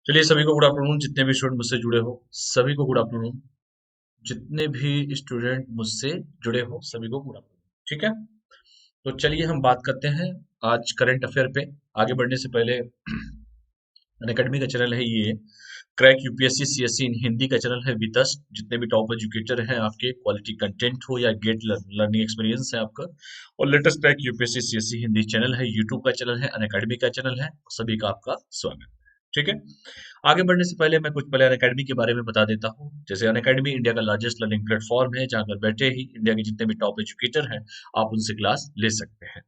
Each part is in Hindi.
चलिए सभी को गुड आफ्टरनून। जितने भी स्टूडेंट मुझसे जुड़े हो सभी को गुड आफ्टरनून। जितने भी स्टूडेंट मुझसे जुड़े हो सभी को गुड आफ्टरनून। ठीक है, तो चलिए हम बात करते हैं आज करंट अफेयर पे। आगे बढ़ने से पहले अनअकैडमी का चैनल है ये, क्रैक यूपीएससी सीएससी इन हिंदी का चैनल है वितस। जितने भी टॉप एजुकेटर हैं आपके, क्वालिटी कंटेंट हो या गेट लर्निंग एक्सपीरियंस है आपका, और latest crack UPSC CSC Hindi channel है, यूट्यूब का चैनल है, अनअकैडमी का चैनल है। सभी का आपका स्वागत है। ठीक है, आगे बढ़ने से पहले मैं कुछ पहले अनअकैडमी के बारे में बता देता हूँ। जैसे अनअकैडमी इंडिया का लार्जेस्ट लर्निंग प्लेटफॉर्म है, जहाँ घर बैठे ही इंडिया के जितने भी टॉप एजुकेटर हैं आप उनसे क्लास ले सकते हैं।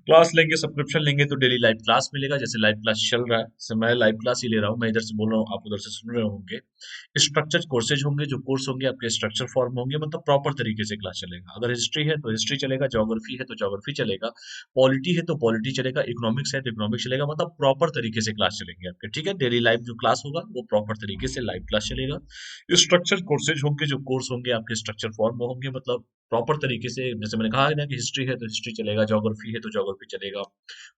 क्लास लेंगे, सब्सक्रिप्शन लेंगे तो डेली लाइव क्लास मिलेगा। जैसे लाइव क्लास चल रहा है, जैसे मैं लाइव क्लास ही ले रहा हूँ, मैं इधर से बोल रहा हूँ, आप उधर से सुन रहे होंगे। स्ट्रक्चर्ड कोर्सेज होंगे, जो कोर्स होंगे आपके स्ट्रक्चर फॉर्म होंगे, मतलब प्रॉपर तरीके से क्लास चलेगा। अगर हिस्ट्री है तो हिस्ट्री चलेगा, ज्योग्राफी है तो ज्योग्राफी चलेगा, पॉलिटी है तो पॉलिटी चलेगा, इकोनॉमिक्स है तो इकोनॉमिक्स चलेगा, मतलब प्रॉपर तरीके से क्लास चलेंगे आपके। ठीक है, डेली लाइव जो क्लास होगा वो प्रॉपर तरीके से लाइव क्लास चलेगा। स्ट्रक्चर कोर्सेज होंगे, जो कोर्स होंगे आपके स्ट्रक्चर फॉर्म होंगे, मतलब प्रॉपर तरीके से। जैसे मैंने कहा है ना कि हिस्ट्री है तो हिस्ट्री चलेगा, ज्योग्राफी है तो ज्योग्राफी चलेगा,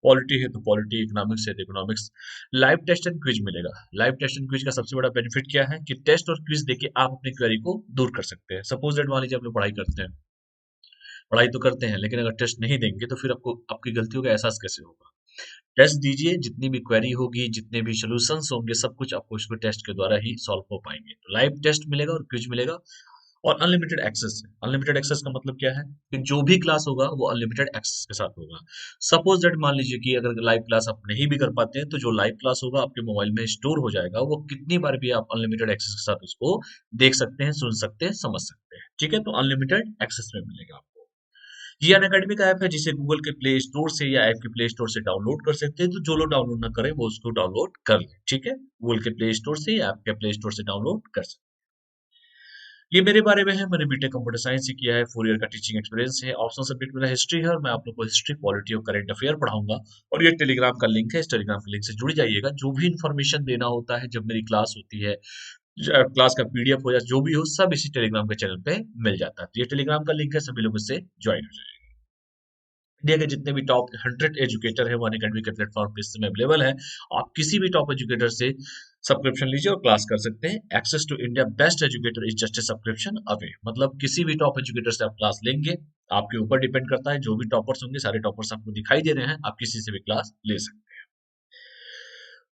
पॉलिटी है तो पॉलिटी, इकोनॉमिक्स है तो economics. Live test and quiz मिलेगा। लाइव टेस्ट एंड क्विज का सबसे बड़ा बेनिफिट क्या है कि टेस्ट और क्विज देके आप अपनी क्वेरी को दूर कर सकते हैं। सपोज दैट मान लीजिए आप लोग पढ़ाई करते हैं, पढ़ाई तो करते हैं, लेकिन अगर टेस्ट नहीं देंगे तो फिर आपको आपकी गलतियों का एहसास कैसे होगा। टेस्ट दीजिए, जितनी भी क्वेरी होगी, जितने भी सॉल्यूशंस होंगे, सब कुछ आपको उसको टेस्ट के द्वारा ही सॉल्व हो पाएंगे। तो लाइव टेस्ट मिलेगा और क्विज मिलेगा, और अनलिमिटेड एक्सेस है। अनलिमिटेड एक्सेस का मतलब क्या है कि जो भी क्लास होगा वो अनलिमिटेड एक्सेस के साथ होगा। सपोज दैट मान लीजिए कि अगर लाइव क्लास आप नहीं भी कर पाते हैं, तो जो लाइव क्लास होगा आपके मोबाइल में स्टोर हो जाएगा, वो कितनी बार भी आप अनलिमिटेड एक्सेस के साथ उसको देख सकते हैं, सुन सकते हैं, समझ सकते हैं। ठीक है, तो अनलिमिटेड एक्सेस में मिलेगा आपको। ये अनअकैडमी का ऐप है, जिसे गूगल के प्ले स्टोर से या ऐप के प्ले स्टोर से डाउनलोड कर सकते हैं। तो जो लोग डाउनलोड ना करें वो उसको डाउनलोड कर लें। ठीक है, गूगल के प्ले स्टोर से या ऐप के प्ले स्टोर से डाउनलोड कर सकते हैं। ये मेरे बारे में है। मैंने बीटेक कंप्यूटर साइंस से किया है, 4 ईयर का टीचिंग एक्सपीरियंस है। ऑप्शनल सब्जेक्ट मेरा हिस्ट्री है, और मैं आप लोग को हिस्ट्री, पॉलिटी और करंट अफेयर पढ़ाऊंगा। और ये टेलीग्राम का लिंक है, इस टेलीग्राम के लिंक से जुड़ जाइएगा। जो भी इन्फॉर्मेशन देना होता है जब मेरी क्लास होती है, क्लास का पीडीएफ हो या जो भी हो, सब इसी टेलीग्राम के चैनल पे मिल जाता है। तो ये टेलीग्राम का लिंक है, सभी लोग इससे ज्वाइन हो जाइए। इंडिया के जितने भी टॉप 100 एजुकेटर है वो अनअकैडमी के प्लेटफॉर्म पे इस समय अवेलेबल है। आप किसी भी टॉप एजुकेटर से सब्सक्रिप्शन लीजिए और क्लास कर सकते हैं। Access to India best educator is just a subscription away, मतलब किसी भी टॉप एजुकेटर से आप क्लास लेंगे, आपके ऊपर डिपेंड करता है। जो भी टॉपर्स होंगे, सारे टॉपर्स आपको दिखाई दे रहे हैं, आप किसी से भी क्लास ले सकते हैं।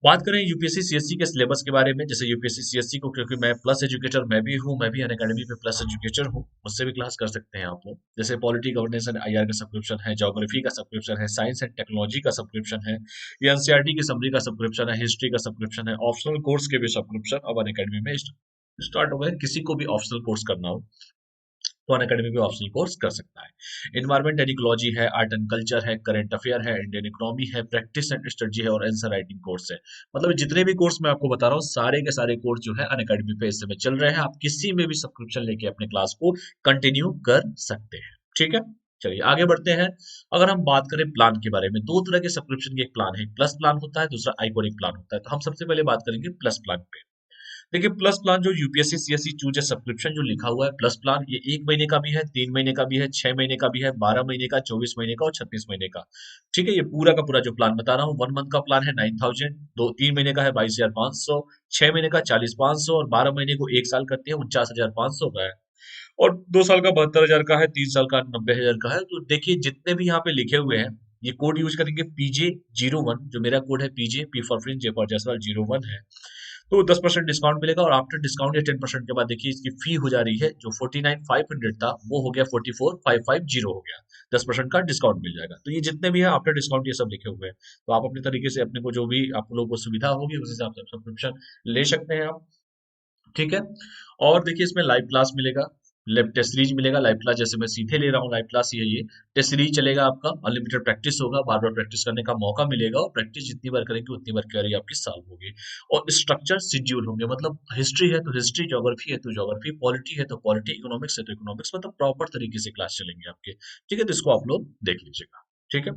बात करें यूपीएससी सीएससी के सिलेबस के बारे में, जैसे यूपीएससी सीएससी को, क्योंकि मैं प्लस एजुकेटर मैं भी हूँ, मैं भी अनअकैडमी पे प्लस एजुकेटर हूँ, मुझसे भी क्लास कर सकते हैं आप लोग। जैसे पॉलिटी, गवर्नेंस एंड आईआर का सब्सक्रिप्शन है, ज्योग्राफी का सब्सक्रिप्शन है, साइंस एंड टेक्नोलॉजी का सब्सक्रिप्शन है, ये एनसीईआरटी की समरी का सब्सक्रिप्शन है, हिस्ट्री का सब्सक्रिप्शन है, ऑप्शनल कोर्स के भी सब्सक्रिप्शन अब अनअकैडमी में स्टार्ट हो गए। किसी को भी ऑप्शनल कोर्स करना हो तो अनअकैडमी पे ऑप्शनल कोर्स कर सकता है। इन्वायरमेंट एंड इकोलॉजी है, आर्ट एंड कल्चर है, करंट अफेयर है, इंडियन इकोनॉमी है, प्रैक्टिस एंड स्ट्रेटजी है, और आंसर राइटिंग कोर्स है। मतलब जितने भी कोर्स मैं आपको बता रहा हूँ, सारे के सारे कोर्स जो है अनअकैडमी पे इस समय चल रहे हैं। आप किसी में भी सब्सक्रिप्शन लेके अपने क्लास को कंटिन्यू कर सकते हैं। ठीक है, चलिए आगे बढ़ते हैं। अगर हम बात करें प्लान के बारे में, दो तरह के सब्सक्रिप्शन के एक प्लान है, एक प्लस प्लान होता है, दूसरा आइकॉनिक प्लान होता है। तो हम सबसे पहले बात करेंगे प्लस प्लान पे। देखिए, प्लस प्लान जो यूपीएससी सीएससी चूज सब्सक्रिप्शन जो लिखा हुआ है प्लस प्लान, ये 1 महीने का भी है, 3 महीने का भी है, 6 महीने का भी है, 12 महीने का, 24 महीने का और 36 महीने का। ठीक है, ये पूरा का पूरा जो प्लान बता रहा हूँ, 1 मंथ का प्लान है 9,000, 3 महीने का है 22,500, 6 महीने का 40,500, और 12 महीने को 1 साल करते हैं 49,500 का है, और 2 साल का 72,000 का है, 3 साल का 90,000 का है। तो देखिए, जितने भी यहाँ पे लिखे हुए हैं, ये कोड यूज करेंगे PJ01, जो मेरा कोड है PJ, P for friend, J for Jaiswal 01 है। तो 10% डिस्काउंट मिलेगा, और आफ्टर डिस्काउंट या 10% के बाद देखिए इसकी फी हो जा रही है, जो 49,500 था वो हो गया 44,550 हो गया। 10% का डिस्काउंट मिल जाएगा। तो ये जितने भी है आफ्टर डिस्काउंट ये सब लिखे हुए हैं। तो आप अपने तरीके से अपने को जो भी आप लोगों को सुविधा होगी उस हिसाब से सब्सक्रिप्शन ले सकते हैं आप। ठीक है, और देखिए इसमें लाइव क्लास मिलेगा, लैब टेस्ट सीरीज मिलेगा। लाइव क्लास जैसे मैं सीधे ले रहा हूँ, लाइव क्लास ये टेस्ट सीरीज चलेगा आपका, अनलिमिटेड प्रैक्टिस होगा, बार बार प्रैक्टिस करने का मौका मिलेगा, और प्रैक्टिस जितनी बार करेंगे उतनी बार क्वेरी आपकी सॉल्व होगी। और स्ट्रक्चर शेड्यूल होंगे, मतलब हिस्ट्री है तो हिस्ट्री, ज्योग्राफी है तो ज्योग्राफी, पॉलिटी है तो पॉलिटी, इकोनॉमिक्स है तो इकोनॉमिक्स, मतलब प्रॉपर तरीके से क्लास चलेंगे आपके। ठीक है, तो इसको आप लोग देख लीजिएगा। ठीक है।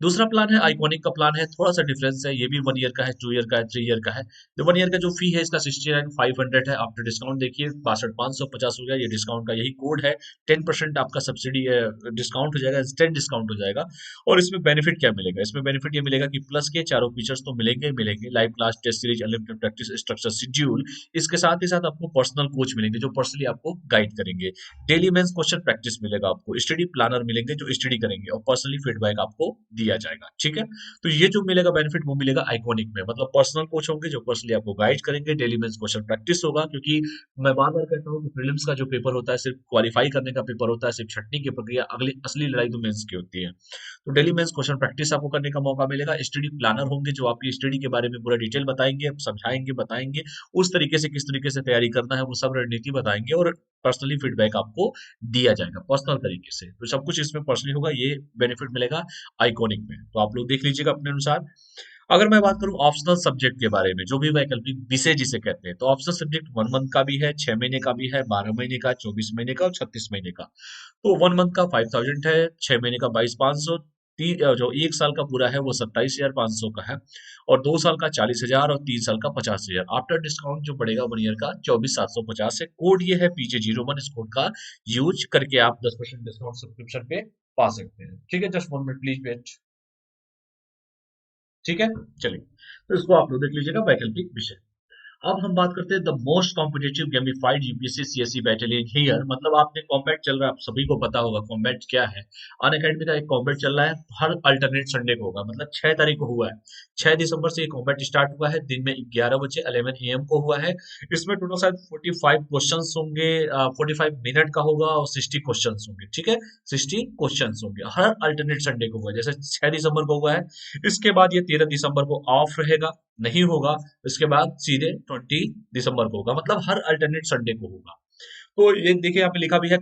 दूसरा प्लान है आइकॉनिक का प्लान है, थोड़ा सा डिफरेंस है, ये भी 1 ईयर का है, 2 ईयर का है, 3 ईयर का है। तो 1 ईयर का जो फी है इसका 69,500 है, आफ्टर डिस्काउंट देखिए 62,550 हो गया, ये डिस्काउंट का यही कोड है। 10% आपका सब्सिडी डिस्काउंट हो जाएगा, इंस्टेंट डिस्काउंट हो जाएगा। और इसमें बेनिफिट क्या मिलेगा, इसमें बेनिफिट ये मिलेगा कि प्लस के चारों फीचर्स तो मिलेंगे ही मिलेंगे, live class, test series, unlimited practice, structure schedule. इसके साथ ही साथ आपको पर्सनल कोच मिलेंगे जो पर्सनली आपको गाइड करेंगे। डेली मेंस क्वेश्चन प्रैक्टिस मिलेगा आपको, स्टडी प्लानर मिलेंगे जो स्टडी करेंगे, और पर्सनली फीडबैक आपको दिया जाएगा। ठीक है। तो ये जो मिलेगा बेनिफिट वो मिलेगा आइकॉनिक में, मतलब पर्सनल कोच होंगे जो पर्सनली आपको गाइड करेंगे, डेली मेंस क्वेश्चन प्रैक्टिस होगा, क्योंकि मैं बार बार कहता हूँ कि प्रीलिम्स का जो पेपर होता है सिर्फ क्वालिफाई करने का पेपर होता है, सिर्फ छटनी की प्रक्रिया, अगली असली लड़ाई तो मेंस की होती है। तो डेली मेंस क्वेश्चन प्रैक्टिस आपको करने का मौका मिलेगा, स्टडी प्लानर होंगे जो आपकी स्टडी के बारे में पूरा डिटेल बताएंगे, समझाएंगे, बताएंगे उस तरीके से किस तरीके से तैयारी करना है, वो सब रणनीति बताएंगे, और पर्सनली फीडबैक आपको दिया जाएगा पर्सनल तरीके से। तो सब कुछ इसमें पर्सनली होगा, ये बेनिफिट मिलेगा आइकॉनिक में। तो आप लोग देख लीजिएगा अपने अनुसार। अगर मैं बात करूं ऑप्शनल सब्जेक्ट के बारे में, जो भी वैकल्पिक विषय जिसे कहते हैं, तो ऑप्शनल सब्जेक्ट 1 मंथ का भी है, 6 महीने का भी है, 12 महीने का, 24 महीने का और 36 महीने का। तो 1 मंथ का 5,000 है, 6 महीने का 22,500, जो 1 साल का पूरा है वो 27,500 का है, और 2 साल का 40,000 और 3 साल का 50,000। आफ्टर डिस्काउंट जो पड़ेगा 1 ईयर का 24,750 है। कोड ये है PJ01, इस कोड का यूज करके आप 10% डिस्काउंट सब्सक्रिप्शन पे पा सकते हैं। ठीक है, जस्ट 1 मिनट प्लीज वेट। ठीक है, चलिए, तो इसको आप लोग देख लीजिएगा वैकल्पिक विषय। अब हम बात करते हैं the most competitive gamified UPSC CSC battle in here, मतलब आपने कॉम्बैट चल रहा है, आप सभी को पता होगा कॉम्बैट क्या है। अन अकेडमी का एक कॉम्बैट चल रहा है, हर अल्टरनेट संडे को होगा, मतलब 6 तारीख को हुआ है। 6 दिसंबर से ये कॉम्बैट स्टार्ट हुआ है, दिन में 11 बजे 11 AM को हुआ है। इसमें टोटल शायद 45 क्वेश्चन होंगे, 45 मिनट का होगा, और 60 क्वेश्चन होंगे। ठीक है, 60 क्वेश्चन होंगे, हर अल्टरनेट संडे को हुआ है, जैसे 6 दिसंबर को हुआ है। इसके बाद ये 13 दिसंबर को ऑफ रहेगा, नहीं होगा। इसके बाद सीधे 20 दिसंबर को होगा, मतलब हर अल्टरनेट संडे को होगा। तो ये देखिए यहाँ पे लिखा भी है,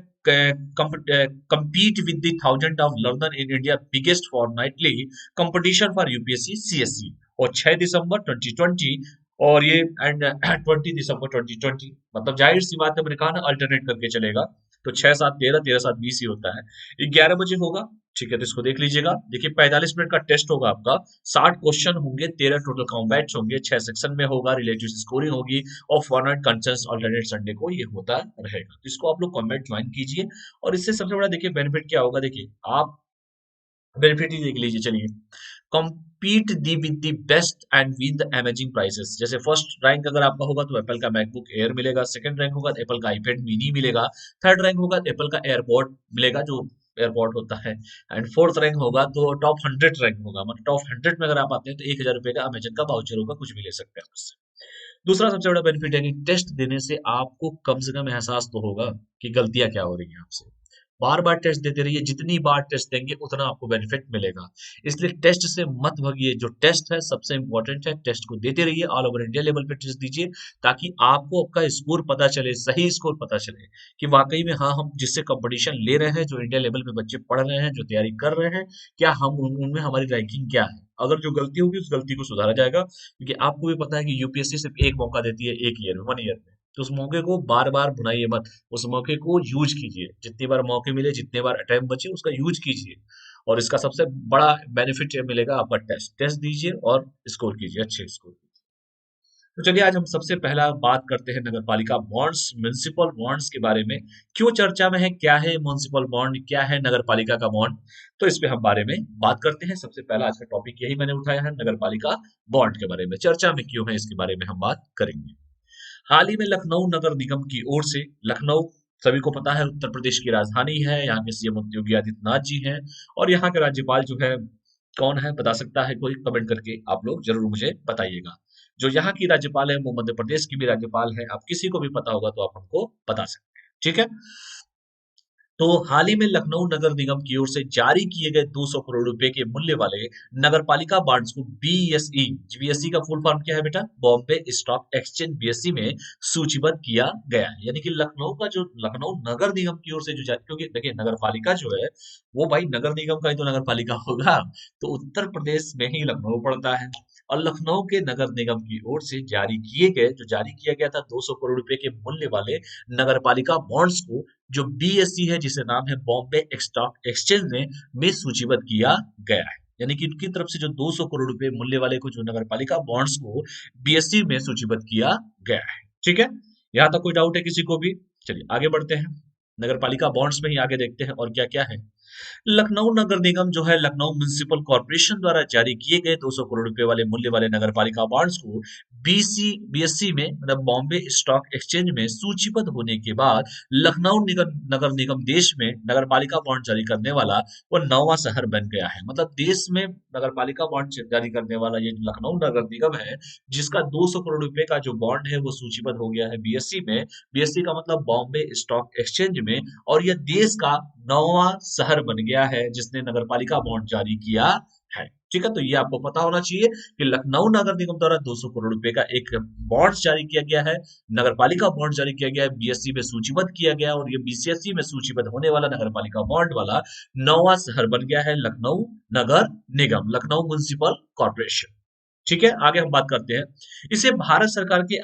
compete with the thousands of learner in India biggest fortnightly competition for UPSC CSC, और 6 दिसंबर 2020, और ये एंड 20 दिसंबर 2020, मतलब जाहिर सी बात है, मैंने कहा ना अल्टरनेट करके चलेगा। तो 6 7 13, 13 7 20 ही होता है। 11 बजे होगा। ठीक है, तो इसको देख लीजिएगा। देखिए 45 मिनट का टेस्ट होगा आपका, 60 क्वेश्चन होंगे, 13 टोटल कॉम्बैट्स होंगे, 6 सेक्शन में होगा, रिलेटिव स्कोरिंग होगी, और फॉरवर्ड कंसेंस अल्टरनेट संडे को ये होता रहेगा। तो इसको आप लोग कॉम्बैट ज्वाइन कीजिए, और इससे सबसे बड़ा देखिए बेनिफिट क्या होगा, देखिए आप बेनिफिट ही देख लीजिए। चलिए, compete the with the best and with the amazing prices. जैसे फर्स्ट रैंक अगर आपका होगा तो एप्पल का मैकबुक एयर मिलेगा, सेकंड रैंक होगा तो एप्पल का आईपैड मिनी मिलेगा, थर्ड रैंक होगा तो एप्पल का एयरपॉड मिलेगा, जो एयरपॉड होता है, एंड फोर्थ रैंक होगा तो टॉप 100 रैंक होगा, मतलब टॉप 100 में अगर आप आते हैं तो 1,000 रुपए का अमेजन का वाउचर होगा, कुछ भी ले सकते हैं उससे। दूसरा सबसे बड़ा बेनिफिट है कि टेस्ट देने से आपको कम से कम एहसास तो होगा कि गलतियां क्या हो रही हैं आपसे। बार बार टेस्ट देते रहिए, जितनी बार टेस्ट देंगे उतना आपको बेनिफिट मिलेगा। इसलिए टेस्ट से मत भागिए, जो टेस्ट है सबसे इंपॉर्टेंट है, टेस्ट को देते रहिए, ऑल ओवर इंडिया लेवल पे टेस्ट दीजिए, ताकि आपको आपका स्कोर पता चले, सही स्कोर पता चले कि वाकई में हाँ, हम जिससे कंपटीशन ले रहे हैं, जो इंडिया लेवल पे बच्चे पढ़ रहे हैं, जो तैयारी कर रहे हैं, क्या हम उनमें हमारी रैंकिंग क्या है। अगर जो गलती होगी उस गलती को सुधारा जाएगा, क्योंकि आपको भी पता है कि यूपीएससी सिर्फ एक मौका देती है, एक ईयर में, 1 ईयर में। तो उस मौके को बार बार भुनाइए मत, उस मौके को यूज कीजिए, जितनी बार मौके मिले, जितने बार अटेम्प्ट बचे, उसका यूज कीजिए। और इसका सबसे बड़ा बेनिफिट ये मिलेगा, आपका टेस्ट टेस्ट दीजिए और स्कोर कीजिए, अच्छे स्कोर। तो चलिए आज हम सबसे पहला बात करते हैं नगर पालिका बॉन्ड्स, म्युनिसिपल बॉन्ड्स के बारे में। क्यों चर्चा में है, क्या है म्युनिसिपल बॉन्ड, क्या है नगर पालिका का बॉन्ड, तो इस पे हम बारे में बात करते हैं। सबसे पहला आज का टॉपिक यही मैंने उठाया है, नगर पालिका बॉन्ड के बारे में। चर्चा में क्यों है इसके बारे में हम बात करेंगे। हाल ही में लखनऊ नगर निगम की ओर से, लखनऊ सभी को पता है उत्तर प्रदेश की राजधानी है, यहाँ के सीएम योगी आदित्यनाथ जी हैं, और यहाँ के राज्यपाल जो है, कौन है बता सकता है कोई, कमेंट करके आप लोग जरूर मुझे बताइएगा। जो यहाँ की राज्यपाल है वो मध्य प्रदेश की भी राज्यपाल है, आप किसी को भी पता होगा तो आप हमको बता सकते हैं। ठीक है, तो हाल ही में लखनऊ नगर निगम की ओर से जारी किए गए 200 करोड़ रुपए के मूल्य वाले नगर पालिका बॉन्ड्स को बीएसई, बीएसई का फुल फॉर्म क्या है बेटा, बॉम्बे स्टॉक एक्सचेंज, बीएसई में सूचीबद्ध किया गया है। यानी कि लखनऊ का जो लखनऊ नगर निगम की ओर से जो जारी, क्योंकि देखिए नगर पालिका जो है वो भाई नगर निगम का ही तो नगर पालिका होगा, तो उत्तर प्रदेश में ही लखनऊ पड़ता है। और लखनऊ के नगर निगम की ओर से जारी किए गए, जो जारी किया गया था 200 करोड़ रुपए के मूल्य वाले नगर पालिका बॉन्ड्स को जो बीएसई है जिसे नाम है बॉम्बे स्टॉक एक्सचेंज में सूचीबद्ध किया गया है। यानी कि इनकी तरफ से जो 200 करोड़ रुपए मूल्य वाले कुछ नगर पालिका बॉन्ड्स को बीएसई में सूचीबद्ध किया गया है। ठीक है, यहाँ तक कोई डाउट है किसी को भी? चलिए आगे बढ़ते हैं, नगर पालिका बॉन्ड्स में ही आगे देखते हैं और क्या क्या है। लखनऊ नगर निगम जो है लखनऊ म्युनिसिपल कॉर्पोरेशन द्वारा जारी किए गए 200 करोड़ रुपए वाले मूल्य वाले नगर पालिका बॉन्ड्स को बीएसई में मतलब बॉम्बे स्टॉक एक्सचेंज में सूचीबद्ध होने के बाद लखनऊ नगर निगम देश में नगर पालिका बॉन्ड जारी करने वाला वो 9वां शहर बन गया है। मतलब देश में नगर पालिका बॉन्ड जारी करने वाला ये लखनऊ नगर निगम है, जिसका 200 करोड़ रुपए का जो बॉन्ड है वो सूचीबद्ध हो गया है बीएसई में। बीएसई का मतलब बॉम्बे स्टॉक एक्सचेंज में, और यह देश का 9वां शहर बन गया है जिसने नगरपालिका बॉन्ड जारी किया है। ठीक है, तो ये आपको पता होना चाहिए कि लखनऊ नगर निगम द्वारा 200 करोड़ रुपए का एक बॉन्ड जारी किया गया है, नगरपालिका बॉन्ड जारी किया गया है, बीएसई में सूचीबद्ध किया गया, और ये बीसीएसई में सूचीबद्ध होने वाला नगरपालिका बॉन्ड वाला 9वां शहर बन गया है लखनऊ नगर निगम, लखनऊ म्युनिसिपल कॉर्पोरेशन। ठीक है, आगे हम बात करते हैं। इसे भारत सरकार के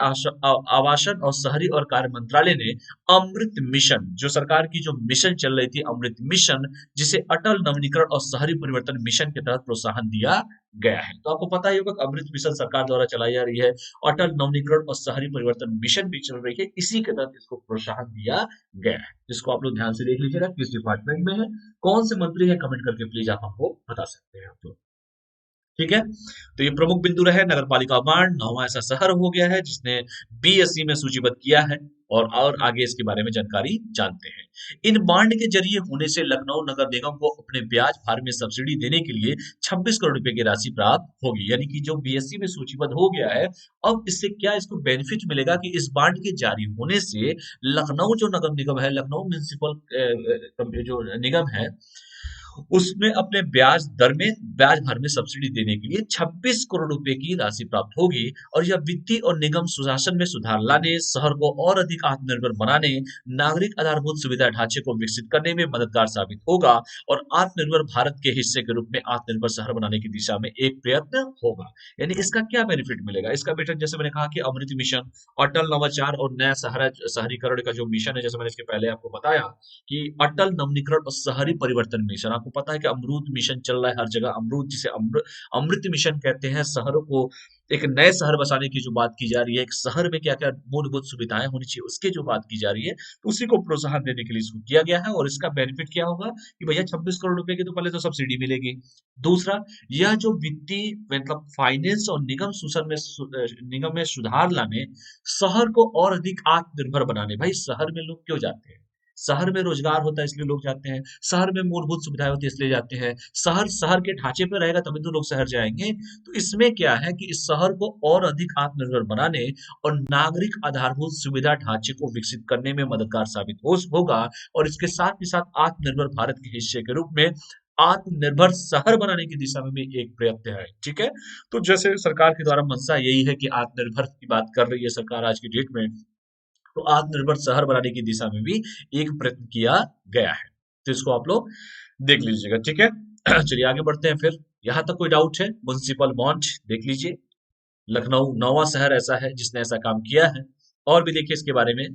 आवासन और शहरी और कार्य मंत्रालय ने अमृत मिशन, जो सरकार की जो मिशन चल रही थी अमृत मिशन, जिसे अटल नवीनीकरण और शहरी परिवर्तन मिशन के तहत प्रोत्साहन दिया गया है। तो आपको पता ही होगा कि अमृत मिशन सरकार द्वारा चलाई जा रही है, अटल नवीनीकरण और शहरी परिवर्तन मिशन भी चल रही है, इसी के तहत इसको प्रोत्साहन दिया गया है। जिसको आप लोग ध्यान से देख लीजिएगा किस डिपार्टमेंट में है, कौन से मंत्री है, कमेंट करके प्लीज आप हमको बता सकते हैं आप लोग। ठीक है, तो ये प्रमुख बिंदु रहे। नगर पालिका बांड 9वां ऐसा शहर हो गया है जिसने बीएसई में सूचीबद्ध किया है, और आगे इसके बारे में जानकारी जानते हैं। इन बांड के जरिए होने से लखनऊ नगर निगम को अपने ब्याज भार में सब्सिडी देने के लिए 26 करोड़ रुपए की राशि प्राप्त होगी। यानी कि जो बीएसई में सूचीबद्ध हो गया है, अब इससे क्या इसको बेनिफिट मिलेगा कि इस बांड के जारी होने से लखनऊ जो नगर निगम है, लखनऊ म्युनिसिपल जो निगम है, उसमें अपने ब्याज दर में ब्याज भर में सब्सिडी देने के लिए 26 करोड़ रुपए की राशि प्राप्त होगी, और यह वित्तीय और निगम सुशासन में सुधार लाने, शहर को और अधिक आत्मनिर्भर बनाने, नागरिक आधारभूत सुविधा ढांचे को विकसित करने में मददगार साबित होगा, और आत्मनिर्भर भारत के हिस्से के रूप में आत्मनिर्भर शहर बनाने की दिशा में एक प्रयत्न होगा। यानी इसका क्या बेनिफिट मिलेगा? इसका बेनिफिट जैसे मैंने कहा कि अमृत मिशन, अटल नवाचार और नया शहरीकरण का जो मिशन है, जैसे मैंने इसके पहले आपको बताया कि अटल नवनीकरण और शहरी परिवर्तन मिशन, आपको पता है कि अमरूद मिशन चल रहा है हर जगह, अमरूद जिसे अमृत मिशन कहते हैं। शहरों को एक नए शहर बसाने की जो बात की जा रही है, एक शहर में क्या क्या मूलभूत सुविधाएं होनी चाहिए उसकी जो बात की जा रही है, तो उसी को प्रोत्साहन देने के लिए इसको किया गया है। और इसका बेनिफिट क्या होगा कि भैया 26 करोड़ रुपए की तो पहले तो सब्सिडी मिलेगी। दूसरा, यह जो वित्तीय मतलब फाइनेंस और निगम में सुधार लाने, शहर को और अधिक आत्मनिर्भर बनाने। भाई शहर में लोग क्यों जाते हैं? शहर में रोजगार होता है इसलिए लोग जाते हैं, शहर में मूलभूत सुविधाएं होती है इसलिए जाते हैं, शहर शहर के ढांचे पे रहेगा तभी तो लोग शहर जाएंगे। तो इसमें क्या है कि इस शहर को और अधिक आत्मनिर्भर बनाने और नागरिक आधारभूत सुविधा ढांचे को विकसित करने में मददगार साबित होगा, और इसके साथ ही साथ आत्मनिर्भर भारत के हिस्से के रूप में आत्मनिर्भर शहर बनाने की दिशा में भी एक प्रयत्न है। ठीक है, तो जैसे सरकार के द्वारा मंशा यही है कि आत्मनिर्भर की बात कर रही है सरकार आज की डेट में, तो आत्मनिर्भर शहर बनाने की दिशा में भी एक प्रयत्न किया गया है। तो इसको आप लोग देख लीजिएगा। ठीक है, चलिए आगे बढ़ते हैं। फिर यहां तक कोई डाउट है? म्युनिसिपल बॉन्ड देख लीजिए, लखनऊ 9वां शहर ऐसा है जिसने ऐसा काम किया है। और भी देखिए इसके बारे में,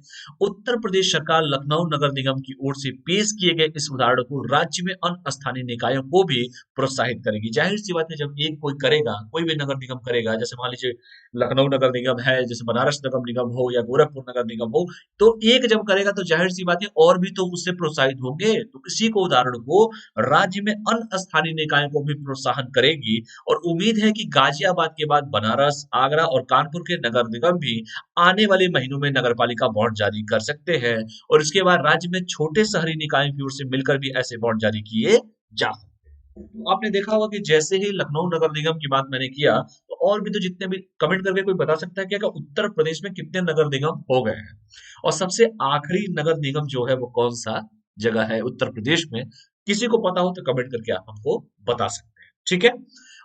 उत्तर प्रदेश सरकार लखनऊ नगर निगम की ओर से पेश किए गए इस उदाहरण को राज्य में अन्य स्थानीय निकायों को भी प्रोत्साहित करेगी। जाहिर सी बात है, जब एक कोई करेगा, कोई भी नगर निगम करेगा, जैसे मान लीजिए लखनऊ नगर निगम है, जैसे बनारस नगर निगम हो या गोरखपुर नगर निगम हो, तो एक जब करेगा तो जाहिर सी बात है और भी तो उससे प्रोत्साहित होंगे। तो इसी को उदाहरण को राज्य में अन्य स्थानीय निकायों को भी प्रोत्साहन करेगी, और उम्मीद है कि गाजियाबाद के बाद बनारस, आगरा और कानपुर के नगर निगम भी आने वाले महीनों में नगरपालिका बॉन्ड जारी कर सकते हैं, और इसके बाद राज्य में छोटे शहरी निकायों की ओर से मिलकर भी ऐसे बॉन्ड जारी किए जा सकते हैं। तो आपने देखा होगा कि जैसे ही लखनऊ नगर निगम की बात मैंने किया, तो और भी तो जितने भी कमेंट करके कोई बता सकता है क्या उत्तर प्रदेश में कितने नगर निगम हो गए हैं, और सबसे आखिरी नगर निगम जो है वो कौन सा जगह है उत्तर प्रदेश में? किसी को पता हो तो कमेंट करके आप हमको बता सकते हैं। ठीक है,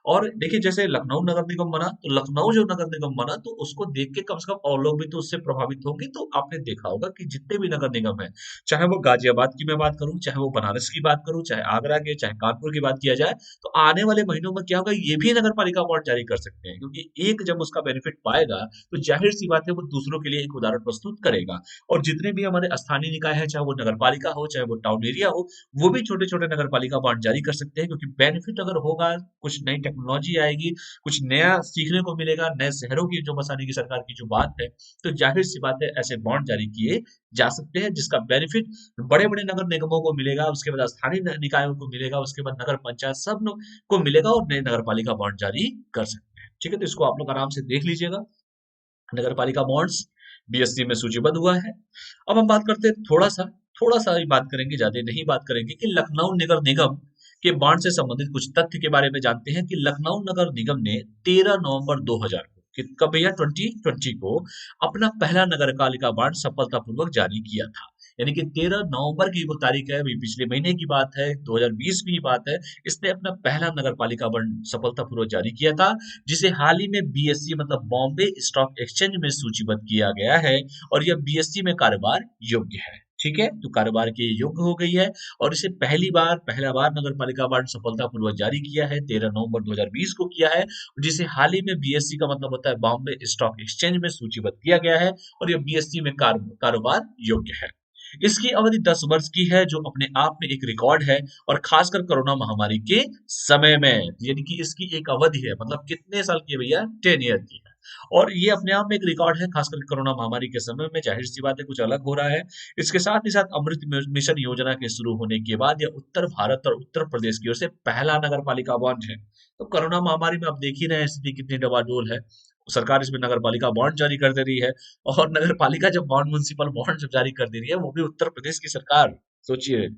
और देखिए जैसे लखनऊ नगर निगम बना, तो लखनऊ जो नगर निगम बना तो उसको देख के कम से कम और लोग भी तो उससे प्रभावित होंगे। तो आपने देखा होगा कि जितने भी नगर निगम है, चाहे वो गाजियाबाद की मैं बात करूं, चाहे वो बनारस की बात करूं, चाहे आगरा के, चाहे कानपुर की बात किया जाए, तो आने वाले महीनों में क्या होगा, ये भी नगर पालिका बॉन्ड जारी कर सकते हैं, क्योंकि एक जब उसका बेनिफिट पाएगा तो जाहिर सी बात है वो दूसरों के लिए एक उदाहरण प्रस्तुत करेगा। और जितने भी हमारे स्थानीय निकाय है, चाहे वो नगर पालिका हो, चाहे वो टाउन एरिया हो, वो भी छोटे छोटे नगर पालिका बॉन्ड जारी कर सकते हैं, क्योंकि बेनिफिट अगर होगा, कुछ नई टेक्नोलॉजी आएगी, कुछ नया सीखने को मिलेगा, नए शहरों की जो बसाने की सरकार की जो बात है, तो जाहिर सी बात है ऐसे बॉन्ड जारी किए जा सकते हैं, जिसका बेनिफिट बड़े बड़े नगर निगमों को मिलेगा, उसके बाद स्थानीय निकायों को मिलेगा, उसके बाद नगर पंचायत सब लोग को मिलेगा, और नए नगर पालिका बॉन्ड जारी कर सकते हैं। ठीक है, तो इसको आप लोग आराम से देख लीजिएगा। नगर पालिका बॉन्ड्स बीएससी में सूचीबद्ध हुआ है। अब हम बात करते हैं थोड़ा सा ही बात करेंगे, ज्यादा नहीं बात करेंगे, कि लखनऊ नगर निगम के बॉन्ड से संबंधित कुछ तथ्य के बारे में जानते हैं। कि लखनऊ नगर निगम ने 13 नवंबर 2000 को, कब भैया, 2020 को अपना पहला नगर पालिका बॉन्ड सफलतापूर्वक जारी किया था। यानी कि 13 नवंबर की वो तारीख है, अभी पिछले महीने की बात है, 2020 की बात है। इसने अपना पहला नगर पालिका बॉन्ड सफलतापूर्वक जारी किया था, जिसे हाल ही में बीएससी मतलब बॉम्बे स्टॉक एक्सचेंज में सूचीबद्ध किया गया है, और यह बीएससी में कारोबार योग्य है। ठीक है, तो कारोबार के योग्य हो गई है, और इसे पहला बार नगर पालिका बॉन्ड सफलतापूर्वक जारी किया है, 13 नवंबर 2020 को किया है, जिसे हाल ही में बीएससी का मतलब होता है बॉम्बे स्टॉक एक्सचेंज में सूचीबद्ध किया गया है, और यह बीएससी में कारोबार योग्य है। इसकी अवधि 10 वर्ष की है, जो अपने आप में एक रिकॉर्ड है, और खासकर कोरोना महामारी के समय में, यानी कि इसकी एक अवधि है, मतलब कितने साल की है भैया, 10 ईयर की है। और ये अपने आप में एक रिकॉर्ड है, खासकर कोरोना महामारी के समय में, जाहिर सी बात है कुछ अलग हो रहा है। इसके साथ ही साथ अमृत मिशन योजना के शुरू होने के बाद यह उत्तर भारत और उत्तर प्रदेश की ओर से पहला नगर पालिका बॉन्ड है। तो कोरोना महामारी में आप देख ही रहे हैं स्थिति कितनी डबाडोल है, सरकार इसमें नगर पालिका बॉन्ड जारी कर दे रही है। और नगर पालिका जब बॉन्ड, म्युनिसिपल बॉन्ड जब जारी कर दे रही है, वो भी उत्तर प्रदेश की सरकार, सोचिए,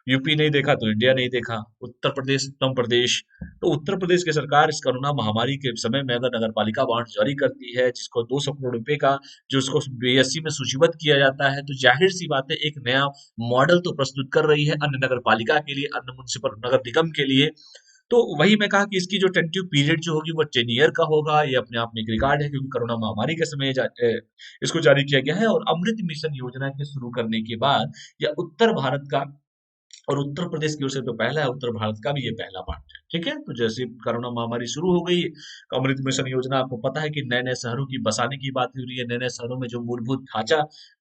यूपी नहीं देखा तो इंडिया नहीं देखा, उत्तर प्रदेश उत्तम प्रदेश। तो उत्तर प्रदेश की सरकार इस कोरोना महामारी के समय में अगर नगर पालिका बॉन्ड जारी करती है, जिसको 200 करोड़ रुपए का, जो उसको बीएससी में सूचीबद्ध किया जाता है, तो जाहिर सी बात है एक नया मॉडल तो प्रस्तुत कर रही है अन्य नगर पालिका के लिए, अन्य म्युनिसिपल नगर निगम के लिए। तो वही मैं कहा कि इसकी जो टेंटिव पीरियड जो होगी वो 10 ईयर का होगा। ये अपने आप में एक रिकॉर्ड है, क्योंकि कोरोना महामारी के समय इसको जारी किया गया है, और अमृत मिशन योजना के शुरू करने के बाद यह उत्तर भारत का, और उत्तर प्रदेश की ओर से तो पहला है, उत्तर भारत का भी ये पहला पार्ट है। ठीक है, तो जैसे कोरोना महामारी शुरू हो गई, अमृत मिशन योजना, आपको पता है कि नए नए शहरों की बसाने की बात हो रही है, नए नए शहरों में जो मूलभूत ढांचा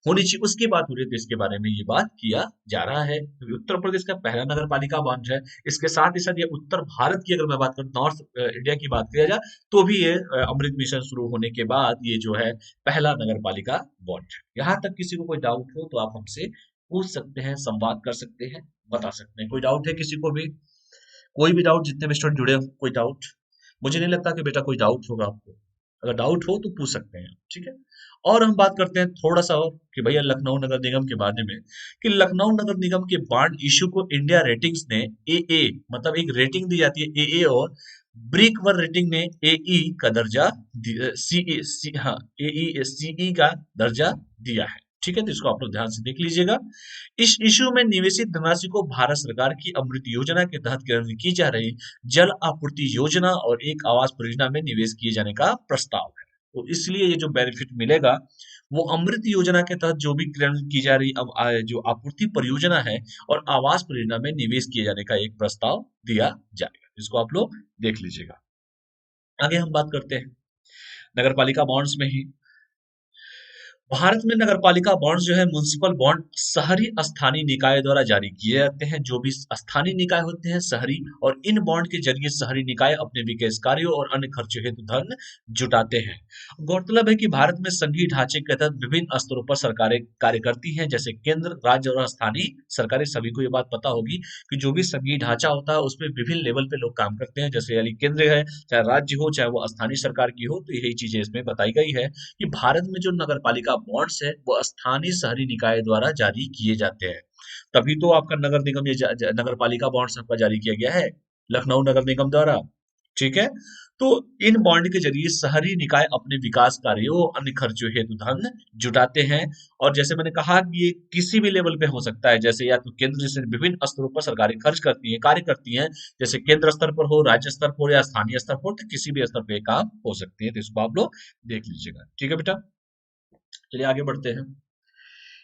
होनी चाहिए उसकी बात हो रही है, तो इसके बारे में ये बात किया जा रहा है, क्योंकि उत्तर प्रदेश का पहला नगर पालिका बॉन्ड है। इसके साथ ही साथ ये उत्तर भारत की अगर मैं बात करूँ, नॉर्थ इंडिया की बात किया जाए, तो भी ये अमृत मिशन शुरू होने के बाद ये जो है पहला नगर पालिका बॉन्ड है। यहाँ तक किसी को कोई डाउट हो तो आप हमसे पूछ सकते हैं, संवाद कर सकते हैं, बता सकते हैं। कोई डाउट है किसी को भी, कोई भी डाउट, जितने भी स्टूडेंट जुड़े हो, कोई डाउट? मुझे नहीं लगता कि बेटा कोई डाउट होगा आपको। अगर डाउट हो तो पूछ सकते हैं, ठीक है। और हम बात करते हैं थोड़ा सा और, कि भैया लखनऊ नगर निगम के बारे में, कि लखनऊ नगर निगम के बॉन्ड इशू को इंडिया रेटिंग्स ने ए मतलब एक रेटिंग दी जाती है ए, और ब्रिक वर रेटिंग ने एई का दर्जा, सी हाँ, एई सीई का दर्जा दिया है। ठीक है, तो इसको आप लोग ध्यान से देख लीजिएगा। इस इशू में निवेशित धनराशि को भारत सरकार की अमृत योजना के तहत केंद्रित की जा रही जल आपूर्ति योजना और एक आवास परियोजना में निवेश किए जाने का प्रस्ताव है। तो इसलिए ये जो बेनिफिट मिलेगा, वो अमृत योजना के तहत जो भी क्रियान्वित की जा रही जो आपूर्ति परियोजना है और आवास परियोजना में निवेश किए जाने का एक प्रस्ताव दिया जाएगा। इसको आप लोग देख लीजिएगा। आगे हम बात करते हैं नगर पालिका बॉन्ड्स में ही। भारत में नगरपालिका बॉन्ड्स जो है, म्युनिसिपल बॉन्ड शहरी स्थानीय निकाय द्वारा जारी किए जाते हैं। जो भी स्थानीय निकाय होते हैं शहरी, और इन बॉन्ड के जरिए शहरी निकाय अपने विकास कार्यों और अन्य खर्चों हेतु धन जुटाते हैं। गौरतलब है कि भारत में संघीय ढांचे के तहत विभिन्न स्तरों पर सरकारें कार्य करती हैं, जैसे केंद्र, राज्य और स्थानीय सरकारें। सभी को ये बात पता होगी कि जो भी संघीय ढांचा होता है उसमें विभिन्न लेवल पे लोग काम करते हैं, जैसे यानी केंद्र है, चाहे राज्य हो, चाहे वो स्थानीय सरकार की हो। तो यही चीजें इसमें बताई गई है कि भारत में जो नगरपालिका बॉन्ड्स है वो स्थानीय शहरी निकाय द्वारा जारी किए जाते हैं। तभी तो आपका नगर निगम, ये नगर पालिका बॉन्ड्स आपका जारी किया गया है लखनऊ नगर निगम द्वारा। ठीक है। तो इन बॉन्ड के जरिए शहरी निकाय अपने विकास कार्यों और अन्य खर्चों हेतु धन जुटाते हैं। और जैसे मैंने कहा कि ये किसी भी लेवल पे हो सकता है, जैसे या तो केंद्र जैसे विभिन्न स्तरों पर सरकारें खर्च करती हैं, कार्य करती हैं, जैसे केंद्र स्तर पर हो, राज्य स्तर पर हो या स्थानीय स्तर पर हो, तो किसी भी स्तर पे काम हो सकते हैं। तो इसको आप लोग देख लीजिएगा। ठीक है बेटा, चलिए आगे बढ़ते हैं।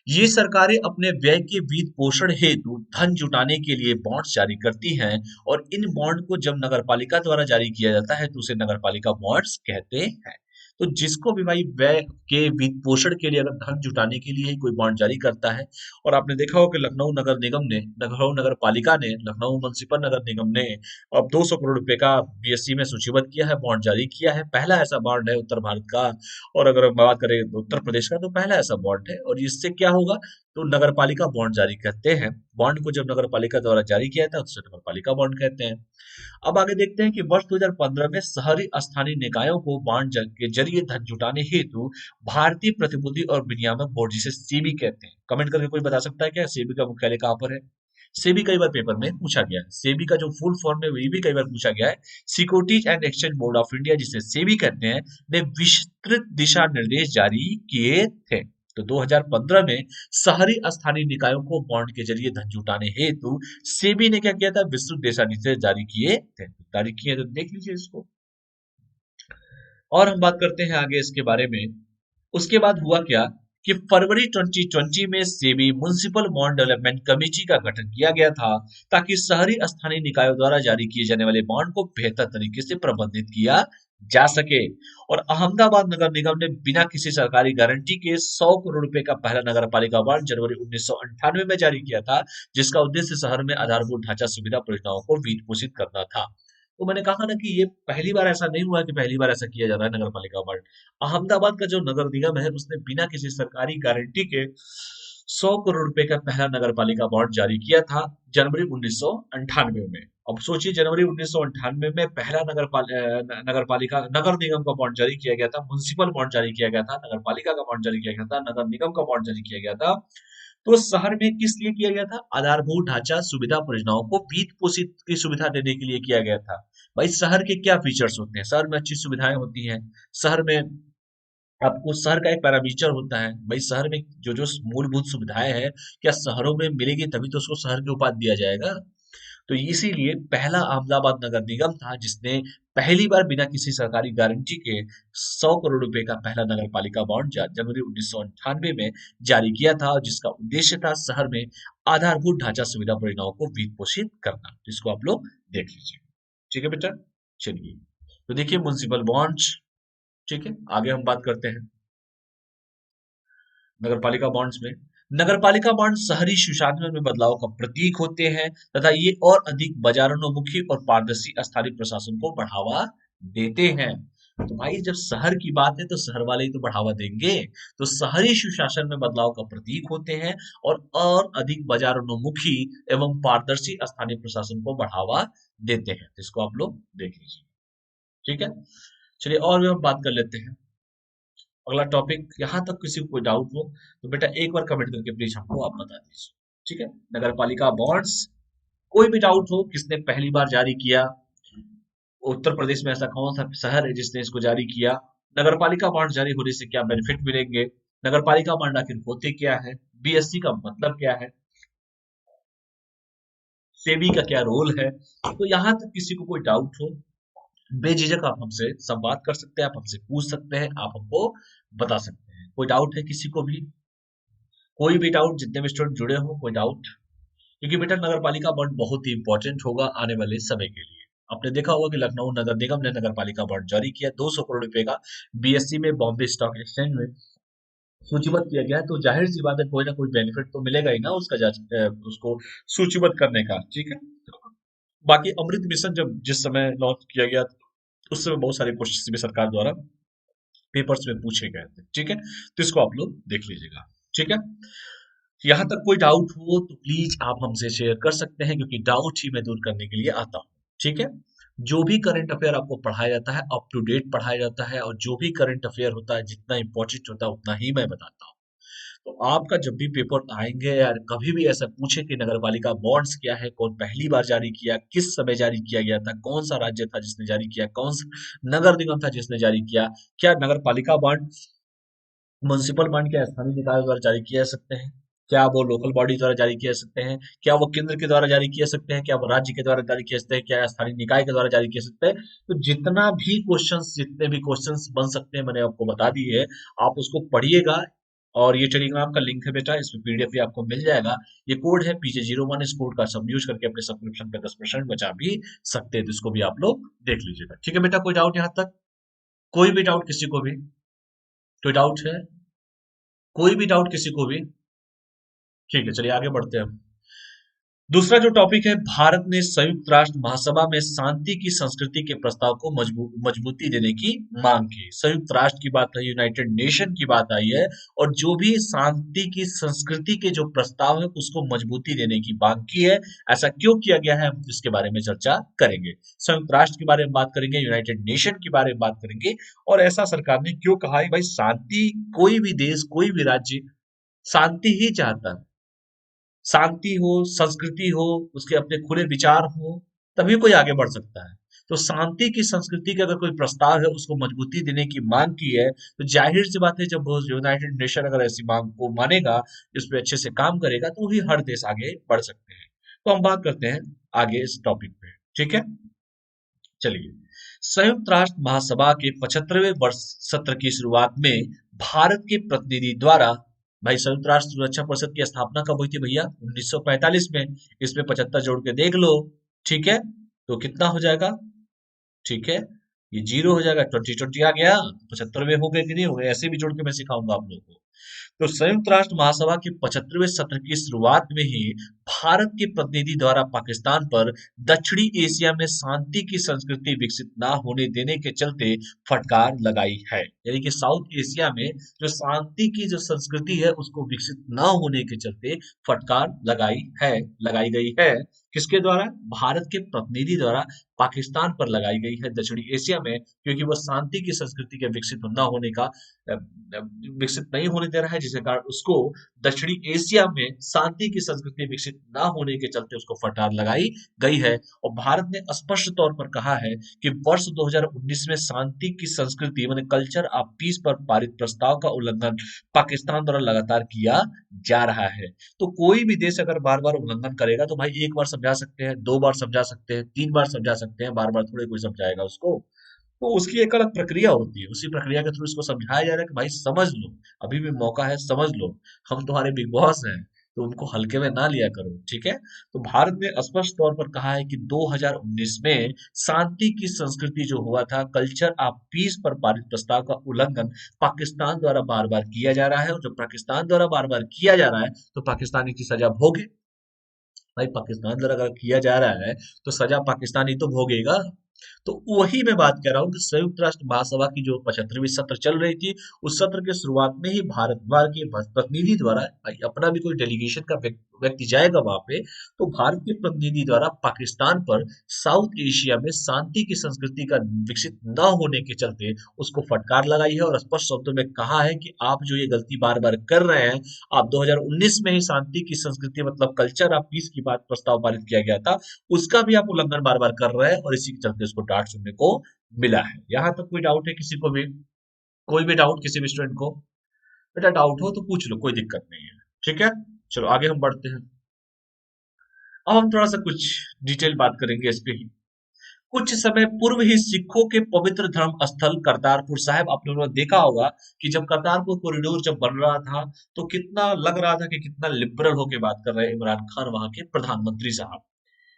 ये सरकारें अपने व्यय के वित्त पोषण हेतु धन जुटाने के लिए बॉन्ड्स जारी करती हैं, और इन बॉन्ड को जब नगरपालिका द्वारा जारी किया जाता है तो उसे नगरपालिका बॉन्ड्स कहते हैं। तो जिसको भी भाई व्यय के वित्त पोषण के लिए अगर धन जुटाने के लिए कोई बॉन्ड जारी करता है, और आपने देखा हो कि लखनऊ नगर निगम ने, लखनऊ नगर पालिका ने, लखनऊ म्युनिसिपल नगर निगम ने अब 200 करोड़ रुपए का बीएससी में सूचीबद्ध किया है, बॉन्ड जारी किया है। पहला ऐसा बॉन्ड है उत्तर भारत का। और अगर हम बात करें उत्तर प्रदेश का, तो पहला ऐसा बॉन्ड है। और इससे क्या होगा, तो नगर पालिका बॉन्ड जारी करते हैं। बॉन्ड को जब नगर पालिका द्वारा जारी किया जाता है तो उसे नगर पालिका बॉन्ड कहते हैं। अब आगे देखते हैं कि वर्ष 2015 में शहरी स्थानीय निकायों को बॉन्ड के जरिए धन जुटाने हेतु भारतीय प्रतिभूति और विनियामक बोर्ड, जिसे सेबी कहते हैं, कमेंट करके कोई बता सकता है क्या सेबी का मुख्यालय कहाँ पर है? सेबी कई बार पेपर में पूछा गया है। सेबी का जो फुल फॉर्म है ये भी कई बार पूछा गया है। Securities and exchange board of India, जिसे सेबी कहते हैं, ने विस्तृत दिशा निर्देश जारी किए थे। तो 2015 में शहरी स्थानीय निकायों को बॉन्ड के जरिए धन जुटाने हेतु सेबी ने क्या किया था, विस्तृत दिशा निर्देश जारी किए थे। जारी किए तो देख लीजिए इसको। और हम बात करते हैं आगे इसके बारे में। उसके बाद हुआ क्या कि फरवरी 2020 में SEBI municipal bond development committee का गठन किया गया था, ताकि शहरी स्थानीय निकायों द्वारा जारी किए जाने वाले बॉन्ड को बेहतर तरीके से प्रबंधित किया जा सके। और अहमदाबाद नगर निगम ने बिना किसी सरकारी गारंटी के 100 करोड़ रुपए का पहला नगर पालिका बॉन्ड जनवरी 1998 में जारी किया था, जिसका उद्देश्य शहर में आधारभूत ढांचा सुविधा परियोजनाओं को वित्त पोषित करना था। तो मैंने कहा ना कि ये पहली बार ऐसा नहीं हुआ कि पहली बार ऐसा किया जा रहा है नगर पालिका बॉन्ड। अहमदाबाद का जो नगर निगम है उसने बिना किसी सरकारी गारंटी के 100 करोड़ रुपए का पहला नगर पालिका बॉन्ड जारी किया था जनवरी 1998 में। अब सोचिए, जनवरी 1998 में पहला नगर पालिका नगर निगम का बॉन्ड जारी किया गया था, म्युनिसिपल बॉन्ड जारी किया गया था, नगर पालिका का बॉन्ड जारी किया गया था, नगर निगम का बॉन्ड जारी किया गया था। तो शहर में किस लिए किया गया था? आधारभूत ढांचा सुविधा परियोजनाओं को वित्त पोषित की सुविधा देने के लिए किया गया था। भाई शहर के क्या फीचर्स होते हैं? शहर में अच्छी सुविधाएं होती हैं। शहर में आपको शहर का एक पैरामीटर होता है, भाई शहर में जो जो मूलभूत सुविधाएं हैं, क्या शहरों में मिलेगी तभी तो उसको शहर की उपाधि दिया जाएगा। तो इसीलिए पहला अहमदाबाद नगर निगम था जिसने पहली बार बिना किसी सरकारी गारंटी के 100 करोड़ रुपए का पहला नगर पालिका बॉन्ड जनवरी 1998 में जारी किया था, जिसका उद्देश्य था शहर में आधारभूत ढांचा सुविधा परियोजनाओं को वित्त पोषित करना। जिसको आप लोग देख लीजिए। ठीक है बेटा, चलिए तो देखिए म्युनिसिपल बॉन्ड्स। ठीक है, आगे हम बात करते हैं नगरपालिका बॉन्ड्स में। नगरपालिका बॉन्ड शहरी सुशासन में बदलाव का प्रतीक होते हैं, तथा ये और अधिक बाजारोन्मुखी और पारदर्शी स्थानीय प्रशासन को बढ़ावा देते हैं। तो भाई जब शहर की बात है तो शहर वाले ही तो बढ़ावा देंगे। तो शहरी सुशासन में बदलाव का प्रतीक होते हैं और अधिक बाजारोन्मुखी एवं पारदर्शी स्थानीय प्रशासन को बढ़ावा देते हैं। तो इसको आप लोग देख लीजिए। ठीक है, चलिए और भी हम बात कर लेते हैं। अगला टॉपिक, यहाँ तक किसी को कोई डाउट हो तो बेटा एक बार कमेंट करके प्लीज हमको आप बता दीजिए। ठीक है, नगर पालिका बॉन्ड्स, कोई भी डाउट हो किसने पहली बार जारी किया, उत्तर प्रदेश में ऐसा कौन सा शहर है जिसने इसको जारी किया, नगर पालिका बॉन्ड जारी होने से क्या बेनिफिट मिलेंगे, नगर पालिका बॉन्ड आखिर होते क्या है, बीएससी का मतलब क्या है, सेबी का क्या रोल है। तो यहाँ तक किसी को कोई डाउट हो, बेझिझक आप हमसे संवाद कर सकते हैं, आप हमसे पूछ सकते हैं, आप हमको बता सकते हैं। कोई डाउट है किसी को भी? कोई भी डाउट, जितने भी स्टूडेंट जुड़े हो, कोई डाउट? क्योंकि बेटा नगर पालिका बॉन्ड बहुत ही इंपॉर्टेंट होगा आने वाले समय के लिए। आपने देखा होगा कि लखनऊ नगर निगम ने नगर पालिका बॉन्ड जारी किया 200 करोड़ रुपए का, बीएससी में, बॉम्बे स्टॉक एक्सचेंज में सूचीबद्ध किया गया है। तो जाहिर सी बात है कोई ना कोई बेनिफिट तो मिलेगा ही ना उसका, उसको सूचीबद्ध करने का। ठीक है, बाकी अमृत मिशन जब जिस समय लॉन्च किया गया उस समय बहुत सारे क्वेश्चन भी सरकार द्वारा पेपर्स में पूछे गए थे। ठीक है, तो इसको आप लोग देख लीजिएगा। ठीक है, यहाँ तक कोई डाउट हो तो प्लीज आप हमसे शेयर कर सकते हैं, क्योंकि डाउट ही मैं दूर करने के लिए आता हूँ। ठीक है, जो भी करंट अफेयर आपको पढ़ाया जाता है अप टू डेट पढ़ाया जाता है, और जो भी करंट अफेयर होता है जितना इंपॉर्टेंट होता है उतना ही मैं बताता हूँ। तो आपका जब भी पेपर आएंगे यार, कभी भी ऐसा पूछे कि नगर पालिका बॉन्ड्स क्या है, कौन पहली बार जारी किया, किस समय जारी किया गया था, कौन सा राज्य था जिसने जारी किया, कौन सा नगर निगम था जिसने जारी किया, क्या नगर पालिका बॉन्ड म्युनिसिपल बॉन्ड क्या स्थानीय निकाय द्वारा जारी किए जा सकते हैं, क्या वो लोकल बॉडी द्वारा जारी किए जा सकते हैं, क्या वो केंद्र के द्वारा जारी किए जा सकते हैं, क्या वो राज्य के द्वारा जारी किए जा सकते हैं, क्या स्थानीय निकाय के द्वारा जारी किए जा सकते हैं। तो जितने भी क्वेश्चंस बन सकते हैं मैंने आपको बता दिए है। आप उसको पढ़िएगा। और ये टेलीग्राम का लिंक है बेटा, इसमें पीडीएफ भी आपको मिल जाएगा। ये कोड है PJ01, इस कोड का सब यूज करके अपने सब्सक्रिप्शन पे 10% बचा भी सकते हैं, तो इसको भी आप लोग देख लीजिएगा। ठीक है बेटा, कोई डाउट यहाँ तक? कोई भी डाउट किसी को भी? कोई डाउट है? कोई भी डाउट किसी को भी? ठीक है, चलिए आगे बढ़ते हैं हम। दूसरा जो टॉपिक है, भारत ने संयुक्त राष्ट्र महासभा में शांति की संस्कृति के प्रस्ताव को मजबूती देने की मांग की। संयुक्त राष्ट्र की बात है, यूनाइटेड नेशन की बात आई है, और जो भी शांति की संस्कृति के जो प्रस्ताव है उसको मजबूती देने की मांग की है। ऐसा क्यों किया गया है, हम इसके बारे में चर्चा करेंगे। संयुक्त राष्ट्र के बारे में बात करेंगे, यूनाइटेड नेशन के बारे में बात करेंगे, और ऐसा सरकार ने क्यों कहा है। भाई शांति, कोई भी देश, कोई भी राज्य शांति ही चाहता है। शांति हो, संस्कृति हो, उसके अपने खुले विचार हो, तभी कोई आगे बढ़ सकता है। तो शांति की संस्कृति का अगर कोई प्रस्ताव है, उसको मजबूती देने की मांग की है, तो जाहिर सी बात है जब वो यूनाइटेड नेशन अगर ऐसी मांग को मानेगा, इस पे अच्छे से काम करेगा, तो ही हर देश आगे बढ़ सकते हैं। तो हम बात करते हैं आगे इस टॉपिक पे। ठीक है, चलिए। संयुक्त राष्ट्र महासभा के 75वें वर्ष सत्र की शुरुआत में भारत के प्रतिनिधि द्वारा, भाई संयुक्त राष्ट्र सुरक्षा परिषद की स्थापना कब हुई थी भैया? 1945 में। इसमें 75 जोड़ के देख लो। ठीक है, तो कितना हो जाएगा? ठीक है, ये जीरो हो जाएगा, 2020 आ गया, 75वें हो गए कि नहीं हो गए, ऐसे भी जोड़ के मैं सिखाऊंगा आप लोगों को। तो संयुक्त राष्ट्र महासभा के 75वें सत्र की शुरुआत में ही भारत के प्रतिनिधि द्वारा पाकिस्तान पर दक्षिणी एशिया में शांति की संस्कृति विकसित ना होने देने के चलते फटकार लगाई है। यानी कि साउथ एशिया में जो शांति की जो संस्कृति है उसको विकसित ना होने के चलते फटकार लगाई गई है। किसके द्वारा? भारत के प्रतिनिधि द्वारा पाकिस्तान पर लगाई गई है दक्षिणी एशिया में, क्योंकि वह शांति की संस्कृति के विकसित न होने का विकसित नहीं होने दे रहा है, जिसके कारण उसको दक्षिणी एशिया में शांति की संस्कृति विकसित ना होने के चलते उसको फटकार लगाई गई है। और भारत ने स्पष्ट तौर पर कहा है कि वर्ष 2019 में शांति की संस्कृति माने कल्चर ऑफ पीस पर पारित प्रस्ताव का उल्लंघन पाकिस्तान द्वारा लगातार किया जा रहा है। तो कोई भी देश अगर बार बार उल्लंघन करेगा, तो भाई एक बार समझा सकते हैं, दो बार समझा सकते हैं, तीन बार समझा सकते हैं, बार बार थोड़े कोई समझाएगा उसको। तो उसकी एक अलग प्रक्रिया होती है, उसी प्रक्रिया के थ्रू इसको समझाया जा रहा है कि भाई समझ लो, अभी भी मौका है, समझ लो, हम तुम्हारे बिग बॉस हैं, तो उनको हल्के में ना लिया करो। ठीक है, तो भारत ने स्पष्ट तौर पर कहा है कि 2019 में शांति की संस्कृति जो हुआ था, कल्चर ऑफ पीस पर पारित प्रस्ताव का उल्लंघन पाकिस्तान द्वारा बार बार किया जा रहा है, और जब पाकिस्तान द्वारा बार बार किया जा रहा है तो पाकिस्तानी की सजा भोगे। भाई पाकिस्तान द्वारा अगर किया जा रहा है तो सजा पाकिस्तानी तो भोगेगा। तो वही मैं बात कर रहा हूँ कि संयुक्त राष्ट्र महासभा की जो 75वीं सत्र चल रही थी, उस सत्र के शुरुआत में ही भारत द्वारा के प्रतिनिधि द्वारा, भाई अपना भी कोई डेलीगेशन का व्यक्ति जाएगा वहां पे, तो भारत के प्रतिनिधि द्वारा पाकिस्तान पर साउथ एशिया में शांति की संस्कृति का विकसित न होने के चलते उसको फटकार लगाई है, और स्पष्ट शब्दों में कहा है कि आप जो ये गलती बार बार कर रहे हैं, आप 2019 में ही शांति की संस्कृति मतलब कल्चर ऑफ पीस की बात प्रस्ताव पारित किया गया था, उसका भी आप उल्लंघन बार बार कर रहे हैं, और इसी के चलते उसको डांट सुनने को मिला है। यहाँ तक कोई डाउट है किसी को भी? कोई भी डाउट किसी भी स्टूडेंट को? बेटा डाउट हो तो पूछ लो, कोई दिक्कत नहीं है। ठीक है, चलो आगे हम बढ़ते हैं। अब हम थोड़ा सा कुछ डिटेल बात करेंगे इस पे ही। कुछ समय पूर्व ही सिखों के पवित्र धर्म स्थल करतारपुर साहिब, आप लोगों ने देखा होगा कि जब करतारपुर कॉरिडोर जब बन रहा था, तो कितना लग रहा था कि कितना लिबरल होके बात कर रहे हैं इमरान खान, वहां के प्रधानमंत्री साहब।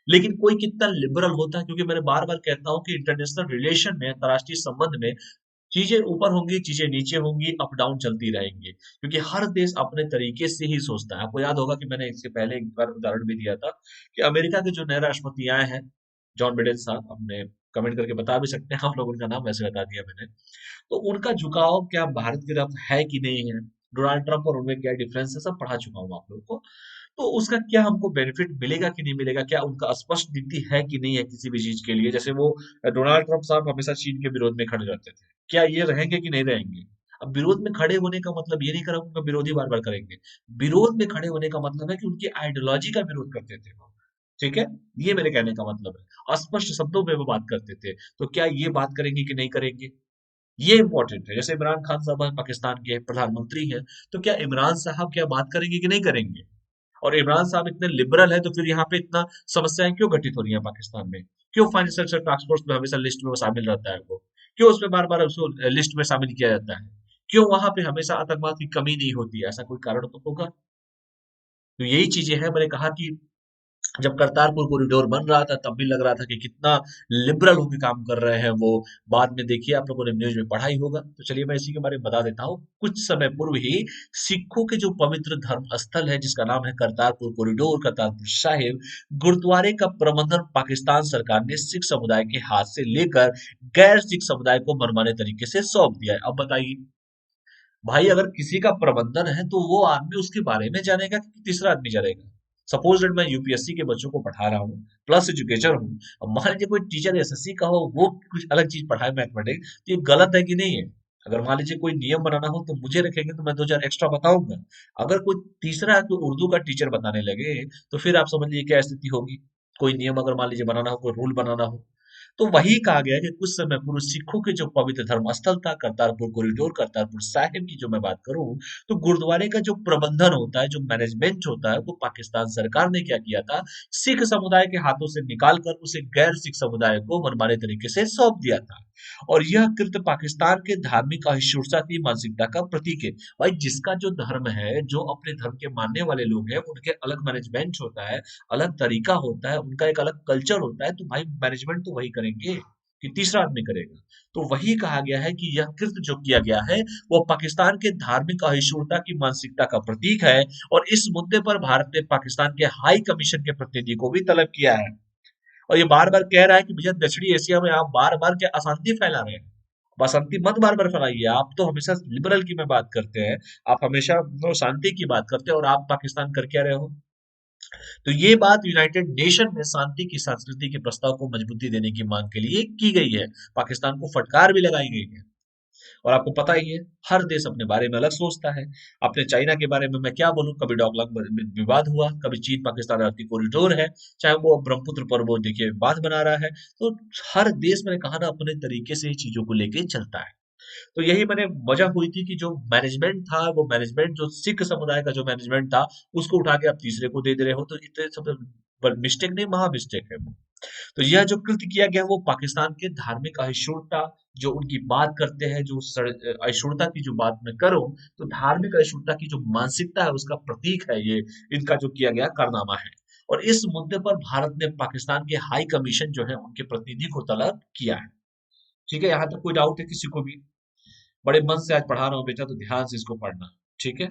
लेकिन कोई कितना लिबरल होता है, क्योंकि मैंने बार बार कहता हूं कि इंटरनेशनल रिलेशन में, अंतर्राष्ट्रीय संबंध में, चीजें ऊपर होंगी, चीजें नीचे होंगी, अप डाउन चलती रहेंगी, क्योंकि हर देश अपने तरीके से ही सोचता है। आपको याद होगा कि मैंने इसके पहले एक बार उदाहरण भी दिया था कि अमेरिका के जो नए राष्ट्रपति आए हैं, जॉन बिडेन साहब, हमने कमेंट करके बता भी सकते हैं, आप लोग उनका नाम वैसे बता दिया मैंने। तो उनका झुकाव क्या भारत की तरफ है कि नहीं है, डोनाल्ड ट्रंप और उनमें क्या डिफरेंस है, सब पढ़ा चुका हूँ आप लोगों को। तो उसका क्या हमको बेनिफिट मिलेगा कि नहीं मिलेगा, क्या उनका स्पष्ट नीति है कि नहीं है किसी भी चीज के लिए। जैसे वो डोनाल्ड ट्रंप साहब हमेशा चीन के विरोध में खड़े रहते थे, क्या ये रहेंगे कि नहीं रहेंगे? अब विरोध में खड़े होने का मतलब ये नहीं करा उनका विरोधी बार बार करेंगे। विरोध में खड़े होने का मतलब है कि उनकी आइडियोलॉजी का विरोध करते थे वो। ठीक है, ये मेरे कहने का मतलब है, अस्पष्ट शब्दों में वो बात करते थे। तो क्या ये बात करेंगे कि नहीं करेंगे, ये इंपॉर्टेंट है। जैसे इमरान खान साहब हैं, पाकिस्तान के प्रधानमंत्री हैं, तो क्या इमरान साहब क्या बात करेंगे कि नहीं करेंगे? और इमरान साहब इतने लिबरल है तो फिर यहाँ पे इतना समस्याएं क्यों घटित हो रही हैं पाकिस्तान में? क्यों फाइनेंशियल टास्क फोर्स में हमेशा लिस्ट में वो शामिल रहता है वो? क्यों उसमें बार बार उसको लिस्ट में शामिल किया जाता है? क्यों वहां पे हमेशा आतंकवाद की कमी नहीं होती है? ऐसा कोई कारण तो होगा। तो यही चीजें हैं, मैंने कहा कि जब करतारपुर कॉरिडोर बन रहा था तब भी लग रहा था कि कितना लिबरल होकर काम कर रहे हैं वो। बाद में देखिए, आप लोगों ने न्यूज में पढ़ा ही होगा। तो चलिए मैं इसी के बारे में बता देता हूँ। कुछ समय पूर्व ही सिखों के जो पवित्र धर्म स्थल है जिसका नाम है करतारपुर कॉरिडोर, करतारपुर साहिब गुरुद्वारे का प्रबंधन पाकिस्तान सरकार ने सिख समुदाय के हाथ से लेकर गैर सिख समुदाय को मनमाने तरीके से सौंप दिया है। अब बताइए भाई, अगर किसी का प्रबंधन है तो वो आदमी उसके बारे में जानेगा कि तीसरा आदमी जानेगा? सपोज दैट मैं यूपीएससी के बच्चों को पढ़ा रहा हूँ, प्लस एजुकेटर हूँ। अब मान लीजिए कोई टीचर एसएससी का हो, वो कुछ अलग चीज पढ़ाए मैथमेटिक्स, तो ये गलत है कि नहीं है? अगर मान लीजिए कोई नियम बनाना हो तो मुझे रखेंगे तो मैं 2 4 एक्स्ट्रा बताऊंगा। अगर कोई तीसरा कोई उर्दू का टीचर बताने लगे तो फिर आप समझ लीजिए क्या स्थिति होगी। कोई नियम अगर मान लीजिए बनाना हो, कोई रूल बनाना हो, तो वही कहा गया है कि कुछ समय पूर्व सिखों के जो पवित्र धर्म स्थल था करतारपुर कॉरिडोर, करतारपुर साहिब की जो मैं बात करूं, तो गुरुद्वारे का जो प्रबंधन होता है, जो मैनेजमेंट होता है, वो पाकिस्तान सरकार ने क्या किया था, सिख समुदाय के हाथों से निकाल कर उसे गैर सिख समुदाय को मनमाने तरीके से सौंप दिया था। और यह कृत्य पाकिस्तान के धार्मिक अहिंसुता की मानसिकता का प्रतीक है। भाई, जिसका जो धर्म है, जो अपने धर्म के मानने वाले लोग हैं, उनके अलग मैनेजमेंट होता है, अलग तरीका होता है, उनका एक अलग कल्चर होता है। तो भाई मैनेजमेंट तो वही करेंगे कि तीसरा आदमी करेगा? तो वही कहा गया है कि यह कृत्य जो किया गया है वो पाकिस्तान के धार्मिक अहिंसुता की मानसिकता का प्रतीक है। और इस मुद्दे पर भारत ने पाकिस्तान के हाई कमीशन के प्रतिनिधि को भी तलब किया है। और ये बार बार कह रहा है कि भैया दक्षिणी एशिया में आप बार बार क्या अशांति फैला रहे हैं? आप अशांति मत बार बार फैलाइए। आप तो हमेशा लिबरल की में बात करते हैं, आप हमेशा शांति की बात करते हैं, और आप पाकिस्तान कर क्या रहे हो? तो ये बात यूनाइटेड नेशन में शांति की संस्कृति के प्रस्ताव को मजबूती देने की मांग के लिए की गई है। पाकिस्तान को फटकार भी लगाई गई है। और आपको पता ही है, हर देश अपने बारे में अलग सोचता है। अपने चाइना के बारे में मैं क्या बोलूं, कभी डोकलाम में विवाद हुआ, कभी चीन पाकिस्तान आर्थिक कॉरिडोर है, चाहे वो ब्रह्मपुत्र पर वो देखिए बांध बना रहा है। तो हर देश, मैंने कहा ना, अपने तरीके से चीजों को लेके चलता है। तो यही मैंने वजह हुई थी कि जो मैनेजमेंट था, वो मैनेजमेंट जो सिख समुदाय का जो मैनेजमेंट था, उसको उठा के आप तीसरे को दे दे रहे हो। तो इतने सब मिस्टेक नहीं, महा मिस्टेक है वो। तो यह जो कृत्य किया गया वो पाकिस्तान के धार्मिक अहिंसुता, जो उनकी बात करते हैं, जो अहिंसुता की जो बात मैं करूं, तो धार्मिक अहिंसुता की जो मानसिकता है उसका प्रतीक है ये, इनका जो किया गया कारनामा है। और इस मुद्दे पर भारत ने पाकिस्तान के हाई कमीशन जो है उनके प्रतिनिधि को तलब किया है। ठीक है, यहाँ तक कोई डाउट है किसी को भी? बड़े मन से आज पढ़ा रहा हूँ बेटा, तो ध्यान से इसको पढ़ना। ठीक है।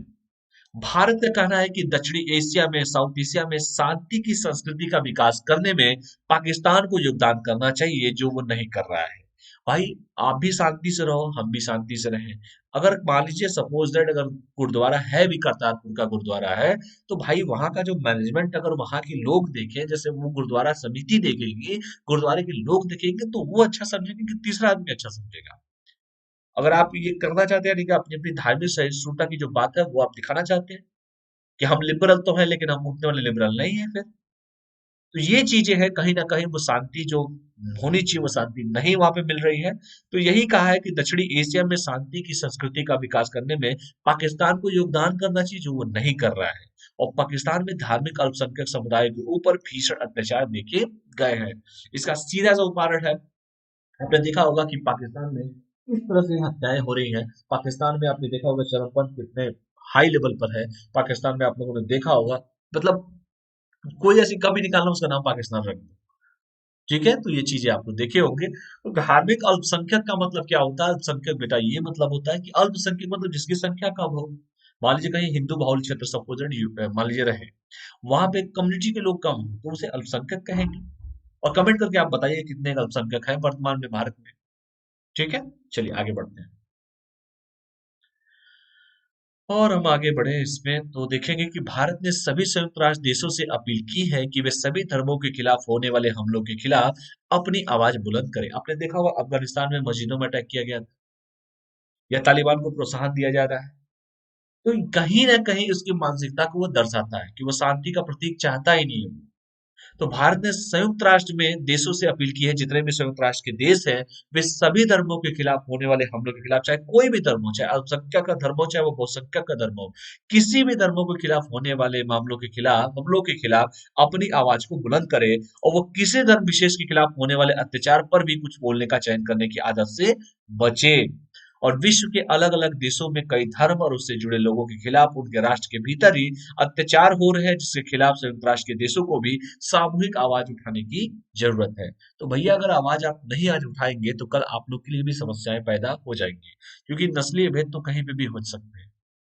भारत का कहना है कि दक्षिणी एशिया में, साउथ एशिया में शांति की संस्कृति का विकास करने में पाकिस्तान को योगदान करना चाहिए, जो वो नहीं कर रहा है। भाई, आप भी शांति से रहो, हम भी शांति से रहें। अगर मान लीजिए सपोज दैट अगर गुरुद्वारा है भी, करतारपुर का गुरुद्वारा है, तो भाई वहां का जो मैनेजमेंट, अगर वहां के लोग देखें, जैसे वो गुरुद्वारा समिति देखेंगी, गुरुद्वारे के लोग देखेंगे, तो वो अच्छा समझेंगे कि तीसरा आदमी अच्छा समझेगा। अगर आप ये करना चाहते हैं, कि अपनी अपनी धार्मिक सहिष्णुता की जो बात है वो आप दिखाना चाहते हैं कि हम लिबरल तो हैं लेकिन हम उतने वाले लिबरल नहीं है, फिर तो ये चीजें हैं, कहीं ना कहीं वो शांति जो होनी चाहिए वो शांति नहीं वहां पे मिल रही है। तो यही कहा है कि दक्षिणी एशिया में शांति की संस्कृति का विकास करने में पाकिस्तान को योगदान करना चाहिए, जो वो नहीं कर रहा है। और पाकिस्तान में धार्मिक अल्पसंख्यक समुदाय के ऊपर भीषण अत्याचार देखे गए हैं। इसका सीधा सा उदाहरण है, आपने देखा होगा कि पाकिस्तान में किस तरह से हत्याएं हो रही हैं। पाकिस्तान में आपने देखा होगा चरमपंथ कितने हाई लेवल पर है। पाकिस्तान में आप लोगों ने देखा होगा, मतलब कोई ऐसी कभी निकालना उसका नाम पाकिस्तान रख दो। ठीक है, तो ये चीजें आप लोग देखे होंगे। तो धार्मिक अल्पसंख्यक का मतलब क्या होता है? अल्पसंख्यक बेटा ये मतलब होता है कि अल्पसंख्यक मतलब जिसकी संख्या कम हो। मान लीजिए कहीं हिंदू बहुल क्षेत्र सपोज मान लीजिए रहे, वहां पे कम्युनिटी के लोग कम हो, तो उसे अल्पसंख्यक कहेंगे। और कमेंट करके आप बताइए कितने अल्पसंख्यक है वर्तमान में भारत में। ठीक है, चलिए आगे बढ़ते हैं। और हम आगे बढ़े इसमें तो देखेंगे कि भारत ने सभी संयुक्त राष्ट्र देशों से अपील की है कि वे सभी धर्मों के खिलाफ होने वाले हमलों के खिलाफ अपनी आवाज बुलंद करें। आपने देखा होगा अफगानिस्तान में मस्जिदों में अटैक किया गया था। या तालिबान को प्रोत्साहन दिया जा रहा है। तो कहीं ना कहीं उसकी मानसिकता को वो दर्शाता है कि वो शांति का प्रतीक चाहता ही नहीं है। तो भारत ने संयुक्त राष्ट्र में देशों से अपील की है, जितने भी संयुक्त राष्ट्र के देश हैं, वे सभी धर्मों के खिलाफ होने वाले हमलों के खिलाफ, चाहे कोई भी धर्म हो, चाहे अल्पसंख्यक का धर्म हो, चाहे वो बहुसंख्यक का धर्म हो, किसी भी धर्मों के खिलाफ होने वाले मामलों के खिलाफ, हमलों के खिलाफ अपनी आवाज को बुलंद करे, और वो किसी धर्म विशेष के खिलाफ होने वाले अत्याचार पर भी कुछ बोलने का चयन करने की आदत से बचे। और विश्व के अलग अलग देशों में कई धर्म और उससे जुड़े लोगों के खिलाफ उनके राष्ट्र के भीतर ही अत्याचार हो रहे हैं, जिसके खिलाफ संयुक्त राष्ट्र के देशों को भी सामूहिक आवाज उठाने की जरूरत है। तो भैया, अगर आवाज आप नहीं आज उठाएंगे तो कल आप लोग के लिए भी समस्याएं पैदा हो जाएंगी, क्योंकि नस्लीय भेद तो कहीं पे भी हो सकते हैं।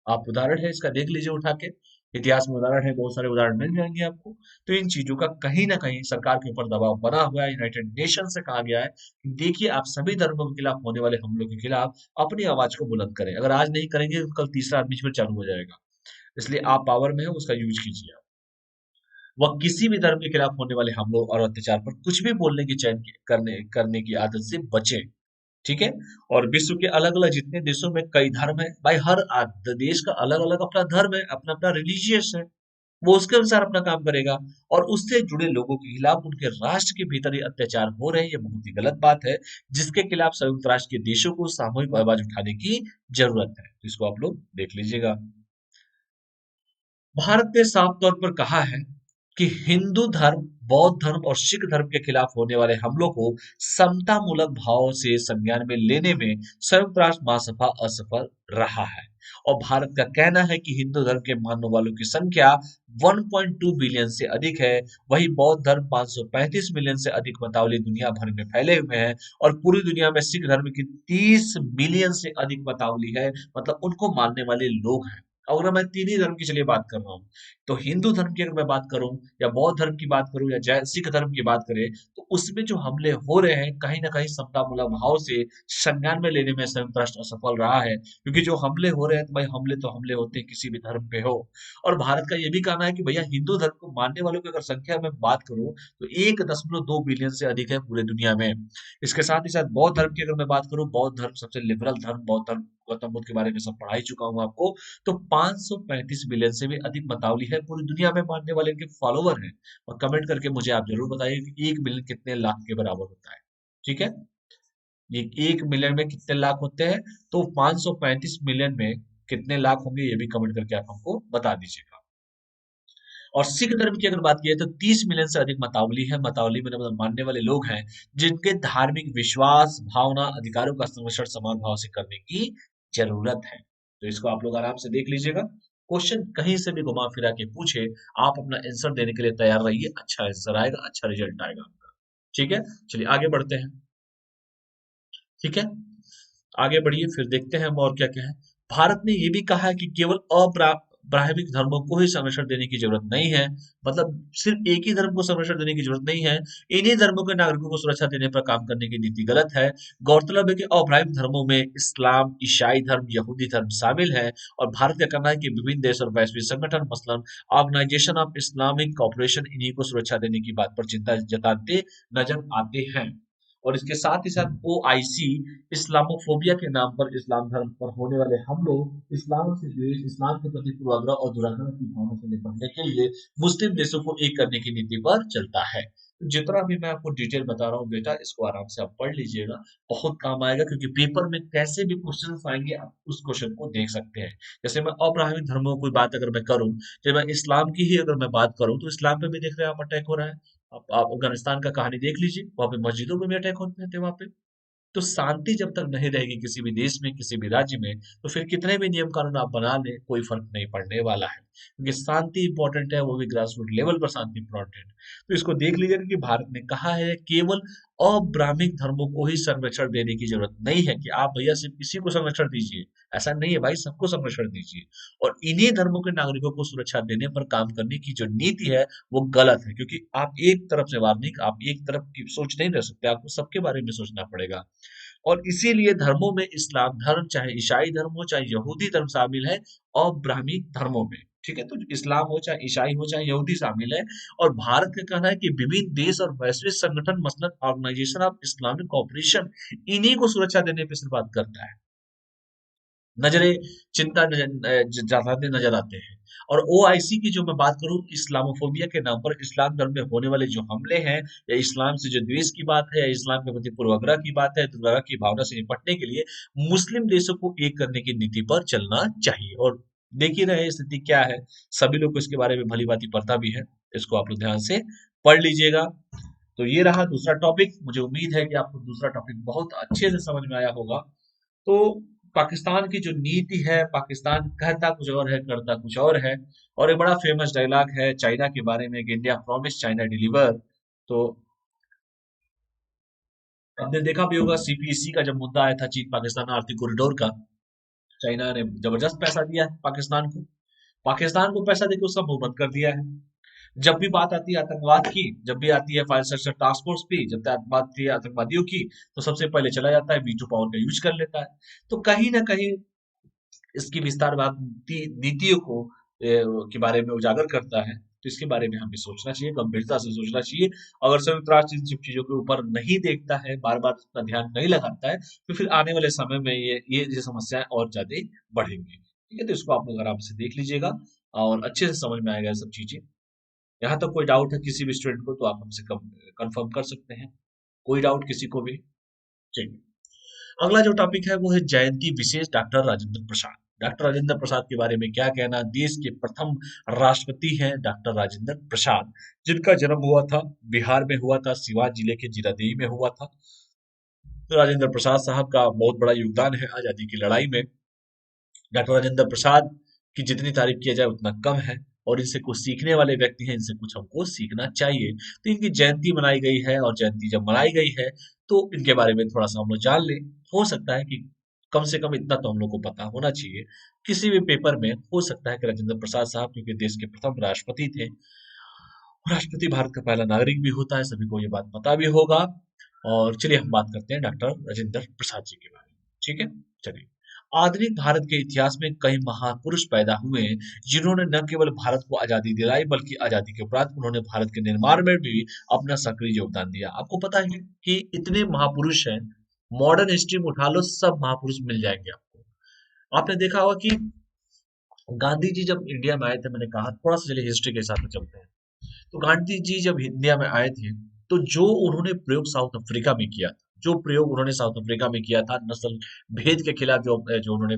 आप उदाहरण है इसका देख लीजिए उठा के, इतिहास में उदाहरण है, बहुत सारे उदाहरण मिल जाएंगे आपको। तो इन चीजों का कहीं ना कहीं सरकार के ऊपर दबाव बना हुआ है। यूनाइटेड नेशन से कहा गया है कि देखिए, आप सभी धर्मों के खिलाफ होने वाले हमलों के खिलाफ अपनी आवाज को बुलंद करें। अगर आज नहीं करेंगे तो कल तीसरा आदमी फिर चालू हो जाएगा। इसलिए आप पावर में है, उसका यूज कीजिए। वह किसी भी धर्म के खिलाफ होने वाले हमलों और अत्याचार पर कुछ भी बोलने की चयन करने करने की आदत से बचें। ठीक है। और विश्व के अलग अलग जितने देशों में कई धर्म है भाई, हर देश का अलग अलग अपना धर्म है, अपना अपना रिलीजियस है, वो उसके अनुसार अपना काम करेगा। और उससे जुड़े लोगों के खिलाफ उनके राष्ट्र के भीतर ही अत्याचार हो रहे हैं, ये बहुत ही गलत बात है, जिसके खिलाफ संयुक्त राष्ट्र के देशों को सामूहिक आवाज उठाने की जरूरत है। तो इसको आप लोग देख लीजिएगा। भारत ने साफ तौर पर कहा है कि हिंदू धर्म, बौद्ध धर्म और सिख धर्म के खिलाफ होने वाले हमलों को समतामूलक भाव से संज्ञान में लेने में संयुक्त राष्ट्र महासभा असफल रहा है। और भारत का कहना है कि हिंदू धर्म के मानने वालों की संख्या 1.2 बिलियन से अधिक है, वही बौद्ध धर्म 535 मिलियन से अधिक मतावली दुनिया भर में फैले हुए हैं, और पूरी दुनिया में सिख धर्म की 30 मिलियन से अधिक मतावली है, मतलब उनको मानने वाले लोग हैं। अगर मैं तीन ही धर्म की चलिए बात कर रहा हूँ, तो हिंदू धर्म की अगर मैं बात करूं, या बौद्ध धर्म की बात करूं, या जैन सिख धर्म की बात करें, तो उसमें जो हमले हो रहे हैं कहीं ना कहीं समतामूलक भाव से संज्ञान में लेने में संयुक्त राष्ट्र असफल रहा है। क्योंकि जो हमले हो रहे हैं, तो भाई हमले तो हमले होते हैं किसी भी धर्म पे हो। और भारत का ये भी कहना है कि भैया, हिंदू धर्म को मानने वालों की अगर संख्या में बात करूं, तो 1.2 बिलियन से अधिक है पूरे दुनिया में। इसके साथ ही साथ बौद्ध धर्म की अगर मैं बात करूं, बौद्ध धर्म सबसे लिबरल धर्म, बौद्ध धर्म गौतम बुद्ध के बारे में सब पढ़ा ही चुका हूं आपको। तो 535 मिलियन से भी अधिक मतावली है, पूरी दुनिया में मानने वाले इनके फॉलोवर हैं। और कमेंट करके मुझे आप जरूर बताइए कि 1 मिलियन कितने लाख के बराबर होता है। ठीक है। ये 1 मिलियन में कितने लाख होते हैं, तो 535 मिलियन में कितने लाख होंगे, ये भी कमेंट करके आप हमको बता दीजिएगा। और सिख धर्म की अगर बात की तो 30 मिलियन से अधिक मतावली है। मतावली में मतलब मानने वाले लोग हैं, जिनके धार्मिक विश्वास, भावना, अधिकारों का संरक्षण समान भाव से करने की जरूरत है। तो इसको आप लोग आराम से देख लीजिएगा। क्वेश्चन कहीं से भी घुमा फिरा के पूछे, आप अपना आंसर देने के लिए तैयार रहिए। अच्छा आंसर आएगा, अच्छा रिजल्ट आएगा आपका। ठीक है। चलिए आगे बढ़ते हैं। ठीक है। आगे बढ़िए, फिर देखते हैं हम और क्या क्या है। भारत ने ये भी कहा है कि केवल अब्राह्मणिक धर्मों को ही संरक्षण देने की जरूरत नहीं है, मतलब सिर्फ एक ही धर्म को संरक्षण देने की जरूरत नहीं है, इन्हीं धर्मों के नागरिकों को सुरक्षा देने पर काम करने की नीति गलत है। गौरतलब है कि अब्राह्मणिक धर्मों में इस्लाम, ईसाई धर्म, यहूदी धर्म शामिल है। और भारत का कहना है कि विभिन्न देश और वैश्विक संगठन, मसलन ऑर्गेनाइजेशन ऑफ इस्लामिक कॉपरेशन, इन्हीं को सुरक्षा देने की बात पर चिंता जताते नजर आते हैं। और इसके साथ ही साथ ओआईसी इस्लामोफोबिया के नाम पर इस्लाम धर्म पर होने वाले हमलों, इस्लाम से द्वेष, इस्लाम के प्रति पूर्वाग्रह और दुराग्रह की भावना से निपटने के लिए मुस्लिम देशों को एक करने की नीति पर चलता है। तो जितना भी मैं आपको डिटेल बता रहा हूँ बेटा, इसको आराम से आप पढ़ लीजिएगा, बहुत काम आएगा। क्योंकि पेपर में कैसे भी क्वेश्चन आएंगे, आप उस क्वेश्चन को देख सकते हैं। जैसे मैं अब्राहमिक धर्मों की बात अगर मैं करूं, जब मैं इस्लाम की ही अगर मैं बात करूं, तो इस्लाम पे भी देख रहे हैं आप अटैक हो रहा है। आप अफगानिस्तान का कहानी देख लीजिए, वहां पे मस्जिदों में भी अटैक होते थे वहां पे। तो शांति जब तक नहीं रहेगी किसी भी देश में, किसी भी राज्य में, तो फिर कितने भी नियम कानून आप बना लें, कोई फर्क नहीं पड़ने वाला है। क्योंकि शांति इंपॉर्टेंट है, वो भी ग्रास रूट लेवल पर शांति इंपॉर्टेंट। तो इसको देख लीजिएगा कि भारत ने कहा है केवल अब्राह्मिक धर्मों को ही संरक्षण देने की जरूरत नहीं है, कि आप भैया सिर्फ किसी को संरक्षण दीजिए। ऐसा नहीं है भाई, सबको संरक्षण दीजिए। और इन्हीं धर्मों के नागरिकों को सुरक्षा देने पर काम करने की जो नीति है, वो गलत है। क्योंकि आप एक तरफ से वार्निंग, आप एक तरफ की सोच नहीं रह सकते, आपको सबके बारे में सोचना पड़ेगा। और इसीलिए धर्मों में इस्लाम धर्म, चाहे ईसाई धर्म हो, चाहे यहूदी धर्म शामिल है अब्राह्मिक धर्मों में। ठीक है। तो इस्लाम हो, चाहे ईसाई हो, चाहे यहूदी शामिल है। और भारत का कहना है कि विभिन्न देश और वैश्विक संगठन, मसलन ऑर्गेनाइजेशन ऑफ इस्लामिक कॉपरेशन, इन्हीं को सुरक्षा देने पर सिर्फ बात करता है। नजरे चिंता जताते नजर आते हैं। और ओआईसी की जो मैं बात करूं, इस्लामोफोबिया के नाम पर इस्लाम धर्म में होने वाले जो हमले हैं, या इस्लाम से जो द्वेष की बात है, या इस्लाम के प्रति पूर्वाग्रह की बात है, दुर्व्यवहार की भावना से निपटने के लिए मुस्लिम देशों को एक करने की नीति पर चलना चाहिए। और देख ही रहे स्थिति क्या है, सभी लोग को इसके बारे में भली भांति पता भी है। इसको आप लोग ध्यान से पढ़ लीजिएगा। तो ये रहा दूसरा टॉपिक। मुझे उम्मीद है कि आपको दूसरा टॉपिक बहुत अच्छे से समझ में आया होगा। तो पाकिस्तान की जो नीति है, पाकिस्तान कहता कुछ और है, करता कुछ और है। और एक बड़ा फेमस डायलॉग है चाइना के बारे में कि इंडिया प्रॉमिस चाइना डिलीवर। तो आपने देखा भी होगा सीपीईसी का जब मुद्दा आया था, चीन पाकिस्तान आर्थिक कॉरिडोर का, चाइना ने जबरदस्त पैसा दिया है पाकिस्तान को। पाकिस्तान को पैसा देके उसका मुंह बंद कर दिया है। जब भी बात आती है आतंकवाद की, जब भी आती है फाइल सर्च टास्क फोर्स की, जब तक बात आती है आतंकवादियों की, तो सबसे पहले चला जाता है वीटो पावर का यूज कर लेता है। तो कहीं ना कहीं इसकी विस्तारवाद नीतियों को के बारे में उजागर करता है। तो इसके बारे में हमें सोचना चाहिए, गंभीरता से सोचना चाहिए। अगर संयुक्त राष्ट्र इन सब चीजों के ऊपर नहीं देखता है, बार बार उसका ध्यान नहीं लगाता है, तो फिर आने वाले समय में ये समस्याएं और ज्यादा बढ़ेंगी। ठीक है, तो इसको आप लोग आराम से देख लीजिएगा और अच्छे से समझ में आएगा ये सब चीजें। यहाँ तक कोई डाउट है किसी भी स्टूडेंट को, तो आप हमसे कंफर्म कर सकते हैं। कोई डाउट किसी को भी? चलिए, अगला जो टॉपिक है वो है जयंती विशेष डॉक्टर राजेंद्र प्रसाद। डॉक्टर राजेंद्र प्रसाद के बारे में क्या कहना। देश के प्रथम राष्ट्रपति हैं डॉक्टर राजेंद्र प्रसाद, जिनका जन्म हुआ था बिहार में, हुआ था सिवान जिले के जीरादेई में हुआ था। तो राजेंद्र प्रसाद साहब का बहुत बड़ा योगदान है आजादी की लड़ाई में। डॉक्टर राजेंद्र प्रसाद की जितनी तारीफ किया जाए उतना कम है, और इनसे कुछ सीखने वाले व्यक्ति हैं, इनसे कुछ हमको सीखना चाहिए। तो इनकी जयंती मनाई गई है, और जयंती जब मनाई गई है तो इनके बारे में थोड़ा सा हम लोग जान लें। हो सकता है कि कम से कम इतना तो हम लोग को पता होना चाहिए। किसी भी पेपर में हो सकता है कि राजेंद्र प्रसाद साहब, क्योंकि देश के प्रथम राष्ट्रपति थे, राष्ट्रपति भारत का पहला नागरिक भी होता है, सभी को ये बात पता भी होगा। और चलिए हम बात करते हैं डॉक्टर राजेंद्र प्रसाद जी के बारे में। ठीक है, चलिए। आधुनिक भारत के इतिहास में कई महापुरुष पैदा हुए हैं, जिन्होंने न केवल भारत को आजादी दिलाई, बल्कि आजादी के उपरांत उन्होंने भारत के निर्माण में भी अपना सक्रिय योगदान दिया। आपको पता है कि इतने महापुरुष हैं, मॉडर्न हिस्ट्री में उठा लो, सब महापुरुष मिल जाएंगे आपको। आपने देखा होगा कि गांधी जी जब इंडिया में आए थे, मैंने कहा थोड़ा सा, चलिए हिस्ट्री के साथ में चलते हैं। तो गांधी जी जब इंडिया में आए थे, तो जो उन्होंने प्रयोग साउथ अफ्रीका में किया था, जो प्रयोग उन्होंने साउथ अफ्रीका में किया था, नस्ल भेद के खिलाफ जो जो उन्होंने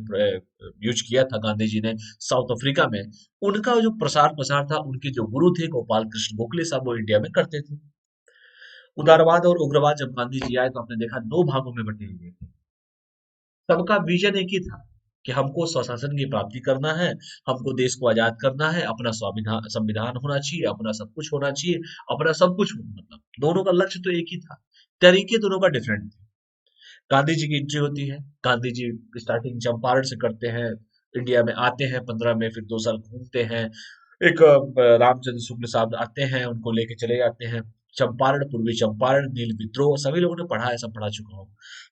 यूज किया था गांधी जी ने साउथ अफ्रीका में, उनका जो प्रसार प्रसार था, उनके जो गुरु थे गोपाल कृष्ण गोखले साहब, वो इंडिया में करते थे। उदारवाद और उग्रवाद जब गांधी जी आए, तो आपने देखा दो भागों में बटे हुए थे। सबका विजन एक ही था कि हमको स्वशासन की प्राप्ति करना है, हमको देश को आजाद करना है, अपना स्वाभिधान संविधान होना चाहिए, अपना सब कुछ होना चाहिए, अपना सब कुछ मतलब दोनों का लक्ष्य तो एक ही था, तरीके दोनों का डिफरेंट थे। गांधी जी की एंट्री होती है, गांधी जी स्टार्टिंग चंपारण से करते हैं, इंडिया में आते हैं 15 में, फिर 2 साल घूमते हैं। एक रामचंद्र शुक्ल साहब आते हैं, उनको लेके चले जाते हैं चंपारण, पूर्वी चंपारण, नील विद्रोह, सभी लोगों ने पढ़ा है, सब पढ़ा चुका हूँ।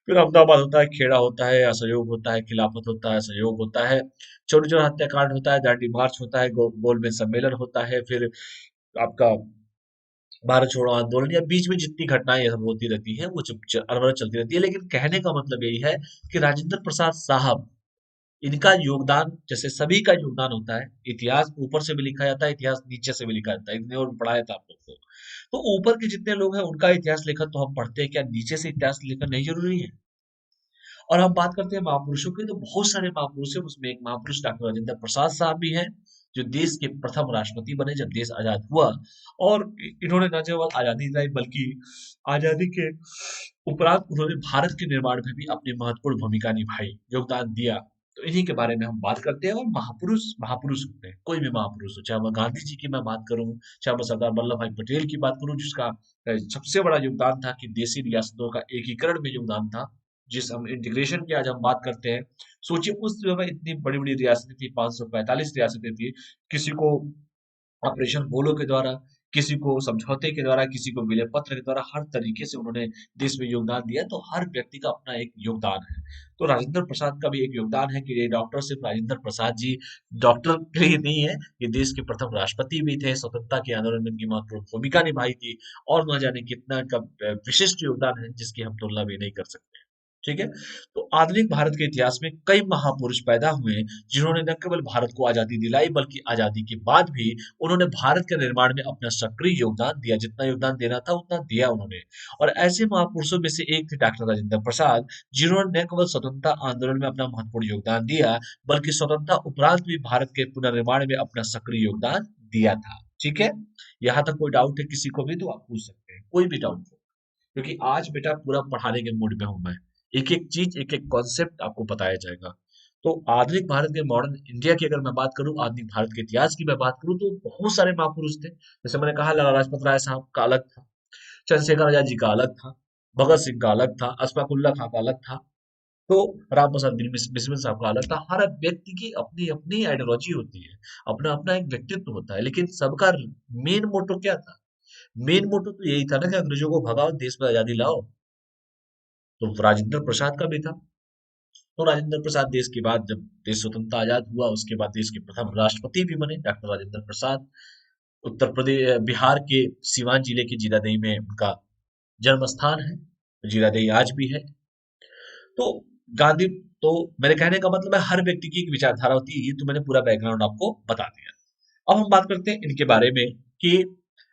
फिर अहमदाबाद होता है, खेड़ा होता है, असहयोग होता है, खिलाफत होता है, सहयोग होता है, चौरी चौरा हत्याकांड होता है, दांडी मार्च होता है, गोल में सम्मेलन होता है, फिर आपका भारत छोड़ो आंदोलन, या बीच में जितनी घटनाएं ये सब होती रहती है वो अनवरत चलती रहती है। लेकिन कहने का मतलब यही है कि राजेंद्र प्रसाद साहब, इनका योगदान जैसे सभी का योगदान होता है, इतिहास ऊपर से भी लिखा जाता है, इतिहास नीचे से भी लिखा जाता है, इतने और पढ़ाया था आप लोग को। तो ऊपर के जितने लोग हैं उनका इतिहास लेखन तो हम पढ़ते हैं, क्या नीचे से इतिहास लेखन नहीं जरूरी है? और हम बात करते हैं महापुरुषों की, तो बहुत सारे महापुरुष हैं, उसमें एक महापुरुष डॉक्टर राजेंद्र प्रसाद साहब भी हैं, जो देश के प्रथम राष्ट्रपति बने जब देश आजाद हुआ। और इन्होंने न केवल आजादी दिलाई, बल्कि आजादी के उपरांत उन्होंने भारत के निर्माण में भी अपनी महत्वपूर्ण भूमिका निभाई, योगदान दिया। तो इन्हीं के बारे में हम बात करते हैं। और महापुरुष महापुरुष होते हैं, कोई भी महापुरुष हो, चाहे मैं गांधी जी की मैं बात करूं, चाहे मैं सरदार वल्लभ भाई पटेल की बात करूं, जिसका सबसे बड़ा योगदान था कि देशी रियासतों का एकीकरण में योगदान था, जिस हम इंटीग्रेशन की आज हम बात करते हैं। सोचिए उस समय इतनी बड़ी बड़ी रियासतें थी, 545 रियासतें थी, किसी को ऑपरेशन पोलो के द्वारा, किसी को समझौते के द्वारा, किसी को विलय पत्र के द्वारा, हर तरीके से उन्होंने देश में योगदान दिया। तो हर व्यक्ति का अपना एक योगदान है। तो राजेंद्र प्रसाद का भी एक योगदान है कि ये डॉक्टर सिर्फ राजेंद्र प्रसाद जी डॉक्टर के लिए नहीं है, ये देश के प्रथम राष्ट्रपति भी थे, स्वतंत्रता के आंदोलन में इनकी महत्वपूर्ण भूमिका निभाई थी, और न जाने कितना इनका विशिष्ट योगदान है, जिसकी हम तुलना भी नहीं कर सकते। ठीक है। तो आधुनिक भारत के इतिहास में कई महापुरुष पैदा हुए जिन्होंने न केवल भारत को आजादी दिलाई बल्कि आजादी के बाद भी उन्होंने भारत के निर्माण में अपना सक्रिय योगदान दिया, जितना योगदान देना था उतना दिया उन्होंने। और ऐसे महापुरुषों में से एक थे डॉक्टर राजेंद्र प्रसाद, जिन्होंने न केवल स्वतंत्रता आंदोलन में अपना महत्वपूर्ण योगदान दिया बल्कि स्वतंत्रता उपरांत भी भारत के पुनर्निर्माण में अपना सक्रिय योगदान दिया था। ठीक है, यहाँ तक कोई डाउट है किसी को भी तो आप पूछ सकते हैं, कोई भी डाउट हो, क्योंकि आज बेटा पूरा पढ़ाने के मूड में हूं मैं। एक एक चीज एक एक कॉन्सेप्ट आपको बताया जाएगा। तो आधुनिक भारत के मॉडर्न इंडिया की अगर मैं बात करूं, आधुनिक भारत के इतिहास की मैं बात करूं तो बहुत सारे महापुरुष थे। जैसे मैंने कहा लाला लाजपत राय साहब का अलग था, चंद्रशेखर आजाद जी का अलग था, भगत सिंह का अलग था, अशफाकुल्ला खां का अलग था, तो राम प्रसाद बिस्मिल साहब का अलग था। हर व्यक्ति की अपनी अपनी आइडियोलॉजी होती है, अपना अपना एक व्यक्तित्व होता है, लेकिन सबका मेन मोटो क्या था? मेन मोटो तो यही था ना कि अंग्रेजों को भगाओ, देश में आजादी लाओ। तो राजेंद्र प्रसाद का भी था। तो राजेंद्र प्रसाद देश के बाद जब देश स्वतंत्रता आजाद हुआ उसके बाद देश के प्रथम राष्ट्रपति भी बने डॉक्टर राजेंद्र प्रसाद। उत्तर प्रदेश बिहार के सिवान जिले के जीरादेई में उनका जन्म स्थान है, जीरादेई आज भी है। तो गांधी, तो मेरे कहने का मतलब है हर व्यक्ति की एक विचारधारा होती है, ये तो मैंने पूरा बैकग्राउंड आपको बता दिया। अब हम बात करते हैं इनके बारे में कि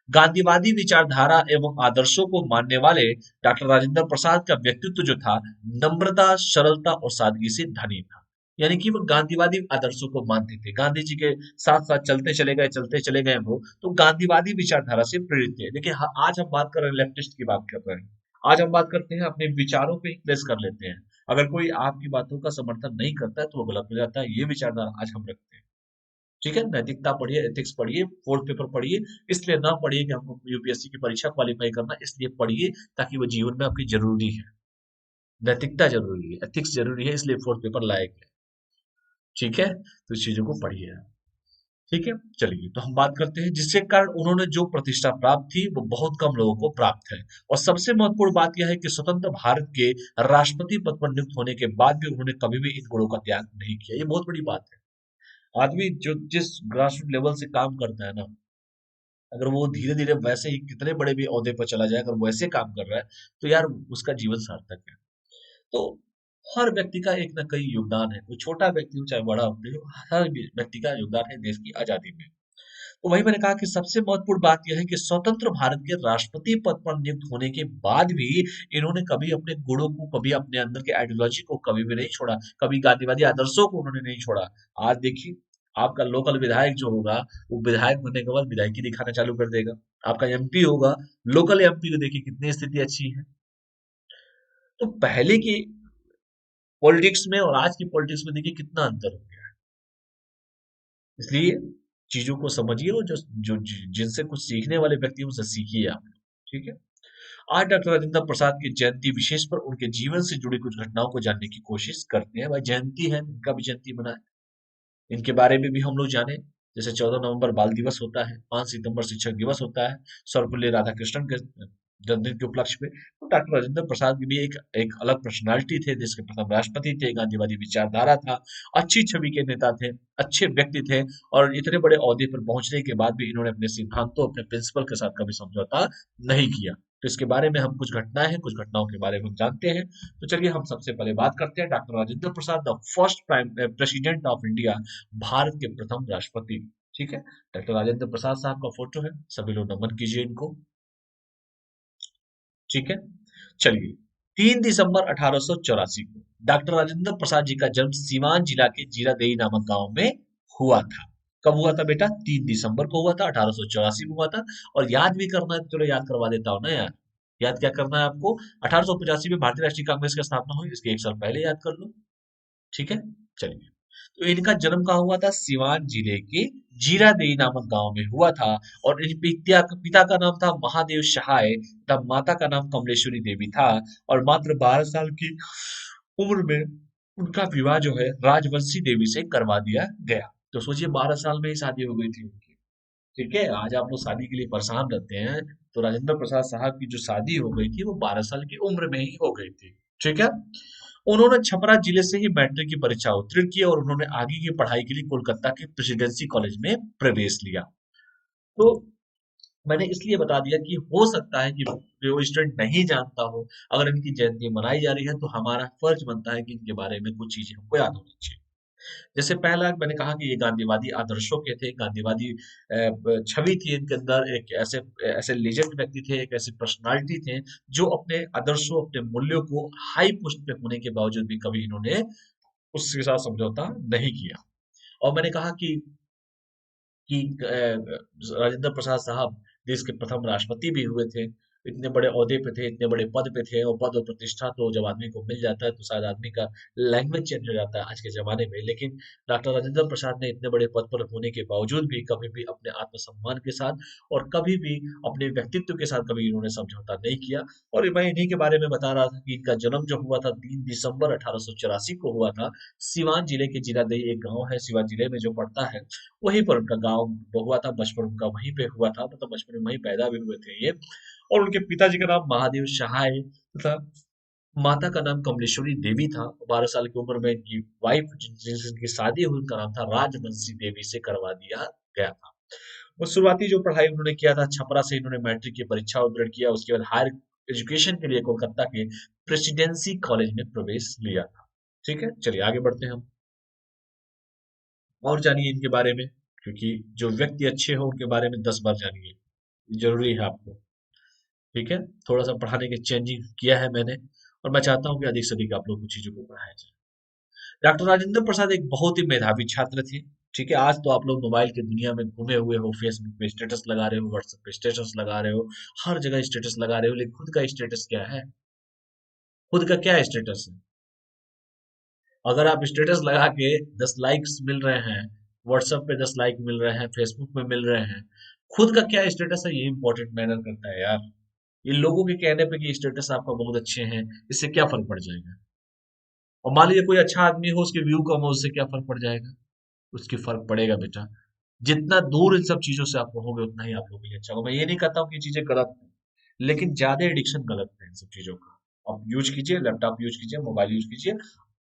गांधीवादी विचारधारा एवं आदर्शों को मानने वाले डॉक्टर राजेंद्र प्रसाद का व्यक्तित्व जो था नम्रता, सरलता और सादगी से धनी था। यानी कि वो गांधीवादी आदर्शों को मानते थे, गांधी जी के साथ साथ चलते चले गए वो तो गांधीवादी विचारधारा से प्रेरित थे। देखिए आज हम बात कर रहे हैं, लेफ्टिस्ट की बात कर रहे हैं। आज हम बात करते हैं अपने विचारों पे प्लेस कर लेते हैं। अगर कोई आपकी बातों का समर्थन नहीं करता है तो वो गलत हो जाता है, ये विचारधारा आज हम रखते हैं। ठीक है, नैतिकता पढ़िए, एथिक्स पढ़िए, फोर्थ पेपर पढ़िए। इसलिए ना पढ़िए कि हमको यूपीएससी की परीक्षा क्वालिफाई करना, इसलिए पढ़िए ताकि वो जीवन में आपकी जरूरी है। नैतिकता जरूरी है, एथिक्स जरूरी है, इसलिए फोर्थ पेपर लायक है। ठीक है, तो इस चीजों को पढ़िए। ठीक है, चलिए तो हम बात करते हैं जिसके कारण उन्होंने जो प्रतिष्ठा प्राप्त थी वो बहुत कम लोगों को प्राप्त है। और सबसे महत्वपूर्ण बात यह है कि स्वतंत्र भारत के राष्ट्रपति पद पर नियुक्त होने के बाद भी उन्होंने कभी भी इन गुणों का त्याग नहीं किया, ये बहुत बड़ी बात है। आदमी जो जिस ग्रासरूट लेवल से काम करता है ना, अगर वो धीरे धीरे वैसे ही कितने बड़े भी ओहदे पर चला जाए, अगर वो वैसे काम कर रहा है तो यार उसका जीवन सार्थक है। तो हर व्यक्ति का एक ना कहीं योगदान है, वो छोटा व्यक्ति हो चाहे बड़ा हो, हर व्यक्ति का योगदान है देश की आजादी में। तो वही मैंने कहा कि सबसे महत्वपूर्ण बात यह है कि स्वतंत्र भारत के राष्ट्रपति पद पर नियुक्त होने के बाद भी इन्होंने कभी अपने गुणों को, कभी अपने अंदर के आइडियोलॉजी को कभी भी नहीं छोड़ा, कभी गांधीवादी आदर्शों को उन्होंने नहीं छोड़ा। आज देखिए आपका लोकल विधायक जो होगा वो विधायक बनने के बाद विधायकी दिखाना चालू कर देगा। आपका एमपी होगा, लोकल एमपी को देखिए कितनी स्थिति अच्छी है। तो पहले की पॉलिटिक्स में और आज की पॉलिटिक्स में देखिए कितना अंतर हो गया है। इसलिए चीजों को समझिए और जो जो जिनसे कुछ सीखने वाले व्यक्ति हैं, उनसे सीखिए आप लोग। ठीक है, आज डॉक्टर राजेंद्र प्रसाद की जयंती विशेष पर उनके जीवन से जुड़ी कुछ घटनाओं को जानने की कोशिश करते हैं। भाई जयंती है, इनका भी जयंती मनाए, इनके बारे में भी हम लोग जाने। जैसे 14 नवंबर बाल दिवस होता है, 5 सितंबर शिक्षक दिवस होता है, सर्वपल्ली राधाकृष्णन के जन्मदिन के उपलक्ष्य में। तो डॉक्टर राजेंद्र प्रसाद भी एक एक अलग पर्सनालिटी थे, देश के प्रथम राष्ट्रपति थे, गांधीवादी विचारधारा था, अच्छी छवि के नेता थे, अच्छे व्यक्ति थे। और इतने बड़े ओहदे पर पहुंचने के बाद भी इन्होंने अपने सिद्धांतों, अपने प्रिंसिपल के साथ कभी समझौता नहीं किया। तो इसके बारे में हम कुछ घटनाएं हैं, कुछ घटनाओं के बारे में हम जानते हैं। तो चलिए हम सबसे पहले बात करते हैं doctor Rajendra Prasad, the first prime president of India, Bharat के प्रथम राष्ट्रपति। ठीक है, डॉक्टर राजेंद्र प्रसाद साहब का फोटो है, सभी लोग नमन कीजिए इनको। ठीक है, चलिए 3 दिसंबर 1884 को डॉक्टर राजेंद्र प्रसाद जी का जन्म सीवान जिला के जीरादेई नामक गांव में हुआ था। कब हुआ था बेटा? 3 दिसंबर को हुआ था, 1884 में हुआ था। और याद भी करना है तो चलो याद करवा देता हूँ ना यार। याद क्या करना है आपको? 1885 में भारतीय राष्ट्रीय कांग्रेस की स्थापना हुई, इसके एक साल पहले याद कर लो। ठीक है, चलिए। तो इनका जन्म कहाँ हुआ था? सिवान जिले के जीरादेई नामक गांव में हुआ था। और इन पिता का नाम था महादेव सहाय तथा माता का नाम कमलेश्वरी देवी था। और मात्र 12 साल की उम्र में उनका विवाह जो है राजवंशी देवी से करवा दिया गया। तो सोचिए 12 साल में ही शादी हो गई थी उनकी। ठीक है, आज आप लोग शादी के लिए परेशान रहते हैं, तो राजेंद्र प्रसाद साहब की जो शादी हो गई थी वो 12 साल की उम्र में ही हो गई थी। ठीक है, उन्होंने छपरा जिले से ही मैट्रिक की परीक्षा उत्तीर्ण की और उन्होंने आगे की पढ़ाई के लिए कोलकाता के प्रेसिडेंसी कॉलेज में प्रवेश लिया। तो मैंने इसलिए बता दिया कि हो सकता है कि जो स्टूडेंट नहीं जानता हो, अगर इनकी जयंती मनाई जा रही है तो हमारा फर्ज बनता है कि इनके बारे में कुछ चीजें हमको याद होनी चाहिए। जैसे पहला मैंने कहा कि ये गांधीवादी आदर्शों के थे, गांधीवादी छवि थी इनके अंदर, एक ऐसे ऐसे लेजेंड व्यक्ति थे, एक ऐसी पर्सनालिटी थे जो अपने आदर्शों, अपने मूल्यों को हाई पोस्ट पे होने के बावजूद भी कभी इन्होंने उसके साथ समझौता नहीं किया। और मैंने कहा कि राजेंद्र प्रसाद साहब देश के प्रथम राष्ट्रपति भी हुए थे, इतने बड़े ओहदे पे थे, इतने बड़े पद पे थे, और पद और प्रतिष्ठा तो जब आदमी को मिल जाता है तो शायद आदमी का लैंग्वेज चेंज हो जाता है आज के जमाने में। लेकिन डॉक्टर राजेंद्र प्रसाद ने इतने बड़े पद पर होने के बावजूद भी कभी भी अपने आत्मसम्मान के साथ और कभी भी अपने व्यक्तित्व के साथ कभी इन्होंने समझौता नहीं किया। और मैं इन्हीं के बारे में बता रहा था कि इनका जन्म जो हुआ था 3 दिसंबर 1884 को हुआ था। सिवान जिले के जीरादेई एक गांव है, सिवान जिले में जो पड़ता है, वहीं पर उनका गाँव हुआ था, बचपन उनका वहीं पे हुआ था, मतलब बचपन में वहीं पैदा भी हुए थे ये। और उनके पिताजी का नाम महादेव सहाय तथा माता का नाम कमलेश्वरी देवी था। 12 साल की उम्र में इनकी वाइफ जिनकी शादी हुई उनका नाम था राजवंशी देवी से करवा दिया गया था। और शुरुआती जो पढ़ाई उन्होंने किया था, छपरा से इन्होंने मैट्रिक की परीक्षा उत्तीर्ण किया, उसके बाद हायर एजुकेशन के लिए कोलकाता के प्रेसिडेंसी कॉलेज में प्रवेश लिया था। ठीक है, चलिए आगे बढ़ते हैं हम और जानिए इनके बारे में, क्योंकि जो व्यक्ति अच्छे हो उनके बारे में 10 बार जानिए, जरूरी है आपको। ठीक है, थोड़ा सा पढ़ाने के चेंजिंग किया है मैंने, और मैं चाहता हूँ कि अधिक से अधिक आप लोग को चीजों को पढ़ाया जाए। डॉक्टर राजेंद्र प्रसाद एक बहुत ही मेधावी छात्र थे। ठीक है, आज तो आप लोग मोबाइल की दुनिया में घूमे हुए हो, फेसबुक पे स्टेटस लगा रहे हो, व्हाट्सएप पे स्टेटस लगा रहे हो, हर जगह स्टेटस लगा रहे हो, लेकिन खुद का स्टेटस क्या है? खुद का क्या स्टेटस है? अगर आप स्टेटस लगा के 10 लाइक्स मिल रहे हैं, व्हाट्सएप पे 10 लाइक मिल रहे हैं, फेसबुक पे मिल रहे हैं, खुद का क्या स्टेटस है, ये इंपॉर्टेंट मैटर करता है यार। ये लोगों के कहने पे कि स्टेटस आपका बहुत अच्छे हैं, इससे क्या फर्क पड़ जाएगा? और मान लीजिए कोई अच्छा आदमी हो, उसके व्यू कम हो, उससे क्या फर्क पड़ जाएगा? उसकी फर्क पड़ेगा बेटा। जितना दूर इन सब चीजों से आप रहोगे उतना ही आप लोगों के लिए अच्छा होगा। मैं ये नहीं कहता हूँ कि ये चीजें गलत है, लेकिन ज्यादा एडिक्शन गलत है इन सब चीजों का। आप यूज कीजिए, लैपटॉप यूज कीजिए, मोबाइल यूज कीजिए,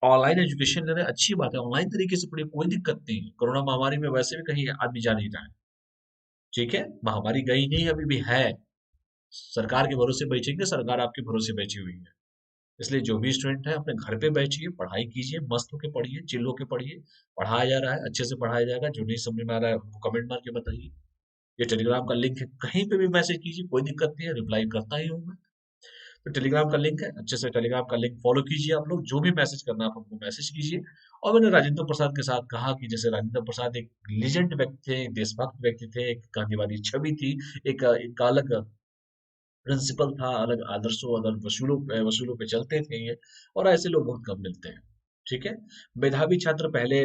ऑनलाइन एजुकेशन ले रहे हैं, अच्छी बात है, ऑनलाइन तरीके से पढ़िए, कोई दिक्कत नहीं है। कोरोना महामारी में वैसे भी कहीं आदमी जा नहीं रहा है। ठीक है, महामारी गई नहीं, अभी भी है। सरकार के भरोसे बैठेंगे, सरकार आपके भरोसे बैठी हुई है। इसलिए जो भी स्टूडेंट है अपने घर पे बैठिए, पढ़ाई कीजिए, मस्त होके पढ़िए, चिल होके पढ़िए। पढ़ाया जा रहा है, अच्छे से पढ़ाया जाएगा। जो नहीं समझ में आ रहा है हमको कमेंट मार के बताइए। ये टेलीग्राम का लिंक है, कहीं पे भी मैसेज कीजिए, कोई दिक्कत नहीं है, रिप्लाई करता ही हूँ मैं। तो टेलीग्राम का लिंक है, अच्छे से टेलीग्राम का लिंक फॉलो कीजिए। आप लोग जो भी मैसेज करना है आप हमको मैसेज कीजिए। और मैंने राजेंद्र प्रसाद के साथ कहा कि जैसे राजेंद्र प्रसाद एक लीजेंड व्यक्ति थे, एक देशभक्त व्यक्ति थे, एक गांधीवादी छवि थी, एक अलग प्रिंसिपल था, अलग आदर्शों, अलग वसूलों पे चलते थे ये। और ऐसे लोग बहुत कम मिलते हैं। ठीक है, मेधावी छात्र पहले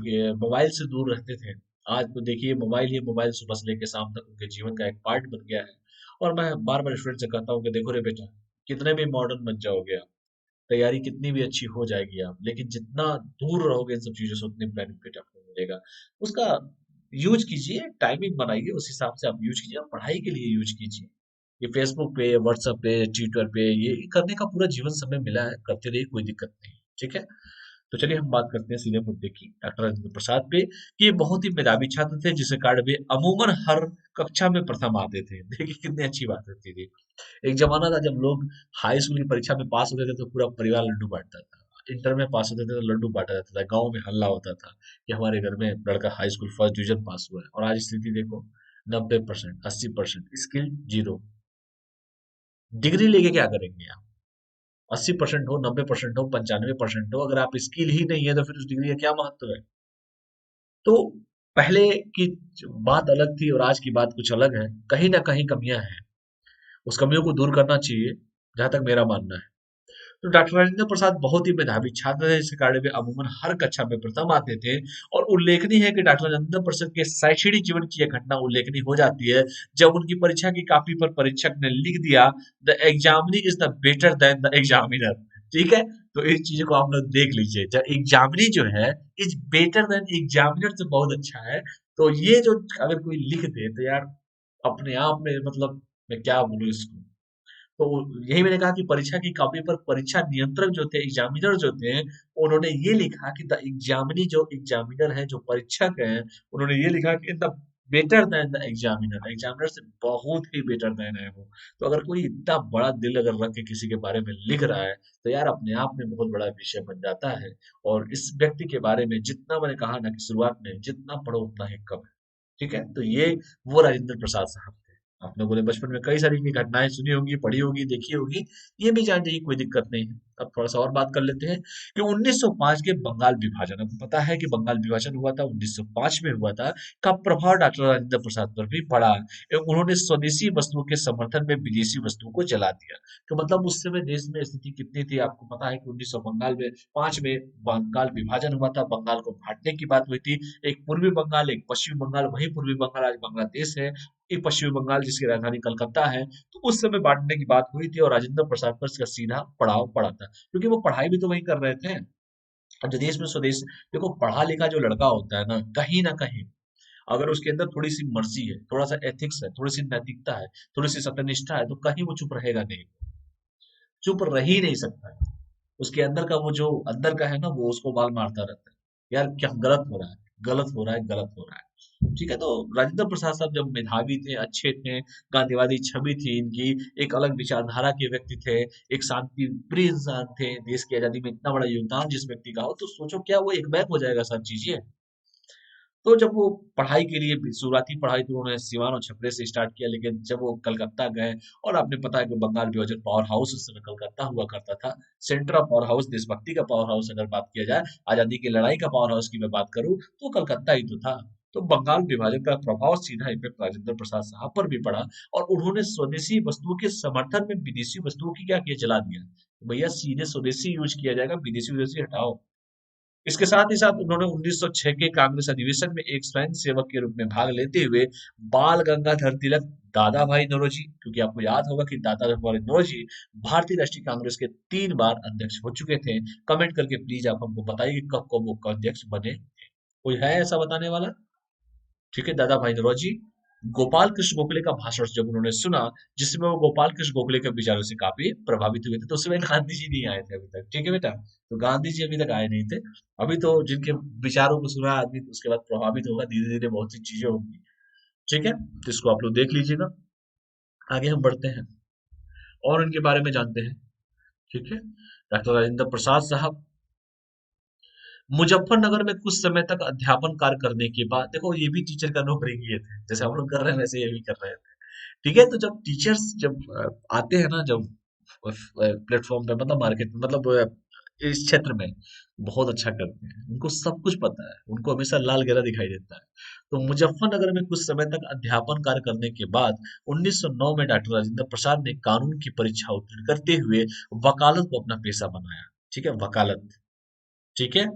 ये मोबाइल से दूर रहते थे। आज तो देखिए मोबाइल ही मोबाइल सुबह से लेकर शाम तक उनके जीवन का एक पार्ट बन गया है। और मैं बार बार स्टूडेंट से कहता हूँ कि देखो रे बेटा, कितने भी मॉडर्न बन जाओगे आप, तैयारी कितनी भी अच्छी हो जाएगी आप, लेकिन जितना दूर रहोगे इन सब चीजों से उतने बेनिफिट आपको मिलेगा। उसका यूज कीजिए, टाइमिंग बनाइए, उस हिसाब से आप यूज कीजिए, आप पढ़ाई के लिए यूज कीजिए। ये फेसबुक पे, व्हाट्सएप पे, ट्विटर पे ये करने का पूरा जीवन समय मिला है, करते रहिए, कोई दिक्कत नहीं। ठीक है, तो चलिए हम बात करते हैं सीधे मुद्दे की, डॉक्टर राजेंद्र प्रसाद पे, कि ये बहुत ही मेधावी छात्र थे, जिसके कारण वे अमूमन हर कक्षा में प्रथम आते थे। देखिए कितनी अच्छी बात होती थी। एक जमाना था जब लोग हाई स्कूल की परीक्षा में पास होते थे तो पूरा परिवार लड्डू बांटता था। इंटर में पास होते थे तो लड्डू बांटा जाता था, गांव में हल्ला होता था कि हमारे घर में लड़का high school first division pass हुआ है। और आज स्थिति देखो, 90%, 80%, स्किल जीरो। डिग्री लेके क्या करेंगे आप? 80% हो, 90% हो, 95% हो, अगर आप स्किल ही नहीं है तो फिर उस डिग्री का क्या महत्व है? तो पहले की बात अलग थी और आज की बात कुछ अलग है, कहीं ना कहीं कमियां हैं। उस कमियों को दूर करना चाहिए, जहां तक मेरा मानना है। तो डॉक्टर राजेंद्र प्रसाद बहुत ही मेधावी छात्र थे, इसके कारण वे अमूमन हर कक्षा में प्रथम आते थे। और उल्लेखनीय है कि डॉक्टर राजेंद्र प्रसाद के शैक्षणिक जीवन की यह घटना उल्लेखनीय हो जाती है जब उनकी परीक्षा की कॉपी पर परीक्षक ने लिख दिया, the examinee is the better than the examiner. ठीक है, तो इस चीज को आप लोग देख लीजिए, जब एग्जामिनी जो है इज बेटर देन एग्जामिनर से बहुत अच्छा है। तो ये जो अगर कोई लिख दे तो यार अपने आप में, मतलब मैं क्या बोलूं इसको। तो यही मैंने कहा कि परीक्षा की कॉपी पर परीक्षा नियंत्रक जो थे, एग्जामिनर जो थे, उन्होंने ये लिखा कि द एग्जामिनी, जो एग्जामिनर है, जो परीक्षक है, उन्होंने ये लिखा कि the better than the examiner, examiner से बहुत ही बेटर देन है वो। तो अगर कोई इतना बड़ा दिल अगर रख के किसी के बारे में लिख रहा है तो यार अपने आप में बहुत बड़ा विषय बन जाता है। और इस व्यक्ति के बारे में जितना मैंने कहा ना कि शुरुआत में जितना पढ़ो उतना ही कम है। ठीक है, तो ये वो राजेंद्र प्रसाद साहब थे। आप लोगों ने बचपन में कई सारी इनकी घटनाएं सुनी होंगी, पढ़ी होगी, देखी होगी, ये भी जान जाइए, कोई दिक्कत नहीं है। अब थोड़ा सा और बात कर लेते हैं कि 1905 के बंगाल विभाजन, आपको पता है कि बंगाल विभाजन हुआ था 1905 में हुआ था, का प्रभाव डॉक्टर राजेंद्र प्रसाद पर भी पड़ा एवं उन्होंने स्वदेशी वस्तुओं के समर्थन में विदेशी वस्तुओं को जला दिया। तो मतलब उस समय देश में स्थिति कितनी थी, आपको पता है कि 1900 बंगाल में 5 में बंगाल विभाजन हुआ था, बंगाल को बांटने की बात हुई थी। एक पूर्वी बंगाल, एक पश्चिमी बंगाल, वही पूर्वी बंगाल आज बांग्लादेश है, एक पश्चिमी बंगाल जिसकी राजधानी कलकत्ता है। तो उस समय बांटने की बात हुई थी और राजेंद्र प्रसाद पर इसका सीधा प्रभाव पड़ा था, क्योंकि वो पढ़ाई भी तो वही कर रहे थे। अब जो देश में स्वदेश, देखो पढ़ा लिखा जो लड़का होता है ना कहीं अगर उसके अंदर थोड़ी सी मर्जी है, थोड़ा सा एथिक्स है, थोड़ी सी नैतिकता है, थोड़ी सी सत्यनिष्ठा है, तो कहीं वो चुप रहेगा नहीं, चुप रह ही नहीं सकता है। उसके अंदर का वो जो अंदर का है ना, वो उसको बाल मारता रहता है, यार क्या गलत हो रहा है, गलत हो रहा है, गलत हो रहा है। ठीक है, तो राजेंद्र प्रसाद साहब जब मेधावी थे, अच्छे थे, गांधीवादी छवि थी इनकी, एक अलग विचारधारा के व्यक्ति थे, एक शांति प्रिय इंसान थे, देश की आजादी में इतना बड़ा योगदान जिस व्यक्ति का हो, तो सोचो क्या वो एक बैग हो जाएगा सब चीजें। तो जब वो पढ़ाई के लिए शुरुआती पढ़ाई तो उन्होंने सिवान और छपरे से स्टार्ट किया, लेकिन जब वो कलकत्ता गए, और आपने पता है कि बंगाल विभाजन पावर हाउस उस समय कलकत्ता हुआ करता था, सेंटर ऑफ पावर हाउस, देशभक्ति का पावर हाउस अगर बात किया जाए, आजादी की लड़ाई का पावर हाउस की मैं बात करूं तो कलकत्ता ही तो था। तो बंगाल विभाजन का प्रभाव सीधा इफेक्ट राजेंद्र प्रसाद साहब पर भी पड़ा, और उन्होंने स्वदेशी वस्तुओं के समर्थन में विदेशी वस्तुओं की क्या किया, जला दिया। तो भैया सीधे स्वदेशी यूज किया जाएगा, विदेशी विदेशी हटाओ। इसके साथ ही साथ उन्होंने 1906 के कांग्रेस अधिवेशन में एक स्वयं सेवक के रूप में भाग लेते हुए बाल गंगाधर तिलक, दादा भाई नौरोजी, क्योंकि आपको याद होगा कि दादा भाई नौरोजी भारतीय राष्ट्रीय कांग्रेस के 3 बार अध्यक्ष हो चुके थे। कमेंट करके प्लीज आप हमको बताइए कि कब कब वो अध्यक्ष बने। कोई है ऐसा बताने वाला? ठीक है, दादा भाई नौरोजी। गोपाल कृष्ण गोखले का भाषण जब उन्होंने सुना, जिसमें वो गोपाल कृष्ण गोखले के विचारों से काफी प्रभावित हुए थे, तो उस समय गांधी जी नहीं आए थे अभी तक। ठीक है बेटा, तो गांधी जी अभी तक आए नहीं थे। अभी तो जिनके विचारों को सुना आदमी तो उसके बाद प्रभावित होगा, धीरे धीरे बहुत सी चीजें होंगी। ठीक है, तो इसको आप लोग देख लीजिएगा। आगे हम बढ़ते हैं और उनके बारे में जानते हैं। ठीक है, डॉक्टर राजेंद्र प्रसाद साहब मुजफ्फरनगर में कुछ समय तक अध्यापन कार्य करने के बाद, देखो ये भी टीचर का नौकरी किए थे, जैसे हम लोग कर रहे हैं वैसे ये भी कर रहे थे। ठीक है, तो जब टीचर्स जब आते हैं ना, जब प्लेटफॉर्म पे, मतलब मार्केट में, मतलब इस क्षेत्र में बहुत अच्छा करते हैं, उनको सब कुछ पता है, उनको हमेशा लाल घेरा दिखाई देता है। तो मुजफ्फरनगर में कुछ समय तक अध्यापन कार्य करने के बाद 1909 में डॉक्टर राजेंद्र प्रसाद ने कानून की परीक्षा उत्तीर्ण करते हुए वकालत को अपना पेशा बनाया। ठीक है, वकालत। ठीक है,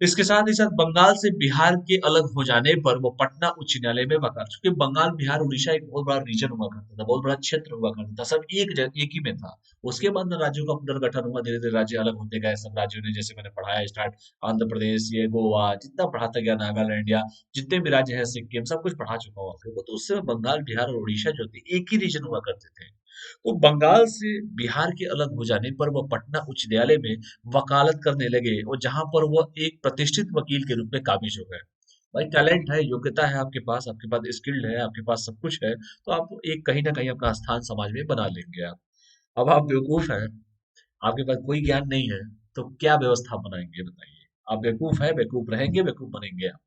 इसके साथ ही साथ बंगाल से बिहार के अलग हो जाने पर वो पटना उच्च न्यायालय में वकाल, क्योंकि बंगाल बिहार उड़ीसा एक बहुत बड़ा रीजन हुआ करता था, बहुत बड़ा क्षेत्र हुआ करता था, सब एक ही में था। उसके बाद ना राज्यों का पुनर्गठन हुआ, धीरे धीरे राज्य अलग होते गए, सब राज्यों ने, जैसे मैंने पढ़ाया स्टार्ट, आंध्र प्रदेश, ये गोवा, जितना पढ़ाता गया, नागालैंड या जितने भी राज्य है, सिक्किम, सब कुछ पढ़ा चुका हूँ आप लोगों को। तो उससे बंगाल बिहार और उड़ीसा जो थे एक ही रीजन हुआ करते थे। तो बंगाल से बिहार के अलग हो जाने पर वह पटना उच्च न्यायालय में वकालत करने लगे, और जहां पर वह एक प्रतिष्ठित वकील के रूप में काबिज हो गए। भाई टैलेंट है, योग्यता है आपके पास स्किल्ड है, आपके पास सब कुछ है, तो आप एक कहीं ना कहीं अपना स्थान समाज में बना लेंगे आप। अब आप बेवकूफ हैं, आपके पास कोई ज्ञान नहीं है, तो क्या व्यवस्था बनाएंगे बताइए? आप बेवकूफ है, बेवकूफ रहेंगे, बेवकूफ बनेंगे आप।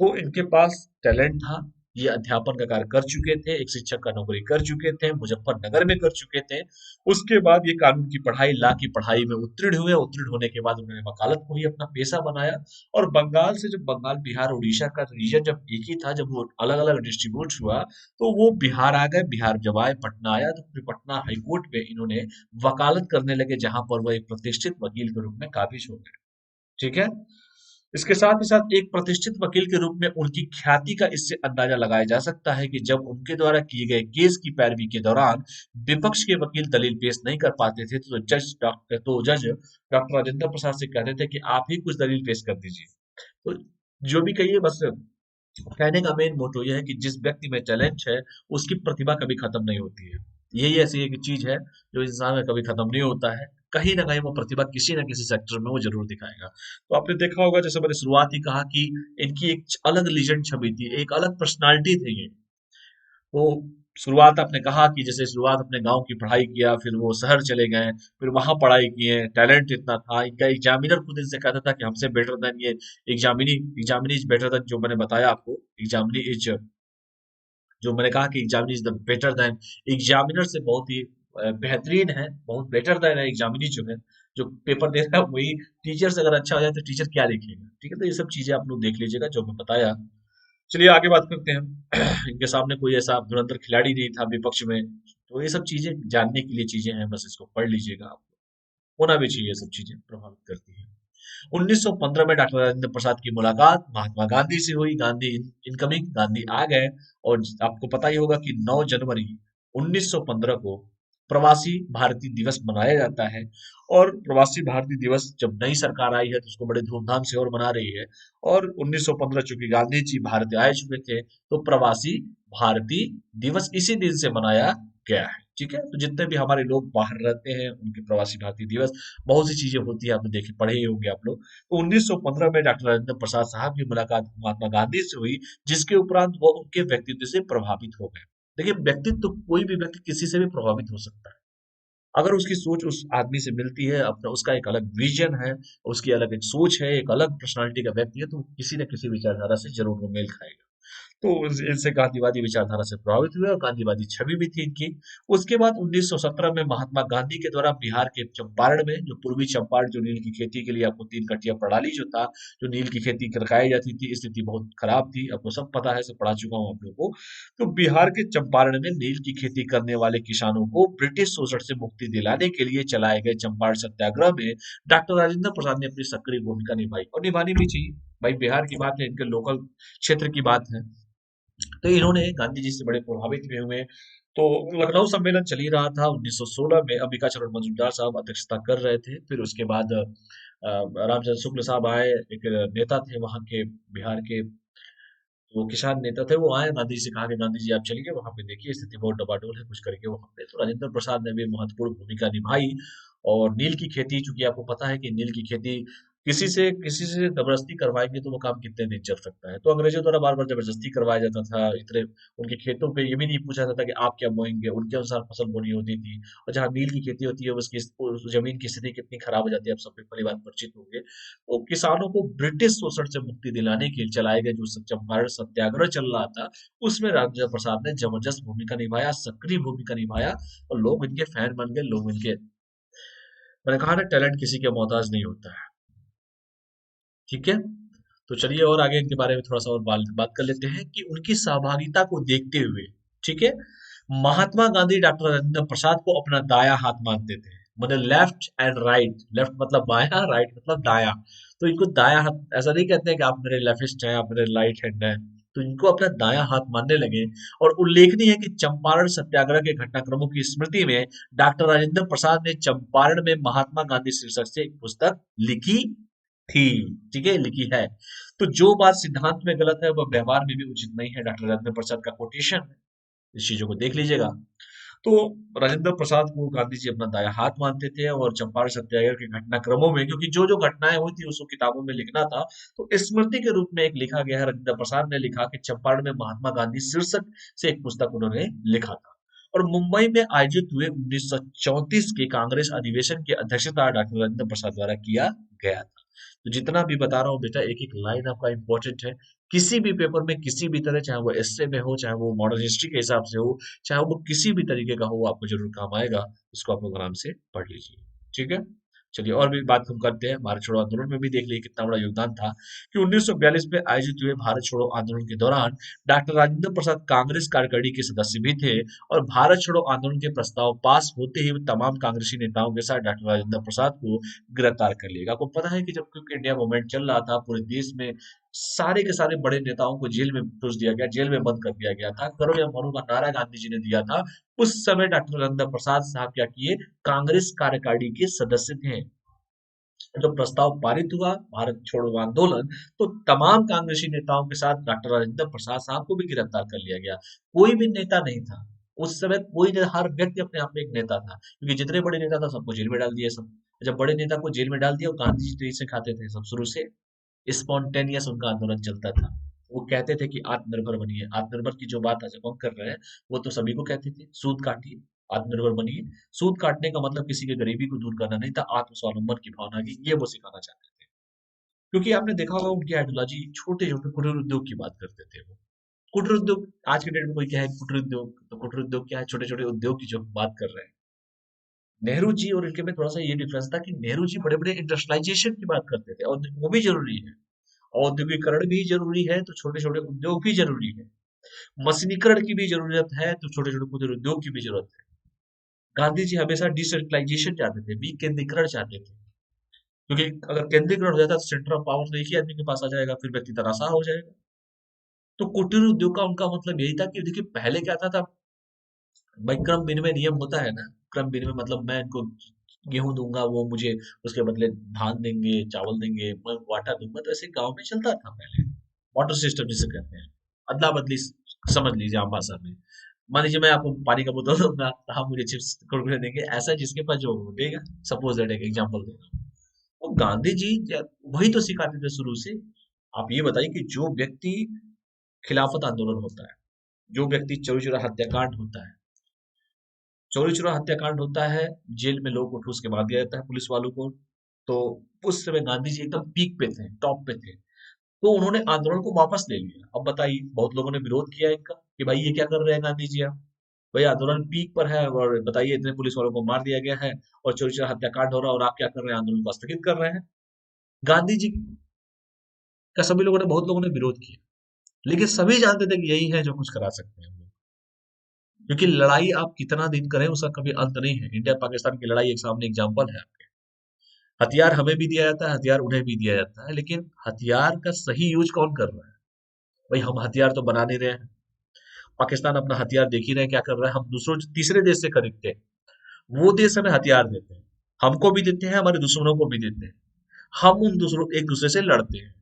तो इनके पास टैलेंट था, ये अध्यापन का कार्य कर चुके थे, एक शिक्षक का नौकरी कर चुके थे, मुजफ्फरनगर में कर चुके थे। उसके बाद ये कानून की पढ़ाई, लॉ की पढ़ाई में उत्तीर्ण हुए, उत्तीर्ण होने के बाद उन्होंने वकालत को ही अपना पेशा बनाया। और बंगाल से, जब बंगाल बिहार उड़ीसा का रीजन जब एक ही था, जब वो अलग अलग डिस्ट्रीब्यूट हुआ, तो वो बिहार आ गए। बिहार जब आए, पटना आया, तो फिर पटना हाईकोर्ट में इन्होंने वकालत करने लगे, जहां पर वो एक प्रतिष्ठित वकील के रूप में काबिज हो गए। ठीक है, इसके साथ ही साथ एक प्रतिष्ठित वकील के रूप में उनकी ख्याति का इससे अंदाजा लगाया जा सकता है कि जब उनके द्वारा किए गए केस की पैरवी के दौरान विपक्ष के वकील दलील पेश नहीं कर पाते थे, तो जज डॉक्टर राजेंद्र प्रसाद से कहते थे कि आप ही कुछ दलील पेश कर दीजिए। तो जो भी कहिए, बस कहने का मेन मोटो यह है कि जिस व्यक्ति में टैलेंट है, उसकी प्रतिभा कभी खत्म नहीं होती है। यही ऐसी एक चीज है जो इंसान में कभी खत्म नहीं होता है। कहीं ना कहीं वो प्रतिभा किसी ना किसी सेक्टर में वो जरूर दिखाएगा। तो आपने देखा होगा, जैसे मैंने शुरुआत ही कहा कि इनकी एक अलग लीजेंड छवि थी, एक अलग पर्सनालिटी थी ये। वो शुरुआत आपने कहा कि जैसे शुरुआत अपने गांव की पढ़ाई किया, फिर वो शहर चले गए, फिर वहां पढ़ाई किए, टैलेंट इतना था, इनका एग्जामिनर खुद इनसे कहता था कि हमसे बेटर देन ये examinee examinee is better than, जो मैंने बताया आपको, एग्जामिनी इज, जो मैंने कहा कि examinee is the better than, examiner से बहुत ही बेहतरीन है, बहुत बेटर देन है एग्जामिनी जो है, जो पेपर दे रहा है वही टीचर से अगर अच्छा हो जाए तो टीचर क्या लिखेगा। ठीक है, तो ये सब चीजें आप लोग देख लीजिएगा जो मैं बताया। चलिए आगे बात करते हैं। इनके सामने कोई ऐसा धुरंधर खिलाड़ी नहीं था विपक्ष में, तो ये सब चीजें जानने के लिए चीजें हैं, बस इसको पढ़ लीजिएगा आप। होना भी चाहिए, ये सब चीजें प्रभावित करती हैं। 1915 में डॉक्टर राजेंद्र प्रसाद की मुलाकात महात्मा गांधी से हुई। गांधी इनकमिंग, गांधी आ गए। और आपको पता ही होगा कि 9 जनवरी 1915 को प्रवासी भारतीय दिवस मनाया जाता है। और प्रवासी भारतीय दिवस जब नई सरकार आई है तो उसको बड़े धूमधाम से और मना रही है। और 1915 चूंकि गांधी जी भारत आए चुके थे, तो प्रवासी भारतीय दिवस इसी दिन से मनाया गया है। ठीक है, तो जितने भी हमारे लोग बाहर रहते हैं उनके प्रवासी भारतीय दिवस, बहुत सी चीजें होती है, आपने देखी पढ़े ही होंगे आप लोग। तो 1915 में डॉक्टर राजेंद्र प्रसाद साहब की मुलाकात महात्मा गांधी से हुई, जिसके उपरांत वो उनके व्यक्तित्व से प्रभावित हो गए। देखिए, व्यक्तित्व तो कोई भी व्यक्ति किसी से भी प्रभावित हो सकता है, अगर उसकी सोच उस आदमी से मिलती है, अपना उसका एक अलग विजन है, उसकी अलग एक सोच है, एक अलग पर्सनालिटी का व्यक्ति है, तो किसी न किसी विचारधारा से जरूर वो मेल खाएगा। तो इनसे गांधीवादी विचारधारा से प्रभावित हुए और गांधीवादी छवि भी थी इनकी। उसके बाद 1917 में महात्मा गांधी के द्वारा बिहार के चंपारण में, जो पूर्वी चंपारण, जो नील की खेती के लिए आपको 3 कटिया प्रणाली जो था, जो नील की खेती करवाई जाती थी, स्थिति बहुत खराब थी, आपको सब पता है, सब पढ़ा चुका हूँ आप लोगों को। तो बिहार के चंपारण में नील की खेती करने वाले किसानों को ब्रिटिश शोषण से मुक्ति दिलाने के लिए चलाए गए चंपारण सत्याग्रह में डॉक्टर राजेंद्र प्रसाद ने अपनी सक्रिय भूमिका निभाई, और निभानी भी चाहिए। भाई बिहार की बात है, इनके लोकल क्षेत्र की बात है, तो इन्होंने गांधी जी से बड़े प्रभावित भी हुए। तो लखनऊ सम्मेलन चल ही रहा था 1916 में, अंबिका चरण मजूमदार साहब अध्यक्षता कर रहे थे। फिर उसके बाद रामचंद्र शुक्ल साहब आए, एक नेता थे वहां के, बिहार के, वो किसान नेता थे, वो आए, गांधी जी से कहा कि गांधी जी आप चलिए वहां पे, देखिए स्थिति बहुत डबाडोल है, कुछ करके वहां पे। तो राजेंद्र प्रसाद ने भी महत्वपूर्ण भूमिका निभाई। और नील की खेती, चूंकि आपको पता है कि नील की खेती किसी से जबरदस्ती करवाएंगे तो वो काम कितने दिन चल सकता है, तो अंग्रेजों द्वारा बार बार जबरदस्ती करवाया जाता था। इतने उनके खेतों पे ये भी नहीं पूछा जाता कि आप क्या बोएंगे, उनके अनुसार फसल बोनी होती थी। और जहाँ नील की खेती होती है उसकी उस जमीन की स्थिति कितनी खराब हो जाती है, आप सब भली बात परिचित होंगे। तो किसानों को ब्रिटिश शोषण से मुक्ति दिलाने के लिए चलाए गए जो चंपारण सत्याग्रह चल रहा था, उसमें राजेंद्र प्रसाद ने जबरदस्त भूमिका निभाया, सक्रिय भूमिका निभाया। और लोग इनके फैन बन गए, लोग इनके, मैंने कहा ना, टैलेंट किसी के मोहताज नहीं होता है। ठीक है, तो चलिए और आगे इनके बारे में थोड़ा सा और बात कर लेते हैं कि उनकी सहभागिता को देखते हुए, ठीक है, महात्मा गांधी डॉक्टर राजेंद्र प्रसाद को अपना दाया हाथ मानते थे। मतलब लेफ्ट एंड राइट, लेफ्ट मतलब बायां, राइट मतलब दाया। तो इनको दाया हाथ, ऐसा नहीं कहते हैं कि आप मेरे लेफ्टिस्ट हैं, आप मेरे राइट हैंड हैं, तो इनको अपना दाया हाथ मानने लगे। और उल्लेखनीय है कि चंपारण सत्याग्रह के घटनाक्रमों की स्मृति में डॉक्टर राजेंद्र प्रसाद ने चंपारण में महात्मा गांधी शीर्षक से एक पुस्तक लिखी थी। ठीक है, लिखी है। तो जो बात सिद्धांत में गलत है वह व्यवहार में भी उचित नहीं है, डॉक्टर राजेंद्र प्रसाद का कोटेशन है, इस चीजों को देख लीजिएगा। तो राजेंद्र प्रसाद को गांधी जी अपना दाया हाथ मानते थे, और चंपारण सत्याग्रह के घटनाक्रमों में, क्योंकि जो जो घटनाएं हुई थी उसको किताबों में लिखना था, तो स्मृति के रूप में एक लिखा गया है। राजेंद्र प्रसाद ने लिखा कि चंपारण में महात्मा गांधी शीर्षक से एक पुस्तक उन्होंने लिखा था। और मुंबई में आयोजित हुए 1934 के कांग्रेस अधिवेशन की अध्यक्षता डॉक्टर राजेंद्र प्रसाद द्वारा किया गया था। तो जितना भी बता रहा हूँ बेटा, एक एक लाइन आपका इंपॉर्टेंट है। किसी भी पेपर में किसी भी तरह, चाहे वो एस्से में हो, चाहे वो मॉडर्न हिस्ट्री के हिसाब से हो, चाहे वो किसी भी तरीके का हो, आपको जरूर काम आएगा। इसको आप लोग आराम से पढ़ लीजिए। ठीक है, चलिए और भी बात हम करते हैं। भारत छोड़ो आंदोलन में भी देख लीजिए कितना बड़ा योगदान था कि 1942 में आयोजित हुए भारत छोड़ो आंदोलन के दौरान डॉक्टर राजेंद्र प्रसाद कांग्रेस कार्यकारिणी के सदस्य भी थे। और भारत छोड़ो आंदोलन के प्रस्ताव पास होते ही तमाम कांग्रेसी नेताओं के साथ डॉक्टर राजेंद्र प्रसाद को गिरफ्तार कर लिया। आपको पता है कि जब क्विट इंडिया मूवमेंट चल रहा था पूरे देश में, सारे के सारे बड़े नेताओं को जेल में ठूस दिया गया, जेल में बंद कर दिया गया था। करो या मरो का नारा गांधी जी ने दिया था। उस समय डॉक्टर राजेंद्र प्रसाद साहब क्या किए, कांग्रेस कार्यकारिणी के सदस्य थे। जब प्रस्ताव पारित हुआ भारत छोड़ो आंदोलन, तो तमाम कांग्रेसी नेताओं के साथ डॉक्टर राजेंद्र प्रसाद साहब को भी गिरफ्तार कर लिया गया। कोई भी नेता नहीं था उस समय, कोई हर व्यक्ति अपने आप में एक नेता था, क्योंकि जितने बड़े नेता था सबको जेल में डाल दिया सब। जब बड़े नेता को जेल में डाल दिया, गांधी जी तो ये सिखाते थे सब शुरू से, स्पॉन्टेनियस उनका आंदोलन चलता था। वो कहते थे कि आत्मनिर्भर बनिए। आत्मनिर्भर की जो बात आज हम कर रहे हैं, वो तो सभी को कहते थे, सूद काटिए, आत्मनिर्भर बनिए। सूद काटने का मतलब किसी की गरीबी को दूर करना नहीं था, आत्मस्वावलंबन की भावना की, ये वो सिखाना चाहते थे। क्योंकि आपने देखा होगा उनकी आइडियोलॉजी छोटे छोटे कुटीर उद्योग की बात करते थे वो। कुटीर उद्योग आज के डेट में कोई क्या है कुटीर उद्योग, तो कुटीर उद्योग क्या है, छोटे छोटे उद्योग की जो बात कर रहे हैं। नेहरू जी और इनके में थोड़ा सा ये डिफरेंस था कि नेहरू जी बड़े बड़े इंडस्ट्रियलाइजेशन की बात करते थे, और वो भी जरूरी है। औद्योगिकरण भी जरूरी है तो छोटे छोटे उद्योग भी जरूरी है। मशीनीकरण की भी जरूरत है तो छोटे छोटे कुटीर उद्योग की भी जरूरत है। गांधी जी हमेशा डिसेंट्रलाइजेशन चाहते थे, विकेंद्रीकरण चाहते थे। क्योंकि अगर केंद्रीकरण हो जाता है तो सेंटर ऑफ पावर तो एक ही आदमी के पास आ जाएगा, फिर व्यक्ति तनाशा हो जाएगा। तो कुटीर उद्योग का उनका मतलब यही था कि देखिए पहले क्या था भाई, क्रम विनिमय नियम होता है ना। क्रम विनिमय मतलब मैं इनको गेहूं दूंगा, वो मुझे उसके बदले धान देंगे, चावल देंगे, मैं आटा दूंगा। तो ऐसे गांव में चलता था पहले, वाटर सिस्टम जिसे कहते हैं, अदला बदली समझ लीजिए आम भाषा में। मान लीजिए मैं आपको पानी का बोतल दूंगा तो आप मुझे चिप्स कुरकुरे देंगे, ऐसा जिसके पास जो हो देगा। सपोज दैट एक एग्जांपल दे रहा हूँ। वो गांधी जी वही तो सिखाते थे शुरू से। आप ये बताइए कि जो व्यक्ति खिलाफत आंदोलन होता है, जो व्यक्ति चौरी चौरा हत्याकांड होता है, चौरी चौरा हत्याकांड होता है, जेल में लोगों को ठूस के मार दिया जाता है पुलिस वालों को। तो उस समय गांधी जी एकदम पीक पे थे, टॉप पे थे। तो उन्होंने आंदोलन को वापस ले लिया। अब बताइए, बहुत लोगों ने विरोध किया इनका कि भाई ये क्या कर रहे हैं गांधी जी आप, भाई आंदोलन पीक पर है और बताइए इतने पुलिस वालों को मार दिया गया है और चौरी चौरा हत्याकांड हो रहा है और आप क्या कर रहे हैं, आंदोलन को स्थगित कर रहे हैं। गांधी जी का सभी लोगों ने, बहुत लोगों ने विरोध किया, लेकिन सभी जानते थे कि यही है जो कुछ करा सकते हैं हम लोग। क्योंकि लड़ाई आप कितना दिन करें उसका कभी अंत नहीं है। इंडिया पाकिस्तान की लड़ाई एक सामने एग्जाम्पल है। हथियार हमें भी दिया जाता है, हथियार उन्हें भी दिया जाता है, लेकिन हथियार का सही यूज कौन कर रहा है। भाई हम हथियार तो बना नहीं रहे हैं। पाकिस्तान अपना हथियार देख ही रहे हैं क्या कर रहा है। हम दूसरों तीसरे देश से खरीदते हैं, वो देश हमें हथियार देते हैं, हमको भी देते हैं, हमारे दुश्मनों को भी देते हैं। हम उन दूसरों एक दूसरे से लड़ते हैं,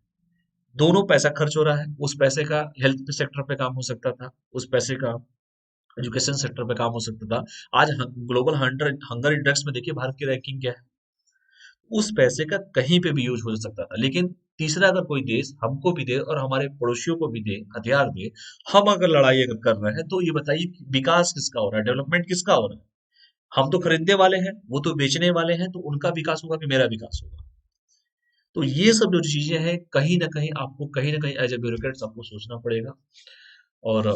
दोनों पैसा खर्च हो रहा है। उस पैसे का हेल्थ सेक्टर पे काम हो सकता था, उस पैसे का एजुकेशन सेक्टर पे काम हो सकता था। आज ग्लोबल हंटर हंगर इंडेक्स में देखिए भारत की रैंकिंग क्या है। उस पैसे का कहीं पे भी यूज हो सकता था, लेकिन तीसरा अगर कोई देश हमको भी दे और हमारे पड़ोसियों को भी दे, हथियार दे, हम अगर लड़ाई अगर कर रहे हैं, तो ये बताइए कि विकास किसका हो रहा है, डेवलपमेंट किसका हो रहा है। हम तो खरीदने वाले हैं, वो तो बेचने वाले हैं, तो उनका विकास होगा कि मेरा विकास होगा। तो ये सब जो चीजें हैं, कहीं ना कहीं आपको, कहीं ना कहीं एज ए ब्यूरोक्रेट्स आपको सोचना पड़ेगा। और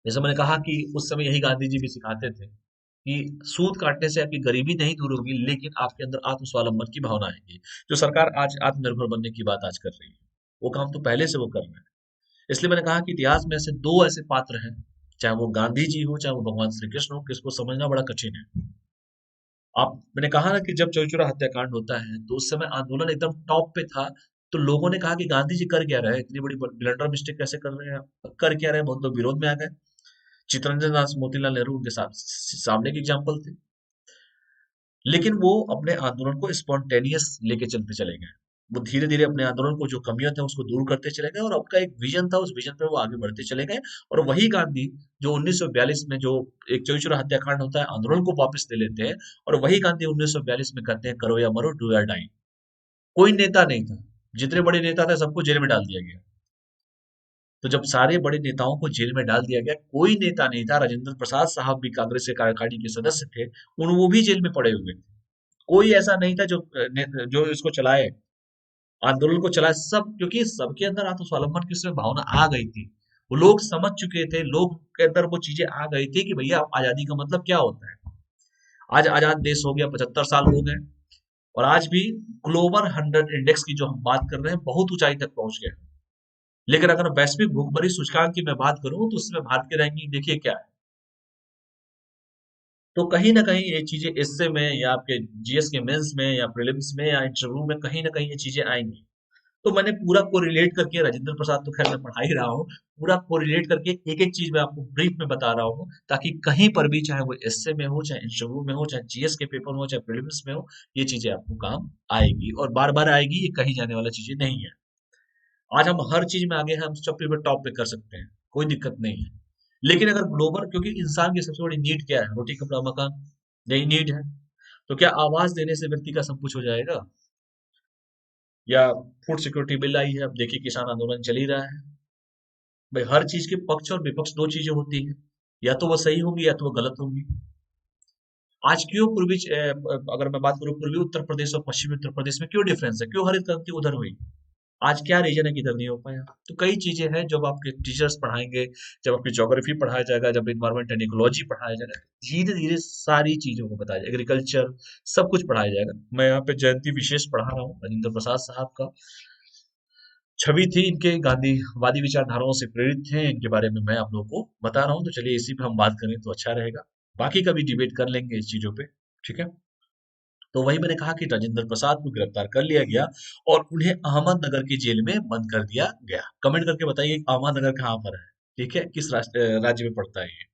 जैसे मैंने कहा कि उस समय यही गांधी जी भी सिखाते थे कि सूद काटने से आपकी गरीबी नहीं दूर होगी, लेकिन आपके अंदर आत्मस्वावलंबन की भावना आएगी। जो सरकार आज आत्मनिर्भर बनने की बात आज कर रही है, वो काम तो पहले से वो कर रहे हैं। इसलिए मैंने कहा कि इतिहास में ऐसे दो ऐसे पात्र हैं, चाहे वो गांधी जी हो, चाहे वो भगवान श्री कृष्ण हो, किसको समझना बड़ा कठिन है। आप, मैंने कहा ना कि जब चौरी हत्याकांड होता है तो उस समय आंदोलन एकदम टॉप पे था। तो लोगों ने कहा कि गांधी जी कर क्या रहे हैं, इतनी बड़ी ब्लंडर मिस्टेक कैसे कर रहे हैं, कर क्या रहे हैं। बहुत लोग विरोध में आ गए। चित्तरंजन दास मोतीलाल नेहरू उनके साथ सामने के एग्जाम्पल थे। लेकिन वो अपने आंदोलन को स्पॉन्टेनियस लेके चलते चले गए। वो धीरे धीरे अपने आंदोलन को जो कमियां थे उसको दूर करते चले गए, और आपका एक विजन था, उस विजन पे वो आगे बढ़ते चले गए। और वही गांधी जो 1942 में जो एक चौरी चौरा हत्याकांड होता है, आंदोलन को वापस ले लेते हैं, और वही गांधी 1942 में कहते हैं करो या मरो, डू या डाई। कोई नेता नहीं था, जितने बड़े नेता थे सबको जेल में डाल दिया गया। तो जब सारे बड़े नेताओं को जेल में डाल दिया गया, कोई नेता नहीं था। राजेंद्र प्रसाद साहब भी कांग्रेस के कार्यकारिणी के सदस्य थे, उन वो भी जेल में पड़े हुए थे। कोई ऐसा नहीं था जो जो इसको चलाए, आंदोलन को चलाए। सब, क्योंकि सबके अंदर आत्मस्वावलंबन की उसमें भावना आ गई थी। वो लोग समझ चुके थे, लोग के अंदर वो चीजें आ गई थी कि भैया आजादी का मतलब क्या होता है। आज आजाद देश हो गया, 75 साल हो गए, और आज भी ग्लोबल 100 इंडेक्स की जो हम बात कर रहे हैं, बहुत ऊंचाई तक पहुंच गए। लेकिन अगर वैश्विक भूखमरी सूचकांक की मैं बात करूं तो उसमें भारत की रैंकिंग देखिए क्या है। तो कहीं ना कहीं ये चीजें इससे में, या आपके जीएस के मेंस में या प्रीलिम्स में या इंटरव्यू में, कहीं ना कहीं ये चीजें आएंगी। तो मैंने पूरा को रिलेट करके, राजेंद्र प्रसाद तो खैर मैं पढ़ा ही रहा हूँ, पूरा को रिलेट करके एक एक चीज मैं आपको ब्रीफ में बता रहा हूँ, ताकि कहीं पर भी, चाहे वो एसए में हो, चाहे इंटरव्यू में हो, चाहे जीएस के पेपर में हो, चाहे प्रीलिम्स में हो, ये चीजें आपको काम आएगी और बार बार आएगी। ये कहीं जाने वाला चीजें नहीं है। आज हम हर चीज में आगे हैं, हम चप्पी पे टॉप पे कर सकते हैं, कोई दिक्कत नहीं है। लेकिन अगर ग्लोबल, क्योंकि इंसान की सबसे बड़ी नीड क्या है, रोटी कपड़ा मकान, यही नीड है। तो क्या आवाज देने से व्यक्ति का सब कुछ हो जाएगा? या फूड सिक्योरिटी बिल आई है, अब देखिए किसान आंदोलन चल ही रहा है। भाई हर चीज के पक्ष और विपक्ष दो चीजें होती हैं, या तो वो सही होंगी या तो वो गलत होंगी। आज क्यों अगर मैं बात करूं पूर्वी उत्तर प्रदेश और पश्चिमी उत्तर प्रदेश में क्यों डिफरेंस है, क्यों हरित क्रांति उधर हुई, आज क्या रीजन है कि इधर नहीं हो पाया? तो कई चीजें हैं, जब आपके टीचर्स पढ़ाएंगे, जब आपकी ज्योग्राफी पढ़ाया जाएगा, जब इन्वायरमेंट एंड इकोलॉजी पढ़ाया जाएगा, धीरे धीरे सारी चीजों को बताया जाएगा, एग्रीकल्चर सब कुछ पढ़ाया जाएगा। मैं यहाँ पे जयंती विशेष पढ़ा रहा हूँ, राजेंद्र प्रसाद साहब का छवि थी इनके, गांधीवादी विचारधाराओं से प्रेरित थे, इनके बारे में मैं आप लोगों को बता रहा हूँ। तो चलिए इसी पे हम बात करें तो अच्छा रहेगा, बाकी का भी डिबेट कर लेंगे इस चीजों पे, ठीक है। तो वही मैंने कहा कि राजेंद्र प्रसाद को गिरफ्तार कर लिया गया और उन्हें अहमदनगर की जेल में बंद कर दिया गया। कमेंट करके बताइए अहमदनगर कहाँ पर है, ठीक है, किस राज्य में पड़ता है ये,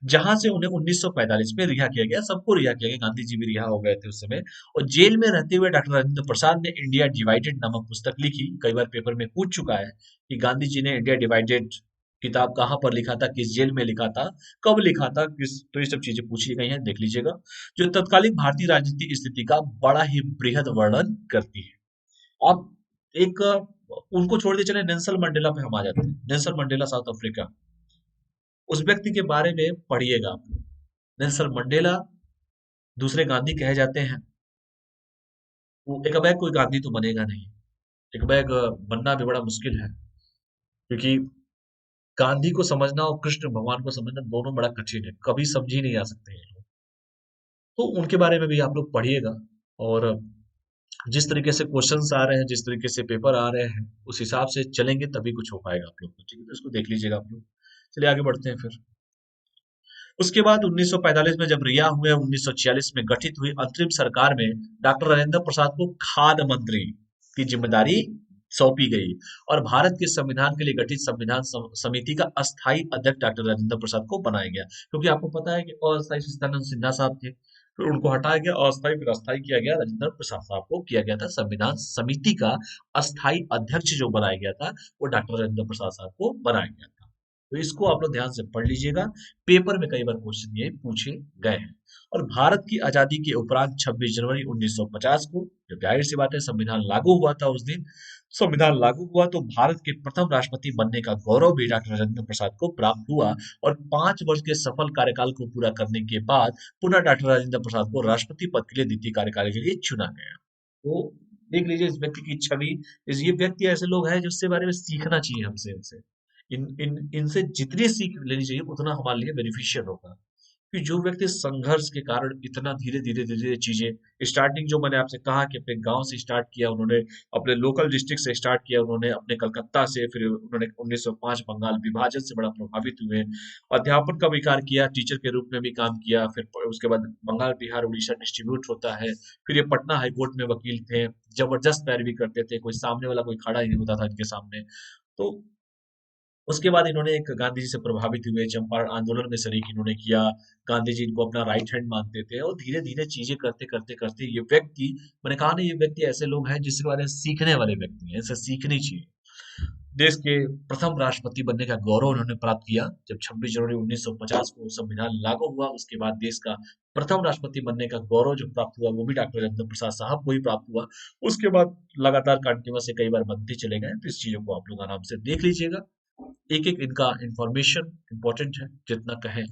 जहां से उन्हें 1945 में रिहा किया गया। सबको रिहा किया गया, गांधी जी भी रिहा हो गए थे उस समय। और जेल में रहते हुए डॉक्टर राजेंद्र प्रसाद ने इंडिया डिवाइडेड नामक पुस्तक लिखी। कई बार पेपर में पूछ चुका है कि गांधी जी ने इंडिया डिवाइडेड किताब कहाँ पर लिखा था, किस जेल में लिखा था, कब लिखा था, किस, तो ये सब चीजें पूछी गई हैं, देख लीजिएगा। जो तत्कालीन भारतीय राजनीतिक स्थिति का बड़ा ही बृहद वर्णन करती है। अब एक उनको छोड़ दिए, चले नेल्सन मंडेला पे हम आ जाते हैं। नेल्सन मंडेला साउथ अफ्रीका, उस व्यक्ति के बारे में पढ़िएगा आप। नेल्सन मंडेला दूसरे गांधी कहे जाते हैं। वो एक बैग कोई गांधी तो बनेगा नहीं, एक बैग बनना भी बड़ा मुश्किल है, क्योंकि गांधी को समझना और कृष्ण भगवान को समझना दोनों बड़ा कठिन है, कभी समझ ही नहीं आ सकते हैं लोग। तो उनके बारे में भी आप लोग पढ़िएगा, और जिस तरीके से क्वेश्चंस आ रहे हैं, जिस तरीके से पेपर आ रहे हैं, उस हिसाब से चलेंगे तभी कुछ हो पाएगा आप लोग को, ठीक है। तो इसको देख लीजिएगा आप लोग। चलिए आगे बढ़ते हैं फिर। उसके बाद 1945 में जब रिया हुए, 1946 में गठित हुई अंतरिम सरकार में डॉक्टर राजेंद्र प्रसाद को खाद्य मंत्री की जिम्मेदारी सौंपी गई, और भारत के संविधान के लिए गठित संविधान समिति का अस्थायी अध्यक्ष डॉक्टर राजेंद्र प्रसाद को बनाया गया। क्योंकि आपको पता है कि अस्थायी सच्चिदानंद सिन्हा साहब थे, फिर उनको हटाया गया, अस्थायी फिर अस्थायी किया गया, राजेंद्र प्रसाद साहब को किया गया था संविधान समिति का अस्थायी अध्यक्ष जो बनाया गया था, वो डॉक्टर राजेंद्र प्रसाद साहब को बनाया गया था। तो इसको आप लोग ध्यान से पढ़ लीजिएगा, पेपर में कई बार क्वेश्चन ये पूछे गए हैं। और भारत की आजादी के उपरांत 26 जनवरी 1950 को, जब जाहिर सी बात है संविधान लागू हुआ था, उस दिन संविधान लागू हुआ, तो भारत के प्रथम राष्ट्रपति बनने का गौरव भी डॉक्टर राजेंद्र प्रसाद को प्राप्त हुआ। और 5 वर्ष के सफल कार्यकाल को पूरा करने के बाद पुनः डॉक्टर राजेंद्र प्रसाद को राष्ट्रपति पद के लिए द्वितीय कार्यकाल के लिए चुना गया। तो देख लीजिए इस व्यक्ति की छवि, ये व्यक्ति ऐसे लोग हैं जिसके बारे में सीखना चाहिए हमसे, इनसे इन इन इनसे जितनी सीख लेनी चाहिए उतना हमारे लिए बेनिफिशियल होगा। कि जो व्यक्ति संघर्ष के कारण इतना धीरे धीरे धीरे धीरे चीजें, स्टार्टिंग जो मैंने आपसे कहा कि अपने गांव से स्टार्ट किया उन्होंने, अपने लोकल डिस्ट्रिक्ट से स्टार्ट किया उन्होंने, अपने कलकत्ता से, फिर उन्होंने 1905 बंगाल विभाजन से बड़ा प्रभावित हुए, अध्यापन का भी कार्य किया, टीचर के रूप में भी काम किया, फिर उसके बाद बंगाल बिहार उड़ीसा डिस्ट्रीब्यूट होता है, फिर ये पटना हाईकोर्ट में वकील थे, जबरदस्त पैरवी करते थे, कोई सामने वाला कोई खड़ा ही नहीं होता था इनके सामने। तो उसके बाद इन्होंने एक गांधी जी से प्रभावित हुए, चंपारण आंदोलन में शरीक इन्होंने किया, गांधी जी इनको अपना राइट हैंड मानते थे, और धीरे धीरे चीजें करते करते करते ये व्यक्ति, मैंने कहा ना, ये व्यक्ति ऐसे लोग हैं जिसके बारे में सीखने वाले व्यक्ति हैं, इनसे सीखनी चाहिए। देश के प्रथम राष्ट्रपति बनने का गौरव उन्होंने प्राप्त किया जब 26 जनवरी 1950 को संविधान लागू हुआ। उसके बाद देश का प्रथम राष्ट्रपति बनने का गौरव जो प्राप्त हुआ वो भी डॉक्टर राजेंद्र प्रसाद साहब को ही प्राप्त हुआ। उसके बाद लगातार कंटिन्यूस से कई बार बनते चले गए। तो इस चीजों को आप लोग आराम से देख लीजिएगा, एक एक इनका इंफॉर्मेशन इंपॉर्टेंट है जितना कहें।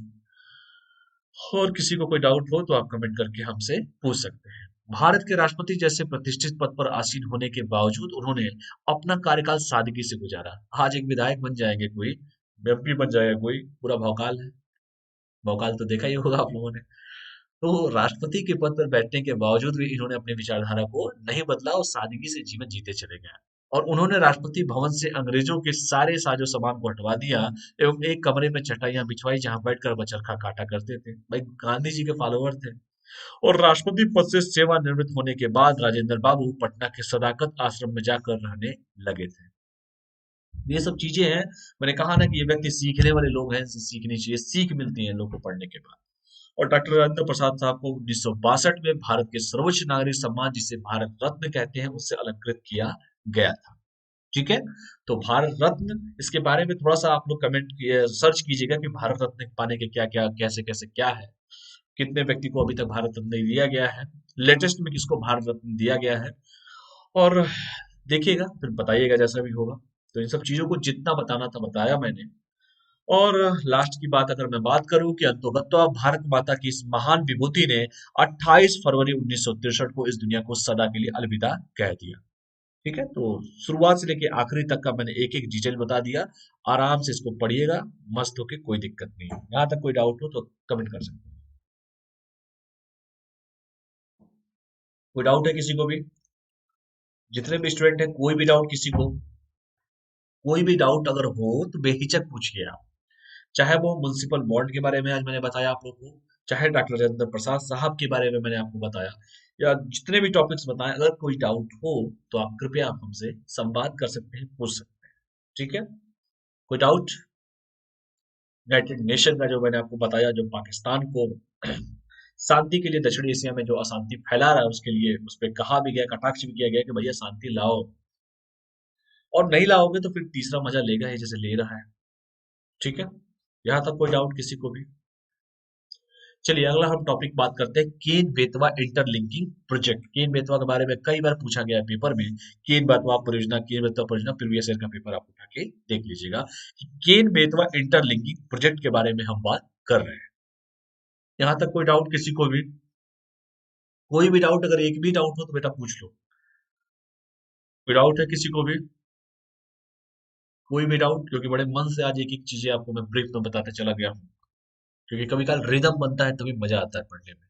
और किसी को कोई डाउट हो तो आप कमेंट करके हमसे पूछ सकते हैं। भारत के राष्ट्रपति जैसे प्रतिष्ठित पद पर आसीन होने के बावजूद उन्होंने अपना कार्यकाल सादगी से गुजारा। आज एक विधायक बन जाएंगे, कोई एमपी बन जाएगा, कोई पूरा भौकाल है। भौकाल तो देखा ही होगा आप लोगों ने। तो राष्ट्रपति के पद पर बैठने के बावजूद भी इन्होंने अपनी विचारधारा को नहीं बदला और सादगी से जीवन जीते चले गए। और उन्होंने राष्ट्रपति भवन से अंग्रेजों के सारे साजो सामान को हटवा दिया एवं एक कमरे में चटाइयां बिछवाई जहां बैठकर बचरखा काटा करते थे। भाई गांधी जी के फॉलोअर थे। और राष्ट्रपति पद से सेवानिवृत्त होने के बाद राजेंद्र बाबू पटना के सदाकत आश्रम में जाकर रहने लगे थे। ये सब चीजें हैं, मैंने कहा ना कि ये व्यक्ति सीखने वाले लोग हैं, इनसे सीखनी चाहिए, सीख मिलती है लोग को पढ़ने के बाद। और डॉक्टर राजेंद्र प्रसाद साहब को 1962 में भारत के सर्वोच्च नागरिक सम्मान जिसे भारत रत्न कहते हैं उससे अलंकृत किया गया था, ठीक है। तो भारत रत्न, इसके बारे में थोड़ा सा आप लोग कमेंट सर्च कीजिएगा कि भारत रत्न पाने के क्या क्या कैसे कैसे क्या है। कितने व्यक्ति को अभी तक भारत रत्न दिया गया है, लेटेस्ट में किसको भारत रत्न दिया गया है, और देखिएगा फिर बताइएगा जैसा भी होगा। तो इन सब चीजों को जितना बताना था बताया मैंने। और लास्ट की बात अगर मैं बात करूं कि अंतोगत्वा भारत माता की इस महान विभूति ने 28 फरवरी 1963 को इस दुनिया को सदा के लिए अलविदा कह दिया। ठीक है, तो शुरुआत से लेके आखिरी तक का मैंने एक एक डिटेल बता दिया। आराम से इसको पढ़िएगा, मस्त होके, कोई दिक्कत नहीं है। यहाँ तक कोई डाउट हो तो कमेंट कर सकते हैं। कोई डाउट है किसी को भी? जितने भी स्टूडेंट हैं, कोई भी डाउट किसी को, कोई भी डाउट अगर हो तो बेहिचक पूछिए आप। चाहे वो म्युनिसिपल बॉन्ड के बारे में आज मैंने बताया आप लोगों को, चाहे डॉक्टर राजेंद्र प्रसाद साहब के बारे में मैंने आपको बताया, या जितने भी टॉपिक्स बताए, अगर कोई डाउट हो तो आप कृपया आप हमसे संवाद कर सकते हैं, पूछ सकते हैं। ठीक है, कोई डाउट? यूनाइटेड नेशन का जो मैंने आपको बताया, जो पाकिस्तान को शांति के लिए दक्षिण एशिया में जो अशांति फैला रहा है, उसके लिए उस पर कहा भी गया, कटाक्ष भी किया गया कि भैया शांति लाओ, और नहीं लाओगे तो फिर तीसरा मजा लेगा ही जैसे ले रहा है। ठीक है, यहाँ तक कोई डाउट किसी को भी? चलिए अगला हम टॉपिक बात करते हैं, केन बेतवा इंटरलिंकिंग प्रोजेक्ट। केन बेतवा के बारे में कई बार पूछा गया है पेपर में। केन बेतवा परियोजना, केन बेतवा परियोजना, प्रीवियस ईयर का पेपर आप उठा के देख लीजिएगा कि केन बेतवा इंटरलिंकिंग प्रोजेक्ट के बारे में हम बात कर रहे हैं। यहाँ तक कोई डाउट किसी को भी? कोई भी डाउट, अगर एक भी डाउट हो तो बेटा पूछ लो। कोई डाउट है किसी को भी? कोई भी डाउट? क्योंकि बड़े मन से आज एक एक चीजें आपको मैं ब्रीफ में बताते चला गया हूँ, क्योंकि कभी कल रिदम बनता है तभी मजा आता है पढ़ने में।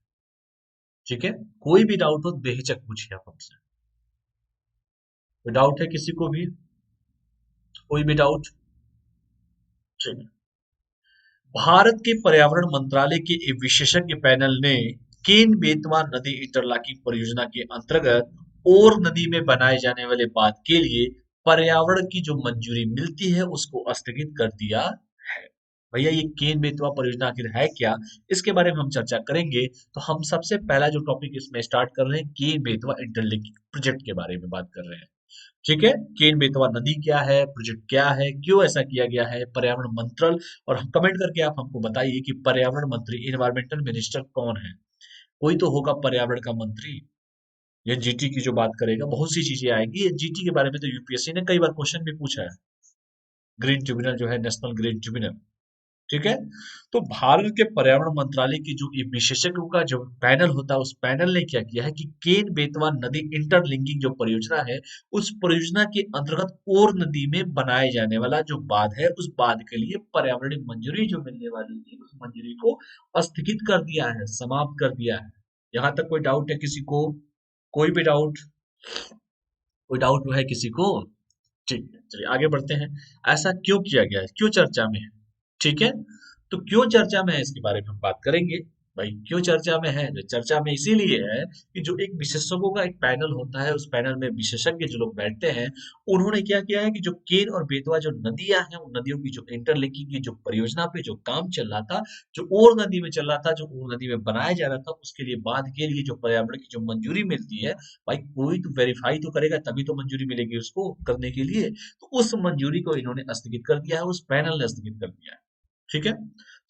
ठीक है, कोई भी डाउट हो बेहिचक पूछिए आप हमसे। कोई डाउट है किसी को भी? कोई भी डाउट? चलिए, भारत के पर्यावरण मंत्रालय के एक विशेषज्ञ पैनल ने केन बेतवा नदी इंटरलॉकिंग परियोजना के अंतर्गत और नदी में बनाए जाने वाले बांध के लिए पर्यावरण की जो मंजूरी मिलती है उसको स्थगित कर दिया है। भैया ये केन बेतवा परियोजना आखिर है क्या, इसके बारे में हम चर्चा करेंगे। तो हम सबसे पहला जो टॉपिक इसमें स्टार्ट कर रहे हैं, केन बेतवा इंटरलिंकिंग प्रोजेक्ट के बारे में बात कर रहे हैं। ठीक है, केन बेतवा नदी क्या है, प्रोजेक्ट क्या है, क्यों ऐसा किया गया है, पर्यावरण मंत्रल, और कमेंट करके आप हमको बताइए कि पर्यावरण मंत्री, इन्वायरमेंटल मिनिस्टर कौन है? कोई तो होगा पर्यावरण का मंत्री। ये जीटी की जो बात करेगा, बहुत सी चीजें आएंगी। ये जीटी के बारे में तो यूपीएससी ने कई बार क्वेश्चन भी पूछा है, ग्रीन ट्रिब्यूनल जो है, नेशनल ग्रीन ट्रिब्यूनल। ठीक है, तो भारत के पर्यावरण मंत्रालय की जो ये विशेषज्ञों का जो पैनल होता है, उस पैनल ने क्या किया है कि केन बेतवा नदी इंटरलिंकिंग जो परियोजना है, उस परियोजना के अंतर्गत और नदी में बनाए जाने वाला जो बांध है, उस बांध के लिए पर्यावरणीय मंजूरी जो मिलने वाली थी, उस मंजूरी को स्थगित कर दिया है, समाप्त कर दिया है। यहाँ तक कोई डाउट है किसी को? कोई भी डाउट? कोई डाउट है किसी को? ठीक है, चलिए आगे बढ़ते हैं। ऐसा क्यों किया गया है, क्यों चर्चा में है? ठीक है, तो क्यों चर्चा में है इसके बारे में हम बात करेंगे। भाई क्यों चर्चा में है? जो चर्चा में इसीलिए है कि जो एक विशेषज्ञों का एक पैनल होता है, उस पैनल में विशेषज्ञ जो लोग बैठते हैं, उन्होंने क्या किया है कि जो केन और बेतवा जो नदियां हैं, उन नदियों की जो इंटरलिंकिंग की जो परियोजना पे जो काम चल रहा था, जो और नदी में चल रहा था, जो और नदी में बनाया जा रहा था, उसके लिए बांध के लिए जो पर्यावरण की जो मंजूरी मिलती है, भाई कोई तो वेरीफाई तो करेगा तभी तो मंजूरी मिलेगी उसको करने के लिए। तो उस मंजूरी को इन्होंने स्थगित कर दिया है, उस पैनल ने स्थगित कर दिया है। ठीक है,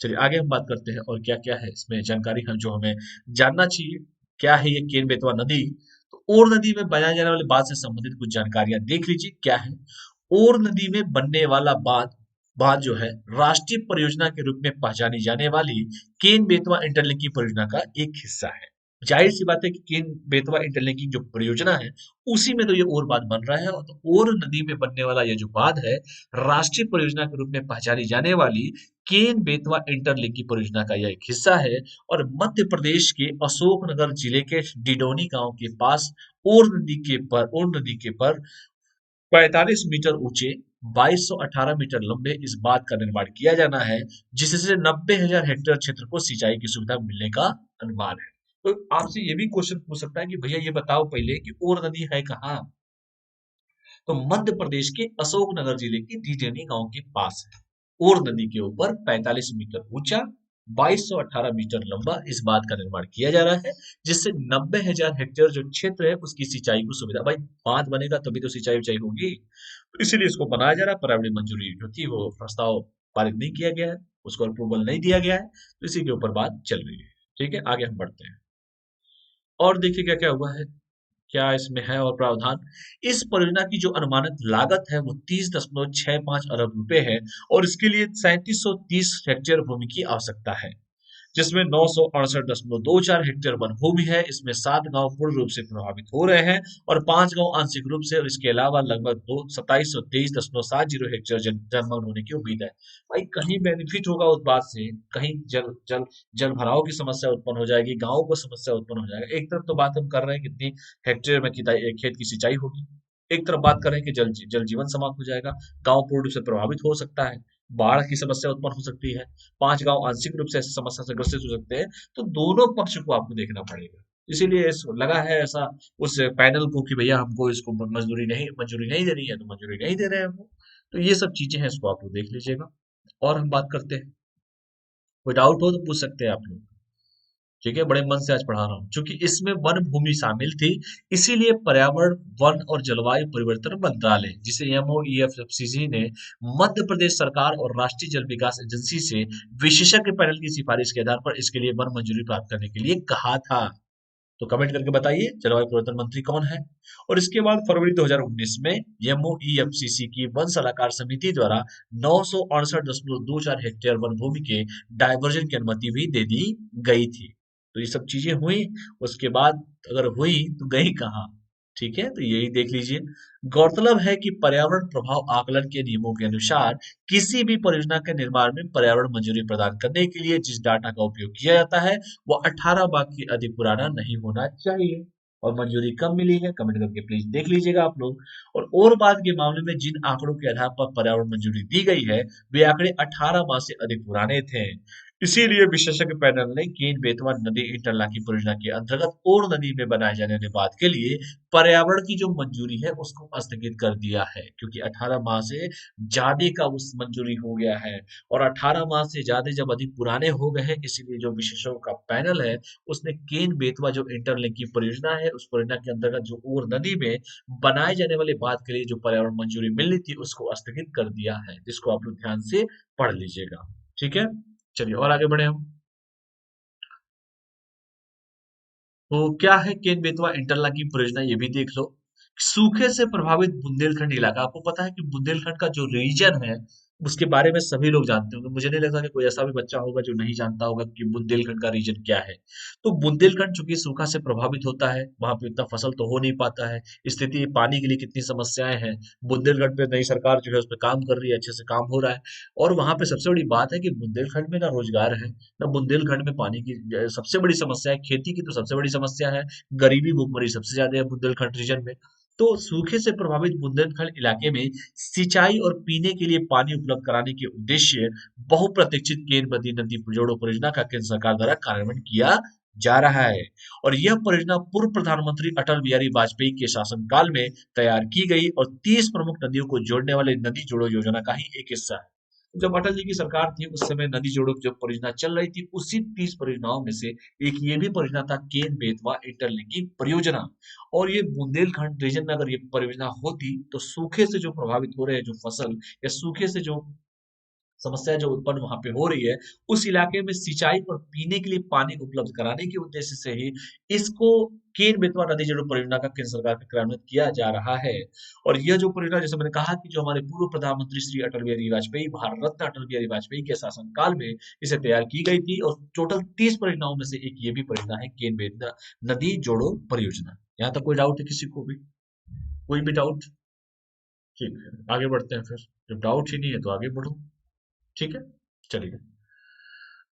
चलिए आगे हम बात करते हैं और क्या क्या है इसमें जानकारी हम जो हमें जानना चाहिए। क्या है ये केन बेतवा नदी? तो और नदी में बनाए जाने वाले बांध से संबंधित कुछ जानकारियां देख लीजिए क्या है। और नदी में बनने वाला बांध बांध जो है, राष्ट्रीय परियोजना के रूप में पहचानी जाने वाली केन बेतवा इंटरलिंकिंग परियोजना का एक हिस्सा है। जाहिर सी बात है कि केन बेतवा इंटरलिंकिंग जो परियोजना है, उसी में तो ये और बांध बन रहा है, और तो और नदी में बनने वाला ये जो बांध है, राष्ट्रीय परियोजना के रूप में पहचानी जाने वाली केन बेतवा इंटरलिंकिंग परियोजना का यह एक हिस्सा है। और मध्य प्रदेश के अशोकनगर जिले के डिडोनी गांव के पास और नदी के पर 45 मीटर ऊंचे, 2218 मीटर लंबे इस बांध का निर्माण किया जाना है, जिससे 90,000 हेक्टेयर क्षेत्र को सिंचाई की सुविधा मिलने का अनुमान है। तो आपसे ये भी क्वेश्चन पूछ सकता है कि भैया ये बताओ पहले कि और नदी है कहाँ? तो मध्य प्रदेश के अशोकनगर जिले के डिडोनी गांव के पास है। और नदी के ऊपर 45 मीटर ऊंचा, 2218 मीटर लंबा इस बांध का निर्माण किया जा रहा है, जिससे 90,000 हेक्टेयर जो क्षेत्र है उसकी सिंचाई को सुविधा। भाई बांध बनेगा तभी तो सिंचाई उचाई होगी, तो इसीलिए इसको बनाया जा रहा है। पर्यावरण मंजूरी जो थी वो प्रस्ताव पारित नहीं किया गया है, उसको अप्रूवल नहीं दिया गया है, तो इसी के ऊपर बात चल रही है। ठीक है, आगे हम बढ़ते हैं और देखिए क्या क्या हुआ है, क्या इसमें है और प्रावधान। इस परियोजना की जो अनुमानित लागत है वो 30.65 अरब रुपए है और इसके लिए 3730 हेक्टेयर भूमि की आवश्यकता है, जिसमें 968.24 हेक्टेयर वन भूमि है। इसमें 7 गांव पूर्ण रूप से प्रभावित हो रहे हैं और 5 गांव आंशिक रूप से, और इसके अलावा लगभग 2723.70 हेक्टेयर जलमग्न होने की उम्मीद है। भाई कहीं बेनिफिट होगा उस बात से, कहीं जल जल जल भराव की समस्या उत्पन्न हो जाएगी, गाँव को समस्या उत्पन्न हो जाएगा। एक तरफ तो बात हम कर रहे हैं कितनी हेक्टेयर में खेत की सिंचाई होगी, एक तरफ बात कर रहे हैं कि जल जीवन समाप्त हो जाएगा, गांव पूर्ण रूप से प्रभावित हो सकता है, बाढ़ की समस्या उत्पन्न हो सकती है, 5 गांव आंशिक रूप से ऐसी समस्या से ग्रसित हो सकते हैं। तो दोनों पक्ष को आपको देखना पड़ेगा, इसीलिए लगा है ऐसा उस पैनल को कि भैया हमको इसको मंजूरी नहीं देनी है तो मंजूरी नहीं दे रहे हैं हमको। तो ये सब चीजें हैं, इसको आप लोग देख लीजिएगा और हम बात करते हैं। कोई डाउट हो तो पूछ सकते हैं आप लोग। ठीक है, बड़े मन से आज पढ़ा रहा हूँ क्योंकि इसमें वन भूमि शामिल थी, इसीलिए पर्यावरण वन और जलवायु परिवर्तन मंत्रालय, जिसे MOEFFCC ने मध्य प्रदेश सरकार और राष्ट्रीय जल विकास एजेंसी से विशेषज्ञ पैनल की सिफारिश के आधार पर इसके लिए वन मंजूरी प्राप्त करने के लिए कहा था। तो कमेंट करके बताइए जलवायु परिवर्तन मंत्री कौन है। और इसके बाद फरवरी 2019 में MOEFCC की वन सलाहकार समिति द्वारा 968.24 हेक्टेयर वन भूमि के डायवर्जन की अनुमति भी दे दी गई थी। तो ये सब चीजें हुई, उसके बाद अगर हुई तो गई कहाँ। ठीक है, तो यही देख लीजिए। गौरतलब है कि पर्यावरण प्रभाव आकलन के नियमों के अनुसार किसी भी परियोजना के निर्माण में पर्यावरण मंजूरी प्रदान करने के लिए जिस डाटा का उपयोग किया जाता है वो 18 माह की अधिक पुराना नहीं होना चाहिए। और मंजूरी कब मिली है, कमेंट करके प्लीज देख लीजिएगा आप लोग। और बात के मामले में जिन आंकड़ों के आधार पर पर्यावरण मंजूरी दी गई है वे आंकड़े 18 माह से अधिक पुराने थे। इसीलिए विशेषज्ञ पैनल ने केन बेतवा नदी इंटरलॉकिंग परियोजना के अंतर्गत और नदी में बनाए जाने वाले बांध के लिए पर्यावरण की जो मंजूरी है उसको स्थगित कर दिया है, क्योंकि 18 माह से ज्यादा का उस मंजूरी हो गया है। और 18 माह से ज्यादा जब अधिक पुराने हो गए हैं, इसीलिए जो विशेषज्ञों का पैनल है उसने केन बेतवा जो इंटरलिंकिंग परियोजना है उस परियोजना के अंतर्गत जो और नदी में बनाए जाने वाले बांध के लिए जो पर्यावरण मंजूरी मिलनी थी उसको स्थगित कर दिया है, जिसको आप लोग ध्यान से पढ़ लीजिएगा। ठीक है, चलिए और आगे बढ़े हम। तो क्या है केन बेतवा इंटरलॉकिंग परियोजना, ये भी देख लो। सूखे से प्रभावित बुंदेलखंड इलाका, आपको पता है कि बुंदेलखंड का जो रीजन है उसके बारे में सभी लोग जानते होंगे, मुझे नहीं लगता कि कोई ऐसा भी बच्चा होगा जो नहीं जानता होगा कि बुंदेलखंड का रीजन क्या है। तो बुंदेलखंड चूंकि सूखा से प्रभावित होता है, वहां पे इतना फसल तो हो नहीं पाता है, स्थिति पानी के लिए कितनी समस्याएं हैं। बुंदेलखंड पे नई सरकार जो है उस पर काम कर रही है, अच्छे से काम हो रहा है। और वहां पे सबसे बड़ी बात है कि बुंदेलखंड में ना रोजगार है ना बुंदेलखंड में पानी की सबसे बड़ी समस्या है, खेती की तो सबसे बड़ी समस्या है, गरीबी भुखमरी सबसे ज्यादा है बुंदेलखंड रीजन में। तो सूखे से प्रभावित बुंदेलखंड इलाके में सिंचाई और पीने के लिए पानी उपलब्ध कराने के उद्देश्य बहुप्रतीक्षित केन बदी नदी जोड़ो परियोजना का केंद्र सरकार द्वारा कार्यान्वयन किया जा रहा है। और यह परियोजना पूर्व प्रधानमंत्री अटल बिहारी वाजपेयी के शासनकाल में तैयार की गई और 30 प्रमुख नदियों को जोड़ने वाले नदी जोड़ो योजना का ही एक हिस्सा है। जब अटल जी की सरकार थी उस समय नदी जोड़ो जो परियोजना चल रही थी, उसी 30 परियोजनाओं में से एक ये भी परियोजना था, केन बेतवा इंटरलिंकिंग परियोजना। और ये बुंदेलखंड रीजन में अगर ये परियोजना होती तो सूखे से जो प्रभावित हो रहे हैं जो फसल या सूखे से जो समस्या जो उत्पन्न वहां पे हो रही है, उस इलाके में सिंचाई और पीने के लिए पानी उपलब्ध कराने के उद्देश्य से ही इसको केन बेतवा नदी जोड़ो परियोजना का केंद्र सरकार का क्रियान्वित किया जा रहा है। और यह जो परियोजना, जैसे मैंने कहा कि जो हमारे पूर्व प्रधानमंत्री श्री अटल बिहारी वाजपेयी, भारत रत्न अटल बिहारी वाजपेयी के शासनकाल में इसे तैयार की गई थी और टोटल 30 परियोजनाओं में से एक ये भी परियोजना है, केन बेतवा नदी जोड़ो परियोजना। यहाँ तक कोई डाउट है किसी को भी, कोई भी डाउट? ठीक है, आगे बढ़ते हैं फिर। जब डाउट ही नहीं है तो आगे बढ़ो। ठीक है, चलिए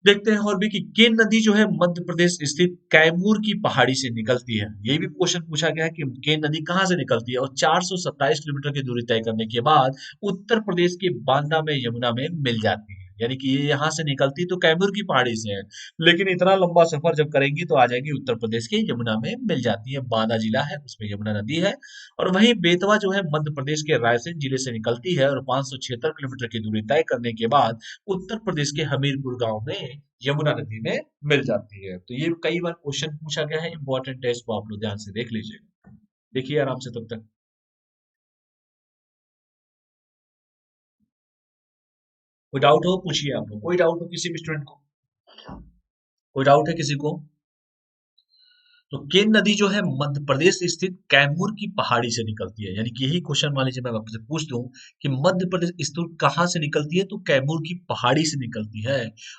देखते हैं और भी कि केन नदी जो है मध्य प्रदेश स्थित कैमूर की पहाड़ी से निकलती है। ये भी क्वेश्चन पूछा गया है कि केन नदी कहाँ से निकलती है, और 427 किलोमीटर की दूरी तय करने के बाद उत्तर प्रदेश के बांदा में यमुना में मिल जाती है। यानी कि ये यहाँ से निकलती तो कैमूर की पहाड़ी से है, लेकिन इतना लंबा सफर जब करेंगी तो आ जाएगी उत्तर प्रदेश के यमुना में मिल जाती है। बांदा जिला है उसमें यमुना नदी है। और वहीं बेतवा जो है मध्य प्रदेश के रायसेन जिले से निकलती है और 576 किलोमीटर की दूरी तय करने के बाद उत्तर प्रदेश के हमीरपुर गांव में यमुना नदी में मिल जाती है। तो ये कई बार क्वेश्चन पूछा गया है, इंपॉर्टेंट है, इसको आप लोग ध्यान से देख लीजिएगा। देखिए आराम से तब तक। कोई डाउट हो पूछिए, आप लोग कोई डाउट हो किसी भी स्टूडेंट को। कोई डाउट है किसी को? तो केन नदी जो है मध्य प्रदेश स्थित कैमूर की पहाड़ी से निकलती है, यानी कि यही क्वेश्चन मान लीजिए मैं आपसे पूछ दूं कि मध्य प्रदेश स्थित कहाँ से निकलती है, तो कैमूर की पहाड़ी से निकलती है।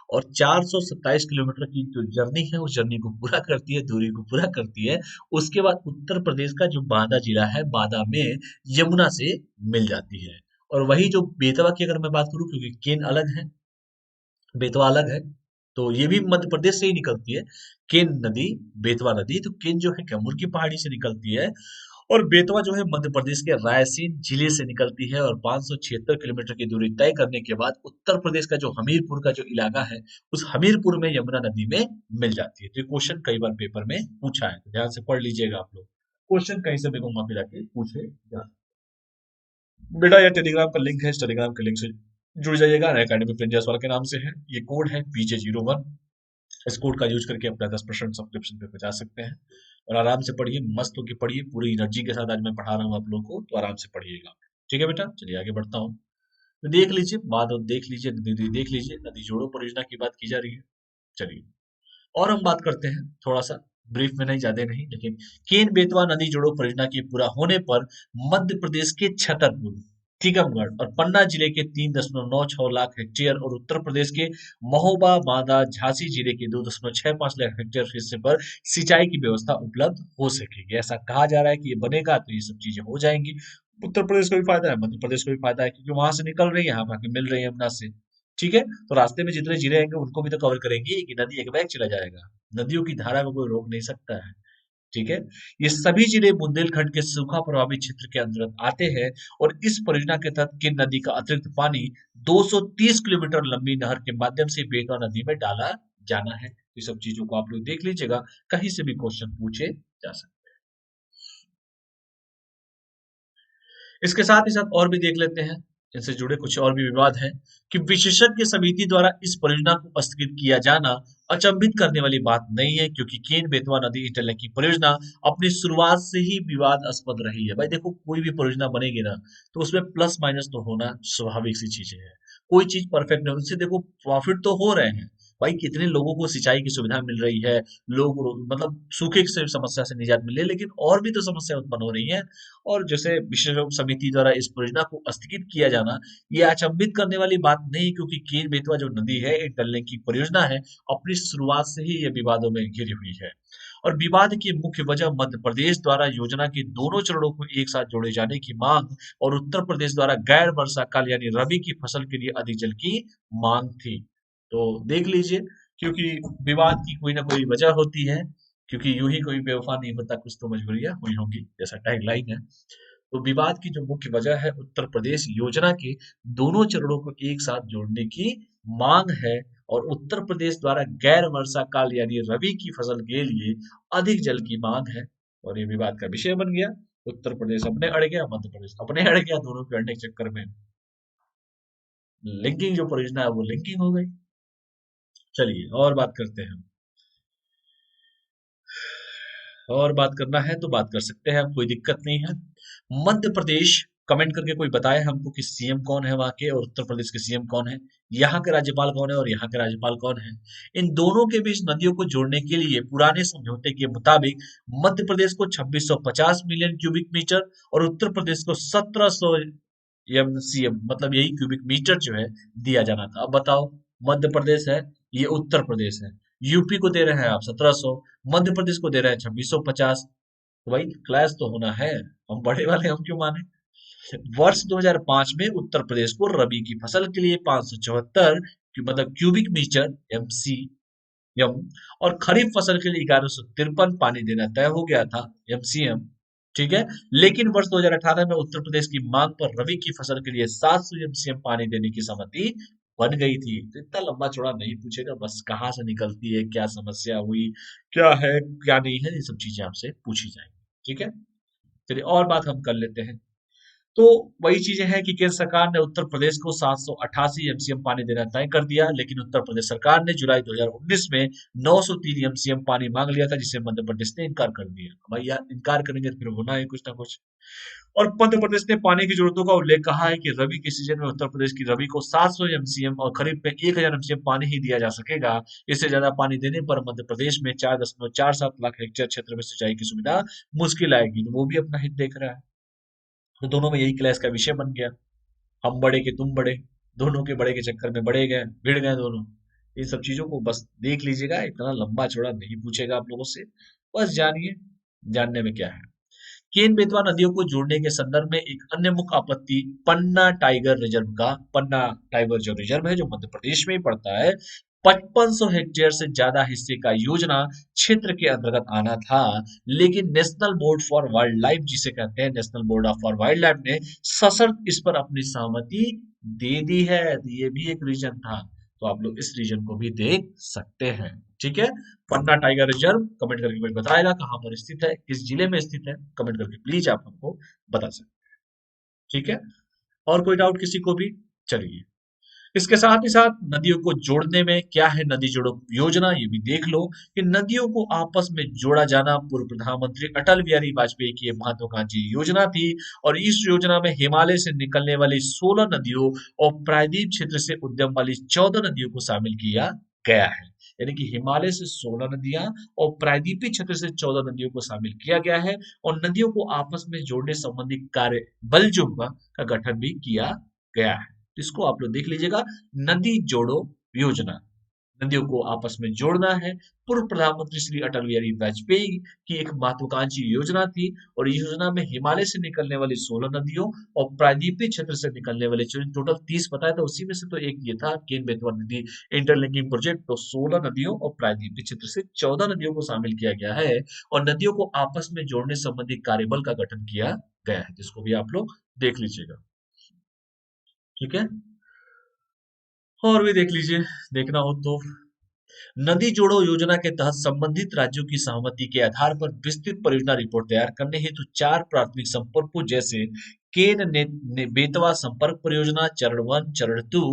और 427 किलोमीटर की जो जर्नी है उस जर्नी को पूरा करती है, दूरी को पूरा करती है। उसके बाद उत्तर प्रदेश का जो बांदा जिला है, बांदा में यमुना से मिल जाती है। और वही जो बेतवा की अगर मैं बात करूं, क्योंकि केन अलग है, बेतवा अलग है, तो ये भी मध्य प्रदेश से ही निकलती है। केन नदी, बेतवा नदी, तो केन जो है कैमूर की पहाड़ी से निकलती है। और बेतवा जो है मध्य प्रदेश के रायसेन जिले से निकलती है। और 576 किलोमीटर की दूरी तय करने के बाद उत्तर प्रदेश का जो हमीरपुर का जो इलाका है, उस हमीरपुर में यमुना नदी में मिल जाती है। तो ये क्वेश्चन कई बार पेपर में पूछा है, तो ध्यान से पढ़ लीजिएगा आप लोग। क्वेश्चन कहीं से भी घुमा फिरा के पूछे जा। बेटा ये टेलीग्राम का लिंक है, इस टेलीग्राम के लिंक से जुड़ जाइएगा। अकेडमी प्रिंस जायसवाल के नाम से है, ये कोड है PJ01। इस कोड का यूज करके अपना 10% सब्सक्रिप्शन पे बचा सकते हैं। और आराम से पढ़िए, मस्त होकर पढ़िए, पूरी एनर्जी के साथ आज मैं पढ़ा रहा हूँ आप लोगों को, तो आराम से पढ़िएगा। ठीक है बेटा, चलिए आगे बढ़ता हूँ। तो देख लीजिए बात, और देख लीजिए नदी, देख लीजिए नदी जोड़ो परियोजना की बात की जा रही है। चलिए और हम बात करते हैं थोड़ा सा ब्रीफ में, नहीं ज्यादा नहीं, लेकिन केन बेतवा नदी जोड़ो परियोजना के पूरा होने पर मध्य प्रदेश के छतरपुर, टीकमगढ़ और पन्ना जिले के 3.96 लाख हेक्टेयर और उत्तर प्रदेश के महोबा, बांदा, झांसी जिले के 2.65 लाख हेक्टेयर हिस्से पर सिंचाई की व्यवस्था उपलब्ध हो सकेगी। ऐसा कहा जा रहा है कि ये बनेगा तो ये सब चीजें हो जाएंगी। उत्तर प्रदेश को भी फायदा है, मध्य प्रदेश को भी फायदा है, क्योंकि वहां से निकल रही है, यहाँ पर मिल रही है यमुना से। ठीक है, तो रास्ते में जितने जिले आएंगे उनको भी तो कवर करेंगे, कि नदी एक बैग चला जाएगा। नदियों की धारा को कोई रोक नहीं सकता है। ठीक है, ये सभी जिले बुंदेलखंड के सूखा प्रभावित क्षेत्र के अंतर्गत आते हैं। और इस परियोजना के तहत किन नदी का अतिरिक्त पानी 230 किलोमीटर लंबी नहर के माध्यम से बेतवा नदी में डाला जाना है। ये सब चीजों को आप लोग देख लीजिएगा, कहीं से भी क्वेश्चन पूछे जा सकते हैं। इसके साथ ही साथ और भी देख लेते हैं, इनसे जुड़े कुछ और भी विवाद हैं, कि विशेषज्ञ समिति द्वारा इस परियोजना को स्थगित किया जाना अचंभित करने वाली बात नहीं है, क्योंकि केन बेतवा नदी इंटरलिंक की परियोजना अपनी शुरुआत से ही विवादास्पद रही है। भाई देखो, कोई भी परियोजना बनेगी ना, तो उसमें प्लस माइनस तो होना स्वाभाविक सी चीजें है। कोई चीज परफेक्ट नहीं, उससे देखो प्रॉफिट तो हो रहे हैं, भाई कितने लोगों को सिंचाई की सुविधा मिल रही है, लोग मतलब सूखे से समस्या से निजात मिल रही है, लेकिन और भी तो समस्या उत्पन्न हो रही है। और जैसे विशेषज्ञ समिति द्वारा इस परियोजना को स्थगित किया जाना, ये अचंभित करने वाली बात नहीं, क्योंकि केन बेतवा जो नदी है एक डलने की परियोजना है, अपनी शुरुआत से ही ये विवादों में घिरी हुई है। और विवाद की मुख्य वजह मध्य प्रदेश द्वारा योजना के दोनों चरणों को एक साथ जोड़े जाने की मांग और उत्तर प्रदेश द्वारा गैर वर्षाकाल यानी रबी की फसल के लिए अधिक जल की मांग थी। तो देख लीजिए, क्योंकि विवाद की कोई ना कोई वजह होती है, क्योंकि यूं ही कोई बेवफा नहीं होता, कुछ तो मजबूरियां हुई होंगी, जैसा टैगलाइन है। तो विवाद की जो मुख्य वजह है उत्तर प्रदेश योजना के दोनों चरणों को एक साथ जोड़ने की मांग है। और उत्तर प्रदेश द्वारा गैर वर्षा काल यानी रबी की फसल के लिए अधिक जल की मांग है। और ये विवाद का विषय बन गया। उत्तर प्रदेश अपने अड़ गया, मध्य प्रदेश अपने अड़ गया, दोनों के अड़ने के चक्कर में लिंकिंग जो परियोजना है वो लिंकिंग हो गई। चलिए और बात करते हैं, और बात करना है तो बात कर सकते हैं, कोई दिक्कत नहीं है। मध्य प्रदेश, कमेंट करके कोई बताए हमको कि सीएम कौन है वहां के, और उत्तर प्रदेश के सीएम कौन है, यहाँ के राज्यपाल कौन है और यहाँ के राज्यपाल कौन है। इन दोनों के बीच नदियों को जोड़ने के लिए पुराने समझौते के मुताबिक मध्य प्रदेश को 2650 मिलियन क्यूबिक मीटर और उत्तर प्रदेश को 1700 MCM, मतलब यही क्यूबिक मीटर जो है दिया जाना था। अब बताओ, मध्य प्रदेश है, ये उत्तर प्रदेश है, यूपी को दे रहे हैं आप 1700, मध्य प्रदेश को दे रहे हैं 2650। तो भाई क्लैश तो होना है, हम बड़े वाले हम क्यों माने। वर्ष 2005 में उत्तर प्रदेश को रबी की फसल के लिए 574 मतलब क्यूबिक मीटर एमसी यम, और खरीफ फसल के लिए 1153 पानी देना तय हो गया था, एमसीएम। ठीक है, लेकिन वर्ष 2018 में उत्तर प्रदेश की मांग पर रबी की फसल के लिए 700 एमसीएम पानी देने की सहमति बन गई थी। तो इतना लंबा चौड़ा नहीं पूछेगा, बस कहाँ से निकलती है, क्या समस्या हुई, क्या है क्या नहीं है, ये सब चीजें आपसे पूछी जाएंगी। ठीक है, चलिए और बात हम कर लेते हैं। तो वही चीजें हैं कि केंद्र सरकार ने उत्तर प्रदेश को 788 एमसीएम पानी देना तय कर दिया, लेकिन उत्तर प्रदेश सरकार ने जुलाई 2019 में 903 एमसीएम पानी मांग लिया था, जिसे मध्य प्रदेश ने इनकार कर दिया। भाई यार इनकार करेंगे तो फिर होना है कुछ ना कुछ। और मध्य प्रदेश ने पानी की जरूरतों का उल्लेख कहा है कि रबी के सीजन में उत्तर प्रदेश की रबी को 700 एमसीएम और खरीफ में 1000 एमसीएम पानी ही दिया जा सकेगा। इससे ज्यादा पानी देने पर मध्य प्रदेश में 4.47 लाख हेक्टेयर क्षेत्र में सिंचाई की सुविधा मुश्किल आएगी। तो वो भी अपना हित देख रहा है। तो दोनों में यही क्लैश का विषय बन गया। हम बड़े कि तुम बड़े, दोनों के बड़े के चक्कर में बड़े गए, भिड़ गए दोनों। इन सब चीजों को बस देख लीजिएगा, इतना लंबा चौड़ा नहीं पूछेगा आप लोगों से, बस जानिए, जानने में क्या है। केन बेतवा नदियों को जोड़ने के संदर्भ में एक अन्य मुख्य आपत्ति पन्ना टाइगर रिजर्व का, पन्ना टाइगर जो रिजर्व है जो मध्य प्रदेश में ही पड़ता है, 5500 हेक्टेयर से ज्यादा हिस्से का योजना क्षेत्र के अंतर्गत आना था, लेकिन national board for wild life, जिसे कहते हैं national board of for wild life, ने सशर्त इस पर अपनी सहमति दे दी है। तो ये भी एक रीजन था, तो आप लोग इस रीजन को भी देख सकते हैं। ठीक है, पन्ना टाइगर रिजर्व कमेंट करके कोई बताएगा कहां पर स्थित है, किस जिले में स्थित है, कमेंट करके प्लीज आप हमको बता सकते हैं। ठीक है, और कोई डाउट किसी को भी? चलिए, इसके साथ ही साथ नदियों को जोड़ने में क्या है नदी जोड़ो योजना, ये भी देख लो कि नदियों को आपस में जोड़ा जाना पूर्व प्रधानमंत्री अटल बिहारी वाजपेयी की एक महत्वाकांक्षी योजना थी। और इस योजना में हिमालय से निकलने वाली 16 नदियों और प्रायद्वीप क्षेत्र से उद्गम वाली 14 नदियों को शामिल किया गया है। यानी कि हिमालय से 16 नदियां और प्रायद्वीपीय क्षेत्र से 14 नदियों को शामिल किया गया है, और नदियों को आपस में जोड़ने संबंधी कार्य बल जो का गठन भी किया गया है। इसको आप लोग देख लीजिएगा, नदी जोड़ो योजना, नदियों को आपस में जोड़ना है। पूर्व प्रधानमंत्री श्री अटल बिहारी वाजपेयी की एक महत्वाकांक्षी योजना थी, और इस योजना में हिमालय से निकलने वाली 16 नदियों और प्रायद्वीपीय क्षेत्र से निकलने वाले टोटल 30 बताया था, उसी में से तो एक ये था केन बेतवा नदी इंटरलिंकिंग प्रोजेक्ट। तो 16 नदियों और प्रायद्वीपीय क्षेत्र से 14 नदियों को शामिल किया गया है, और नदियों को आपस में जोड़ने संबंधी कार्यबल का गठन किया गया है, जिसको भी आप लोग देख लीजिएगा। ठीक है, और भी देख लीजिए, देखना हो तो। नदी जोड़ो योजना के तहत संबंधित राज्यों की सहमति के आधार पर विस्तृत परियोजना रिपोर्ट तैयार करने हेतु 4 प्राथमिक संपर्कों जैसे बेतवा संपर्क परियोजना चरण 1, चरण 2,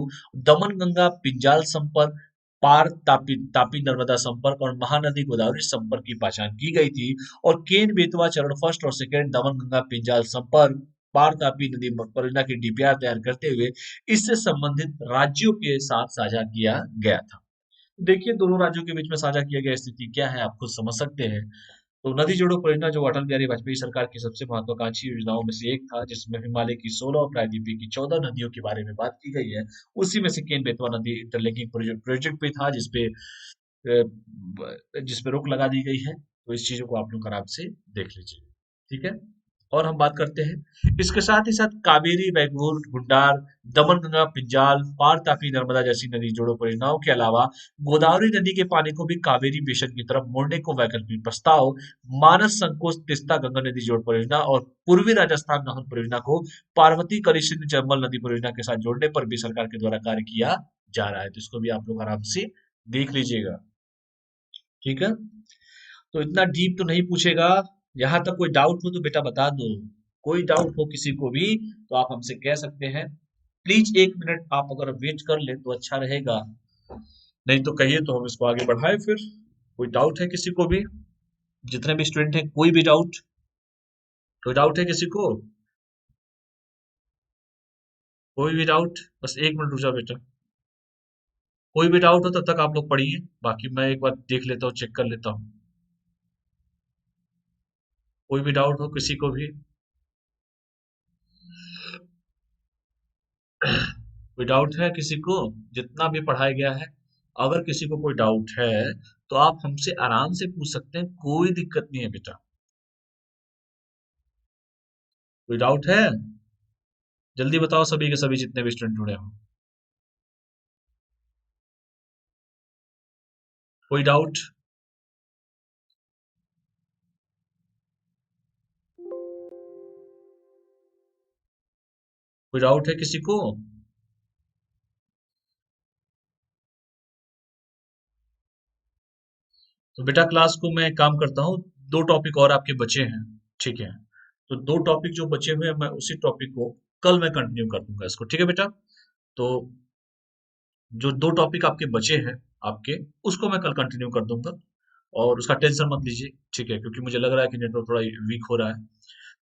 दमन गंगा पिंजाल संपर्क, पार तापी तापी नर्मदा संपर्क और महानदी गोदावरी संपर्क की पहचान की गई थी। और केन बेतवा चरण फर्स्ट और सेकेंड, दमन गंगा पिंजाल संपर्क, पार तापी नदी परियोजना की डीपीआर तैयार करते हुए इससे संबंधित राज्यों के साथ साझा किया गया था। देखिए, दोनों राज्यों के बीच में साझा किया गया स्थिति क्या है, आप खुद समझ सकते हैं। तो नदी जोड़ो परियोजना जो अटल बिहारी वाजपेयी सरकार की सबसे महत्वाकांक्षी योजनाओं में से एक था, जिसमें हिमालय की 16 और प्रायद्वीपीय की 14 नदियों के बारे में बात की गई है। उसी में से केन बेतवा नदी इंटरलिंकिंग प्रोजेक्ट भी था, जिसपे रोक लगा दी गई है। तो इस चीजों को आप लोग आराम से देख लीजिए। ठीक है, और हम बात करते हैं इसके साथ ही साथ कावेरी, बैगूर, गुंडार, दमन गंगा पिंजाल, पार तापी नर्मदा जैसी नदी जोड़ो परियोजनाओं के अलावा गोदावरी नदी के पानी को भी कावेरी बेसिन की तरफ मोड़ने को वैकल्पिक प्रस्ताव, मानस संकोच तिस्ता गंगा नदी जोड़ परियोजना और पूर्वी राजस्थान नहर परियोजना को पार्वती करी सिंध चंबल नदी परियोजना के साथ जोड़ने पर भी सरकार के द्वारा कार्य किया जा रहा है। तो इसको भी आप लोग आराम से देख लीजिएगा। ठीक है, तो इतना डीप तो नहीं पूछेगा। यहाँ तक कोई डाउट हो तो बेटा बता दो, कोई डाउट हो किसी को भी तो आप हमसे कह सकते हैं। प्लीज 1 मिनट आप अगर वेट कर ले तो अच्छा रहेगा, नहीं तो कहिए तो हम इसको आगे बढ़ाए फिर। कोई डाउट है किसी को भी? जितने भी स्टूडेंट हैं, कोई भी डाउट? कोई डाउट है किसी को? कोई भी डाउट? बस 1 मिनट रुक जाओ बेटा। कोई भी डाउट हो तब तक आप लोग पढ़िए, बाकी मैं एक बार देख लेता हूँ, चेक कर लेता हूँ। कोई भी डाउट हो किसी को भी? कोई डाउट है किसी को? जितना भी पढ़ाया गया है, अगर किसी को कोई डाउट है तो आप हमसे आराम से पूछ सकते हैं, कोई दिक्कत नहीं है बेटा। कोई डाउट है? जल्दी बताओ, सभी के सभी जितने भी स्टूडेंट जुड़े हो। कोई डाउट? कोई डाउट है किसी को? तो बेटा क्लास को मैं काम करता हूँ, 2 टॉपिक और आपके बचे हैं। ठीक है, तो 2 टॉपिक जो बचे हुए हैं, मैं उसी टॉपिक को कल मैं कंटिन्यू कर दूंगा इसको। ठीक है बेटा, तो जो 2 टॉपिक आपके बचे हैं आपके, उसको मैं कल कंटिन्यू कर दूंगा, और उसका टेंशन मत लीजिए। ठीक है, क्योंकि मुझे लग रहा है कि नेटवर्क थोड़ा वीक हो रहा है।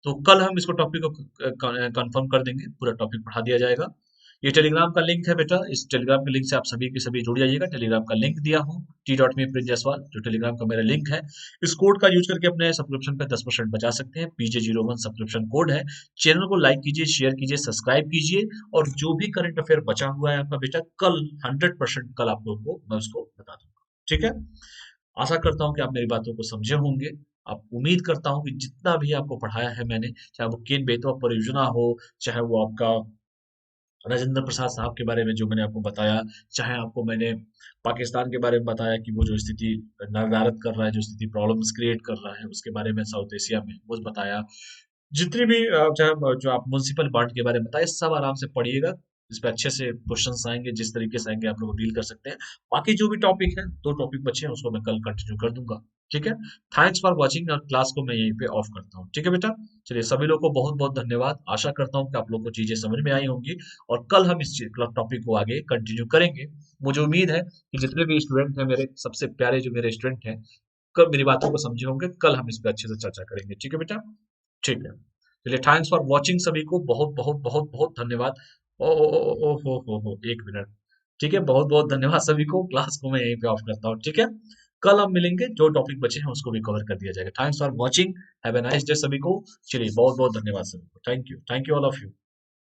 तो कल हम इसको टॉपिक को कंफर्म कर देंगे, पूरा टॉपिक पढ़ा दिया जाएगा। ये टेलीग्राम का लिंक है बेटा, इस टेलीग्राम के लिंक से आप सभी के सभी जुड़ जाइएगा। टेलीग्राम का लिंक दिया हूँ t.me प्रिंस जायसवाल, जो टेलीग्राम का मेरा लिंक है। इस कोड का यूज करके अपने सब्सक्रिप्शन पे 10% बचा सकते हैं। PJ01 सब्सक्रिप्शन कोड है। चैनल को लाइक कीजिए, शेयर कीजिए, सब्सक्राइब कीजिए, और जो भी करंट अफेयर बचा हुआ है आपका बेटा, कल 100% कल आप लोगों को मैं उसको बता दूंगा। ठीक है, आशा करता हूँ कि आप मेरी बातों को समझे होंगे। आप उम्मीद करता हूँ कि जितना भी आपको पढ़ाया है मैंने, चाहे वो केन बेतवा परियोजना हो, चाहे वो आपका राजेंद्र प्रसाद साहब के बारे में जो मैंने आपको बताया, चाहे आपको मैंने पाकिस्तान के बारे में बताया कि वो जो स्थिति नदारद कर रहा है, जो स्थिति प्रॉब्लम्स क्रिएट कर रहा है उसके बारे में साउथ एशिया में, वो बताया। जितनी भी चाहे जो आप म्युनिसिपल बॉन्ड के बारे में बताए, सब आराम से पढ़िएगा। इस पे अच्छे से क्वेश्चंस आएंगे, जिस तरीके से आएंगे आप लोग डील कर सकते हैं। बाकी जो भी टॉपिक है, 2 टॉपिक बचे हैं, उसको मैं कल कंटिन्यू कर दूंगा। ठीक है, थैंक्स फॉर वॉचिंग, और क्लास को मैं यहीं पे ऑफ करता हूँ। ठीक है बेटा, चलिए सभी लोग को बहुत बहुत धन्यवाद। आशा करता हूँ कि आप लोग को चीजें समझ में आई होंगी, और कल हम इस टॉपिक को आगे कंटिन्यू करेंगे। मुझे उम्मीद है कि जितने भी स्टूडेंट हैं, मेरे सबसे प्यारे जो मेरे स्टूडेंट हैं, कल मेरी बातों को समझे होंगे। कल हम इस पर अच्छे से चर्चा करेंगे। ठीक है बेटा, ठीक है। चलिए, थैंक्स फॉर वॉचिंग, सभी को बहुत बहुत बहुत बहुत धन्यवाद। ओ ओ ओ ओ हो 1 मिनट। ठीक है, बहुत बहुत धन्यवाद सभी को। क्लास को मैं यहीं पे ऑफ करता हूँ। ठीक है, कल हम मिलेंगे, जो टॉपिक बचे हैं उसको भी कवर कर दिया जाएगा। Thanks for watching, have a nice day सभी को। चलिए, बहुत बहुत धन्यवाद सभी को। Thank you all of you.